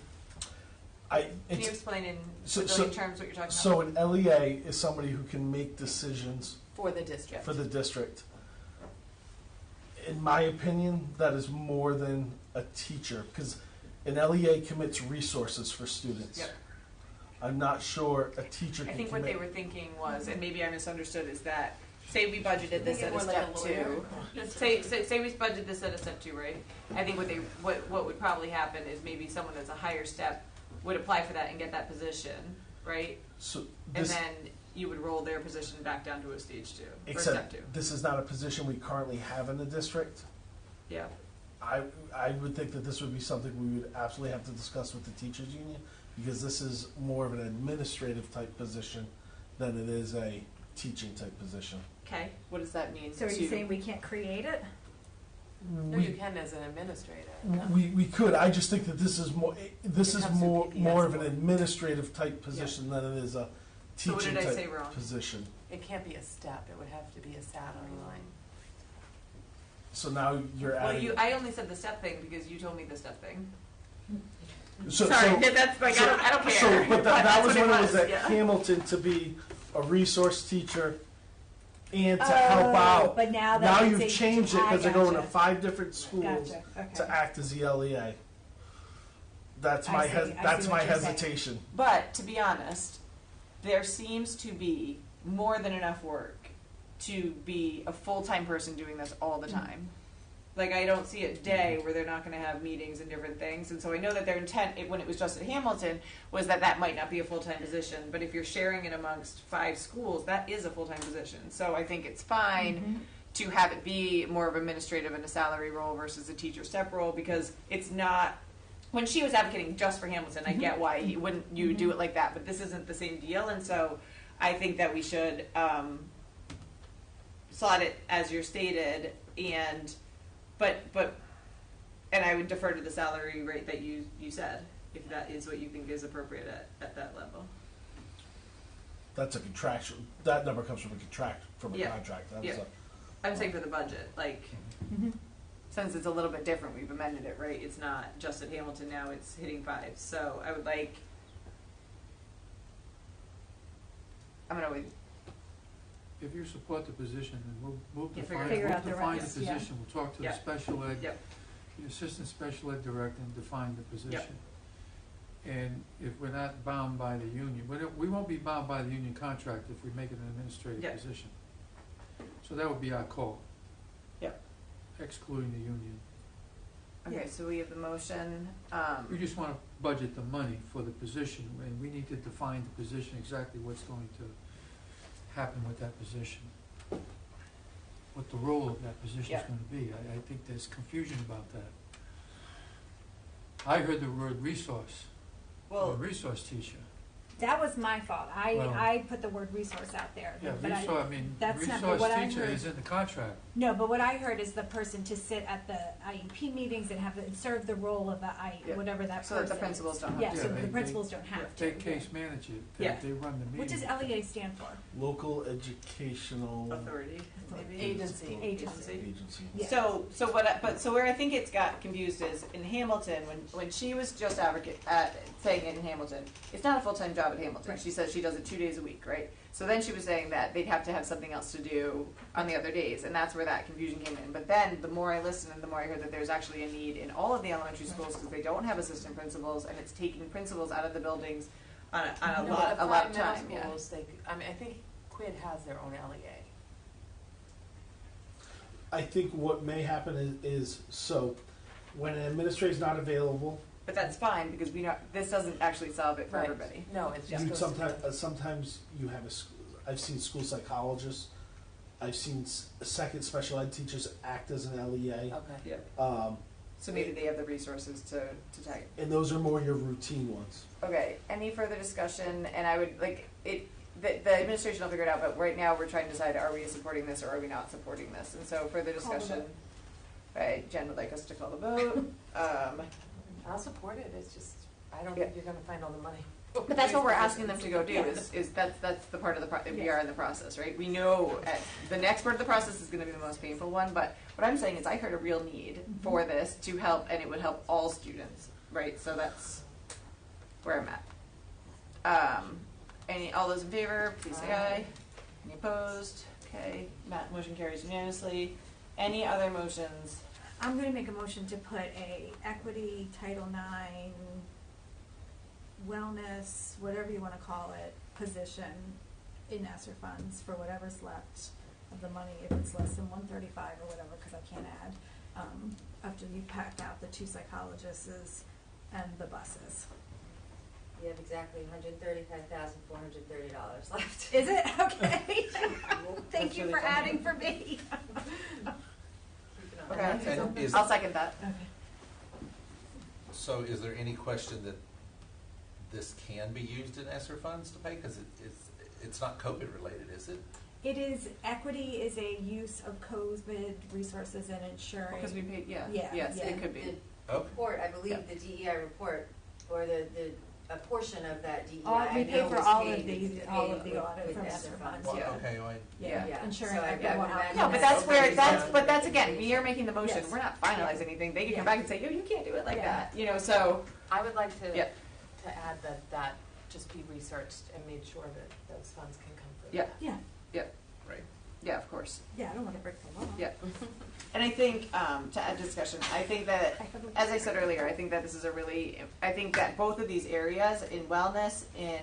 C: Can you explain in terms what you're talking about?
A: So an LEA is somebody who can make decisions
I: For the district.
A: for the district. In my opinion, that is more than a teacher, because an LEA commits resources for students.
C: Yep.
A: I'm not sure a teacher can
C: I think what
A: commit.
C: they were thinking was, and maybe I misunderstood, is that say we budgeted this at a
I: more like
C: step
I: a lawyer.
C: 2. Say we budgeted this at a step 2, right? I think what would probably happen is maybe someone that's a higher step would apply for that and get that position, right?
A: So
C: And
A: this,
C: then you would roll their position back down to a stage 2 or
A: except
C: step 2.
A: this is not a position we currently have in the district.
C: Yeah.
A: I would think that this would be something we would absolutely have to discuss with the teachers union, because this is more of an administrative type position than it is a teaching type position.
C: Okay. What does that mean?
E: So are you saying we can't create it?
I: No, you can as an administrator.
A: We could. I just think that this is more. This
I: It
A: is
I: comes through
A: more
I: PPS
A: of an
I: more.
A: administrative type position than it is a
C: So what
A: teaching
C: did I say
A: type
C: wrong?
A: position.
I: It can't be a step, it would have to be a salary line.
A: So now you're
C: Well,
A: adding.
C: I only said the step thing because you told me the step thing.
A: So,
C: Sorry,
A: so,
C: that's like I don't care.
A: So, but that
C: that's
A: was
C: what
A: when it was at
C: yeah.
A: Hamilton to be a resource teacher and to help out.
E: But now
A: you've
E: it's a-
A: changed it
E: I
A: because they're going to
E: gotcha.
A: 5 different schools
E: Gotcha, okay.
A: to act as the LEA. That's
E: I
A: my
E: see, I see
A: that's
E: what
A: my
E: you're saying.
A: hesitation.
C: But to be honest, there seems to be more than enough work to be a full-time person doing this all the time. Like, I don't see a day where they're not going to have meetings and different things. And so I know that their intent, when it was just at Hamilton, was that might not be a full-time position. But if you're sharing it amongst 5 schools, that is a full-time position. So I think it's fine to have it be more of administrative and a salary role versus a teacher step role, because it's not. When she was advocating just for Hamilton, I get why you wouldn't do it like that, but this isn't the same deal. And so I think that we should slot it as you're stated, and I would defer to the salary rate that you said, if that is what you think is appropriate at that level.
A: That's a contractual. That number comes from a contract
C: Yeah.
A: contract. That's
C: Yeah. I'm saying for the budget, like, since it's a little bit different, we've amended it, right? It's not just at Hamilton now, it's hitting 5. So I would like, I'm gonna wait.
F: If you support the position, then we'll
C: Yeah,
F: define,
C: figure
E: out the
F: the
E: rest, yeah.
F: position, we'll talk to the
C: Yeah.
F: special ed
C: Yep.
F: the assistant special ed director and define the position. And if we're not bound by the union, we won't be bound by the union contract if we make it an administrative
M: Yep.
F: position. So that would be our call.
M: Yep.
F: Excluding the union.
M: Okay, so we have the motion,
F: We just want to budget the money for the position, and we need to define the position, exactly what's going to happen with that position. What the role of that position is
M: Yeah.
F: going to be. I think there's confusion about that. I heard the word resource,
M: well,
F: a resource teacher.
E: That was my fault.
F: Well-
E: I put the word resource out there.
F: Yeah,
E: but
F: resource, I mean,
E: that's not
F: resource
E: what I
F: teacher
E: heard.
F: is in the contract.
E: No, but what I heard is the person to sit at the IEP meetings and have and serve the role of the
M: Yeah.
E: whatever that
M: so
E: person
M: that the principals don't have
E: Yeah,
M: to.
E: so
F: Yeah,
E: the
F: they-
E: principals don't have to.
F: They case manage it,
M: Yeah.
F: they run the meeting.
E: What does LEA stand for?
A: Local educational
M: Authority, maybe?
I: Agency.
E: Agency. Yeah.
M: So where I think it's got confused is in Hamilton, when she was just saying it in Hamilton, it's not a full-time job at Hamilton.
E: Right.
M: She says she does it 2 days a week, right? So then she was saying that they'd have to have something else to do on the other days, and that's where that confusion came in. But then the more I listened and the more I heard that there's actually a need in all of the elementary schools because they don't have assistant principals, and it's taking principals out of the buildings on a lot of time. Yeah.
I: Schools, I mean, I think Quid has their own LEA.
A: I think what may happen is so when an administrator is not available,
M: But that's fine because this doesn't actually solve it for
I: Right.
M: everybody.
I: No, it's just.
A: you
I: goes to-
A: sometimes you have I've seen school psychologists, I've seen second special ed teachers act as an LEA.
I: Okay.
M: Yeah. So maybe they have the resources to tag it.
A: And those are more your routine ones.
M: Okay, any further discussion? And I would like it, the administration will figure it out, but right now we're trying to decide, are we supporting this or are we not supporting this? And so further
E: Call the
M: discussion.
E: vote.
M: Right, Jen would like us to call the vote.
I: I'll support it, it's just, I don't
M: Yeah.
I: think you're gonna find all the money.
M: But that's what we're asking them to go do, is that's the part of the, we are in the process, right? We know the next part of the process is gonna be the most painful one, but what I'm saying is I heard a real need for this to help, and it would help all students, right? So that's where I'm at. All those in favor, please say aye. Any opposed? Okay, motion carries unanimously. Any other motions?
E: I'm going to make a motion to put a equity Title IX wellness, whatever you want to call it, position in ESSER funds for whatever's left of the money, if it's less than 135 or whatever, because I can't add, after you've packed out the 2 psychologists and the buses.
H: You have exactly $135,430 left.
E: Is it? Okay. Thank
M: That's
E: you
M: really
E: for
M: funny.
E: adding for me.
M: Okay,
B: And is-
M: I'll second that.
E: Okay.
B: So is there any question that this can be used in ESSER funds to pay? Because it's not COVID related, is it?
E: It is, equity is a use of COVID resources and ensuring.
M: Because we paid,
E: Yeah,
M: yes,
E: yeah.
M: it could be.
B: Okay.
H: Report, I believe the DEI report, or a portion of that DEI,
E: We
H: I
E: pay
H: know
E: for
H: was
E: all
H: paid
E: of the
H: with
E: audit from
H: ESSER
E: ESSER
H: funds.
E: funds,
B: Well,
E: yeah.
B: okay, well,
E: Yeah, ensuring
H: So I
E: that
H: would
E: everyone
H: imagine
M: No, but
H: that's
M: that's where,
H: okay.
M: but that's again, we are making the motion,
E: Yes.
M: we're not finalizing anything, they can
E: Yeah.
M: come back and say, yo, you can't do it like
E: Yeah.
M: that, so.
I: I would like to
M: Yeah.
I: add that just be researched and made sure that those funds can come through.
M: Yeah,
E: Yeah,
B: right.
M: yeah, of course,
E: yeah, I don't want to break the law.
M: yeah. And I think, to add discussion, I think that, as I said earlier, I think that this is I think that both of these areas, in wellness, in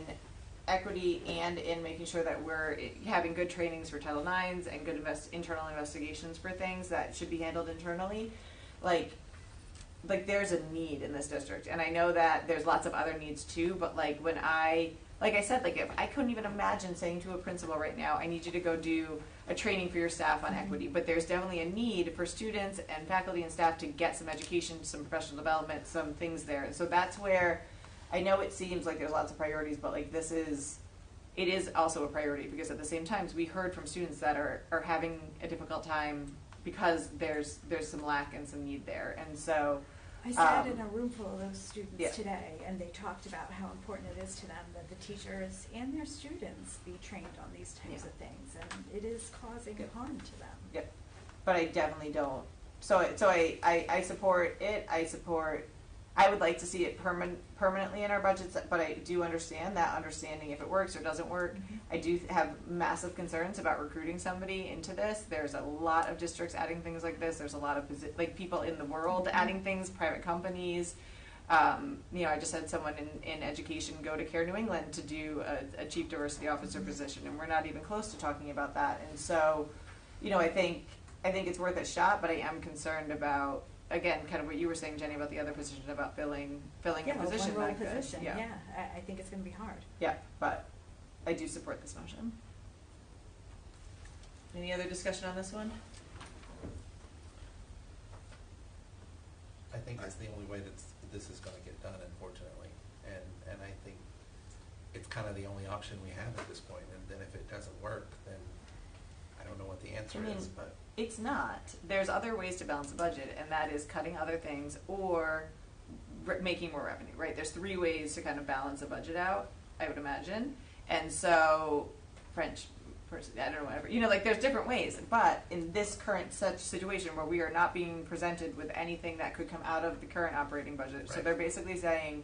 M: equity, and in making sure that we're having good trainings for Title IXs and good internal investigations for things that should be handled internally, like there's a need in this district, and I know that there's lots of other needs too, but like I said, if I couldn't even imagine saying to a principal right now, I need you to go do a training for your staff on equity, but there's definitely a need for students and faculty and staff to get some education, some professional development, some things there. And so that's where I know it seems like there's lots of priorities, but it is also a priority because at the same time, we heard from students that are having a difficult time because there's some lack and some need there. And so
E: I sat in a room full of those students
M: Yeah.
E: today, and they talked about how important it is to them that the teachers and their students be trained on these types
M: Yeah.
E: of things, and it is causing harm to them.
M: Yep. But I definitely don't. So I support it. I support
C: I would like to see it permanently in our budgets, but I do understand that understanding if it works or doesn't work. I do have massive concerns about recruiting somebody into this. There's a lot of districts adding things like this. There's a lot of people in the world adding things, private companies. I just had someone in education go to Care New England to do a chief diversity officer position, and we're not even close to talking about that. And so, I think it's worth a shot, but I am concerned about, again, kind of what you were saying, Jenny, about the other position, about filling a position.
E: One role position. Yeah, I think it's going to be hard.
C: Yeah, but I do support this motion. Any other discussion on this one?
B: I think it's the only way that this is going to get done, unfortunately, and I think it's kind of the only option we have at this point. And then if it doesn't work, then I don't know what the answer is. But
C: it's not. There's other ways to balance a budget, and that is cutting other things or making more revenue. Right? There's 3 ways to kind of balance a budget out, I would imagine. And so, French person, I don't know, whatever. There's different ways. But in this current such situation where we are not being presented with anything that could come out of the current operating budget, right. So they're basically saying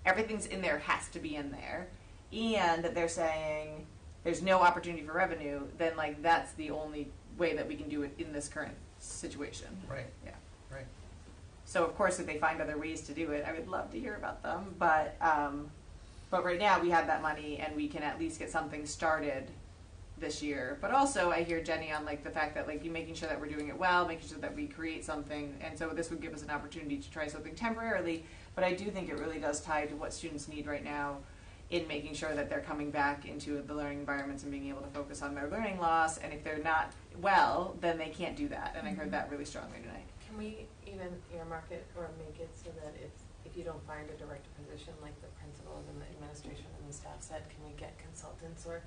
C: everything's in there has to be in there, and they're saying there's no opportunity for revenue, then that's the only way that we can do it in this current situation.
B: Right.
C: Yeah.
B: Right.
C: So of course, if they find other ways to do it, I would love to hear about them. But right now we have that money, and we can at least get something started this year. But also, I hear Jenny on the fact that you making sure that we're doing it well, making sure that we create something, and so this would give us an opportunity to try something temporarily. But I do think it really does tie to what students need right now in making sure that they're coming back into the learning environments and being able to focus on their learning loss. And if they're not well, then they can't do that. And I heard that really strongly tonight.
I: Can we even earmark it or make it so that if you don't find a director position, like the principals and the administration and the staff said, can we get consultants, or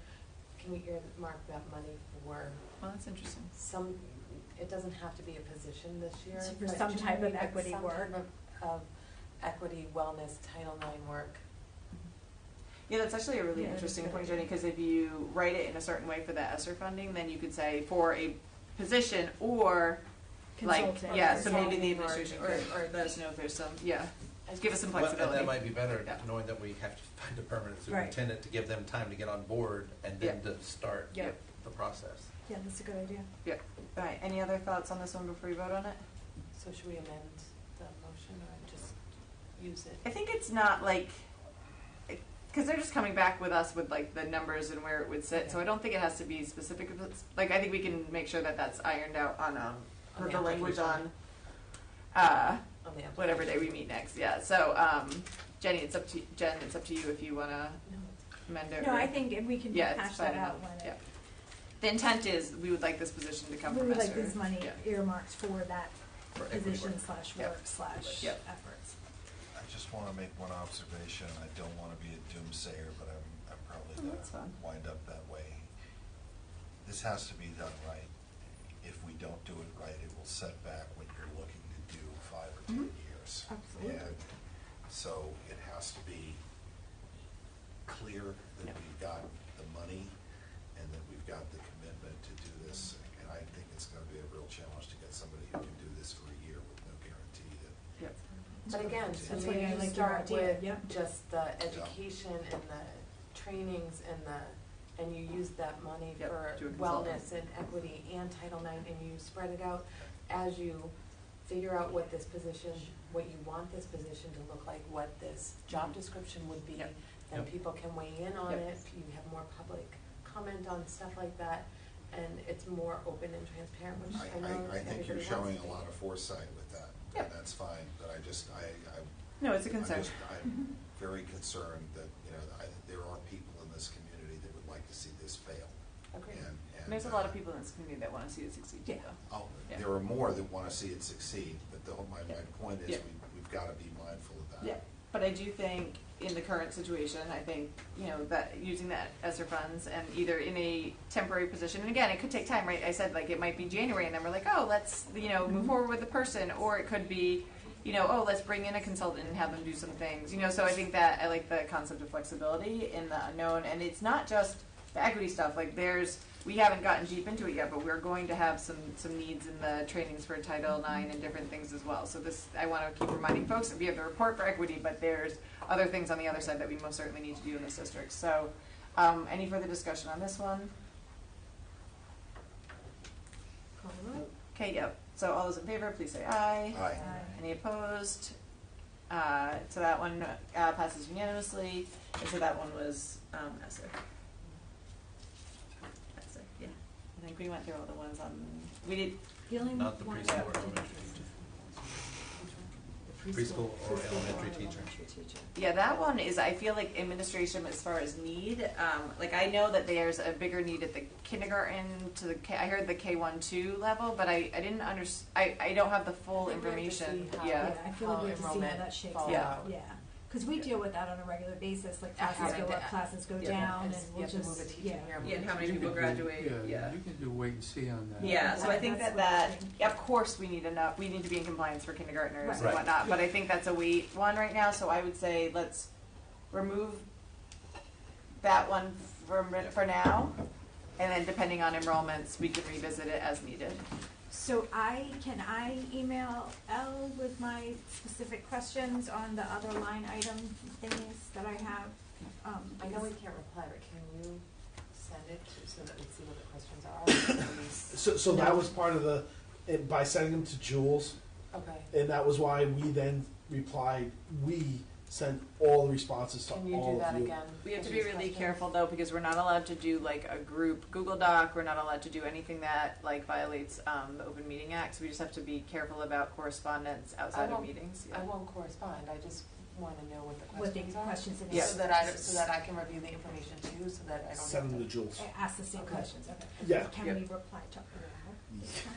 I: can we earmark that money for?
C: Well, that's interesting.
I: It doesn't have to be a position this year.
E: For some type of equity work.
I: Of equity, wellness, Title IX work.
C: Yeah, that's actually a really interesting point, Jenny, because if you write it in a certain way for the ESSER funding, then you could say for a position or
E: Consultant.
C: So maybe the administration or let us know if there's some, give us some flexibility.
B: And that might be better, knowing that we have to find a permanent superintendent to give them time to get on board and then to start the process.
E: Yeah, that's a good idea.
C: Yeah. All right. Any other thoughts on this one before we vote on it?
I: So should we amend the motion or just use it?
C: I think it's not because they're just coming back with us with the numbers and where it would sit. So I don't think it has to be specific. I think we can make sure that that's ironed out on the language on whatever day we meet next. Yeah. So Jenny, it's up to you if you want to amend it.
E: No, I think we can hash that out when it.
C: The intent is we would like this position to come from ESSER.
E: We would like this money earmarked for that position / work / efforts.
G: I just want to make one observation. I don't want to be a doomsayer, but I'm probably going to wind up that way. This has to be done right. If we don't do it right, it will set back what you're looking to do 5 or 10 years.
E: Absolutely.
G: And so it has to be clear that we've got the money and that we've got the commitment to do this. And I think it's going to be a real challenge to get somebody who can do this for a year with no guarantee that.
C: Yep.
I: But again, so
E: that's
I: maybe
E: why I
I: you
E: like
I: start
E: your
I: with
E: idea.
I: just the education and the trainings and you use that money for wellness and equity and Title IX, and you spread it out as you figure out what this position, what you want this position to look like, what this job description would be. Then people can weigh in on it. You have more public comment on stuff like that, and it's more open and transparent, which I know
G: I think you're
I: everybody
G: showing
I: wants to
G: a lot of foresight with that. And that's fine, but
C: no, it's a concern.
G: I'm very concerned that, there are people in this community that would like to see this fail.
C: Okay.
G: And
C: there's a lot of people in this community that want to see it succeed too, though.
G: There are more that want to see it succeed, but my point is we've got to be mindful of that.
C: Yeah, but I do think in the current situation, I think, that using that ESSER funds and either in a temporary position, and again, it could take time, right? I said, it might be January, and then we're like, oh, let's, move forward with the person, or it could be, oh, let's bring in a consultant and have them do some things, so I think that I like the concept of flexibility in the unknown, and it's not just the equity stuff, there's we haven't gotten deep into it yet, but we're going to have some needs in the trainings for Title IX and different things as well. So this, I want to keep reminding folks that we have the report for equity, but there's other things on the other side that we most certainly need to do in this district. So, any further discussion on this one? Okay, yep. So all those in favor, please say aye.
G: Aye.
C: Any opposed? So that one passes unanimously. And so that one was Esther. Esther, yeah. I think we went through all the ones on. We did.
E: The only
B: Not the
E: one
B: preschool
E: that-
B: or elementary preschool or elementary teacher.
C: Yeah, that one is, I feel like administration as far as need, like I know that there's a bigger need at the kindergarten to the I heard the K1-2 level, but I didn't I don't have the full information.
E: Yeah, I feel like we have to see how that shakes out.
C: Yeah.
E: Yeah, because we deal with that on a regular basis, like classes go up, classes go down, and we'll just, yeah.
C: Yeah, and how many people graduate, yeah.
F: You can do wait and see on that.
C: Yeah, so I think that, of course, we need to be in compliance for kindergartners and
B: Right.
C: whatnot, but I think that's a wait one right now, so I would say let's remove that one for now, and then depending on enrollments, we can revisit it as needed.
E: So can I email Elle with my specific questions on the other line item things that I have?
I: I know we can't reply, but can you send it so that we see what the questions are?
A: So that was part of by sending them to Jules,
I: Okay.
A: and that was why we then replied, we sent all the responses to
I: Can you
A: all
I: do that
A: of you.
I: again?
C: We have to be really careful though, because we're not allowed to do like a group Google Doc, we're not allowed to do anything that like violates the Open Meeting Act, so we just have to be careful about correspondence outside of
I: won't-
C: meetings.
I: I won't correspond, I just want to know what the
E: What the
I: questions are.
E: questions and
C: Yeah.
I: So that I can review the information too, so that I don't
A: Send
I: have
A: them
I: to.
A: to Jules.
E: Ask the same questions, okay.
A: Yeah.
E: Can
C: Yeah.
E: we reply to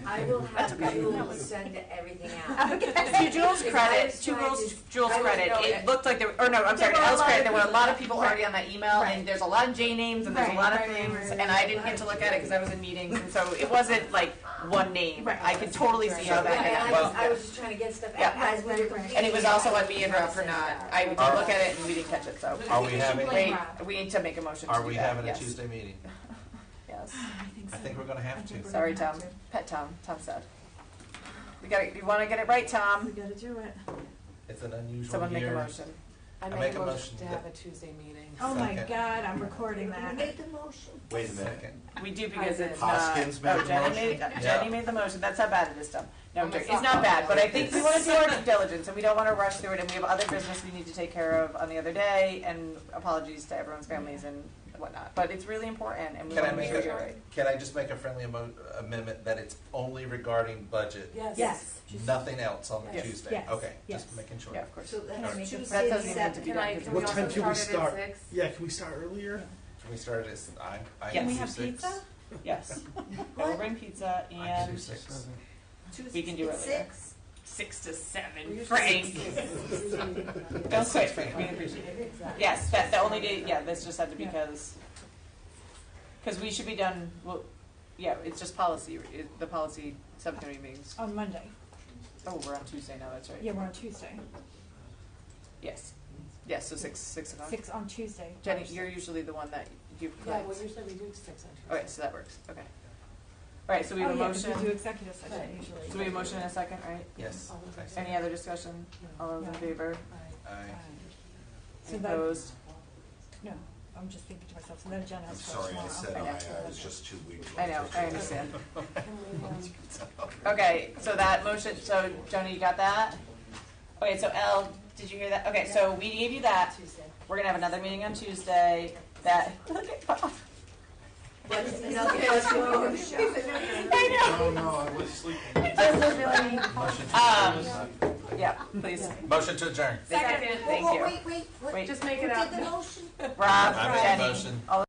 H: I will
C: That's
H: have
C: okay.
H: Jules send everything out.
C: To Jules' credit, Jules' credit, it looked like to Elle's credit, there were a lot of people already on that email, and there's a lot of J names, and there's a lot of things, and I didn't get to look at it because I was in meetings, and so it wasn't like one name. I could totally see how that happened.
H: I was just trying to get stuff
C: Yeah.
H: out as we were completing.
C: And it was also on me and Rob for not, I did look at it and we didn't catch it, so.
B: Are we having?
C: We need to make a motion to do that.
B: Are we having a
C: yes.
B: Tuesday meeting?
C: Yes.
B: I think we're gonna have to.
C: Sorry, Tom. Pet Tom. Tom said. You want to get it right, Tom?
E: We gotta do it.
B: It's an unusual
C: Someone make a
B: year.
C: motion.
I: I make a motion to have a Tuesday meeting.
E: Oh my
B: Second.
E: God, I'm recording that.
H: Made the motion.
G: Wait a minute.
B: Second.
C: We do because
I: did.
C: it's not.
G: Hoskins made the
C: Jenny
G: motion?
C: made, Jenny made the motion. That's how bad it is, Tom. No, I'm
I: Well,
C: joking. It's not bad, but I think we want to do our due diligence and we don't want to rush through it, and we have other business we need to take care of on the other day, and apologies to everyone's families and whatnot. But it's really important, and we
B: Can I
C: want to make
B: make
C: sure
B: a,
C: you're right.
B: can I just make a friendly amendment that it's only regarding budget?
I: Yes.
E: Yes.
B: Nothing else on the
E: Yes.
B: Tuesday?
E: Yes.
B: Okay,
E: Yes.
B: just making sure.
C: Yeah, of course.
H: So
C: That
H: that's
C: doesn't
H: Tuesday,
C: even need to be done. 'cause
I: Can
A: What
I: we
A: time
I: also
A: can we
I: start it
A: start?
I: at 6?
A: Yeah, can we start earlier?
B: Can we start at, I
C: Can
B: can
C: we
B: do
C: have
B: 6.
C: pizza? Yes. We'll bring pizza
B: I can do
C: and
B: 6.
C: we can do
H: It's
C: earlier.
H: 6?
C: 6 to 7,
I: Usually
C: Frank.
I: it's-
C: Don't quit, Frank. We appreciate it. Yes, that the only day. Yeah, this just had to because we should be done. Well, yeah, it's just policy. The policy subcommittee meetings.
E: On Monday.
C: Oh, we're on Tuesday now. That's right.
E: Yeah, we're on Tuesday.
C: Yes. Yes. So 6 o'clock.
E: 6 on Tuesday.
C: Jenny, you're usually the one that you.
I: Yeah, well, usually we do 6 on Tuesday.
C: Okay, so that works. Okay. All right. So we have
E: Oh,
C: a
E: yeah, 'cause
C: motion.
E: we do executive session
I: Right.
E: usually.
C: So we have a motion and a second, right?
B: Yes. Thanks.
C: Any other discussion? All those in favor?
B: Aye.
E: So
C: Any
E: that-
C: opposed?
E: No, I'm just thinking to myself, so then Jen
G: I'm
E: has to go
G: sorry I
E: tomorrow.
G: said
C: I know.
G: I was just 2 weeks.
C: I know. I understand.
I: Can we,
C: Okay, so that motion, so Joni, you got that? Okay, so Elle, did you hear that? Okay, so we gave you that.
I: Tuesday.
C: We're gonna have another meeting on Tuesday that, look at Bob.
H: What is it? I'll
C: I know.
G: Oh, no, I was sleeping.
C: It doesn't really,
B: Motion to
C: yeah, please.
B: Motion to adjourn.
C: Thank you.
H: Wait,
C: Wait.
I: Just make
H: Who
I: it up.
H: did the motion?
C: Rob,
B: I made a
C: Jenny,
B: motion.
C: all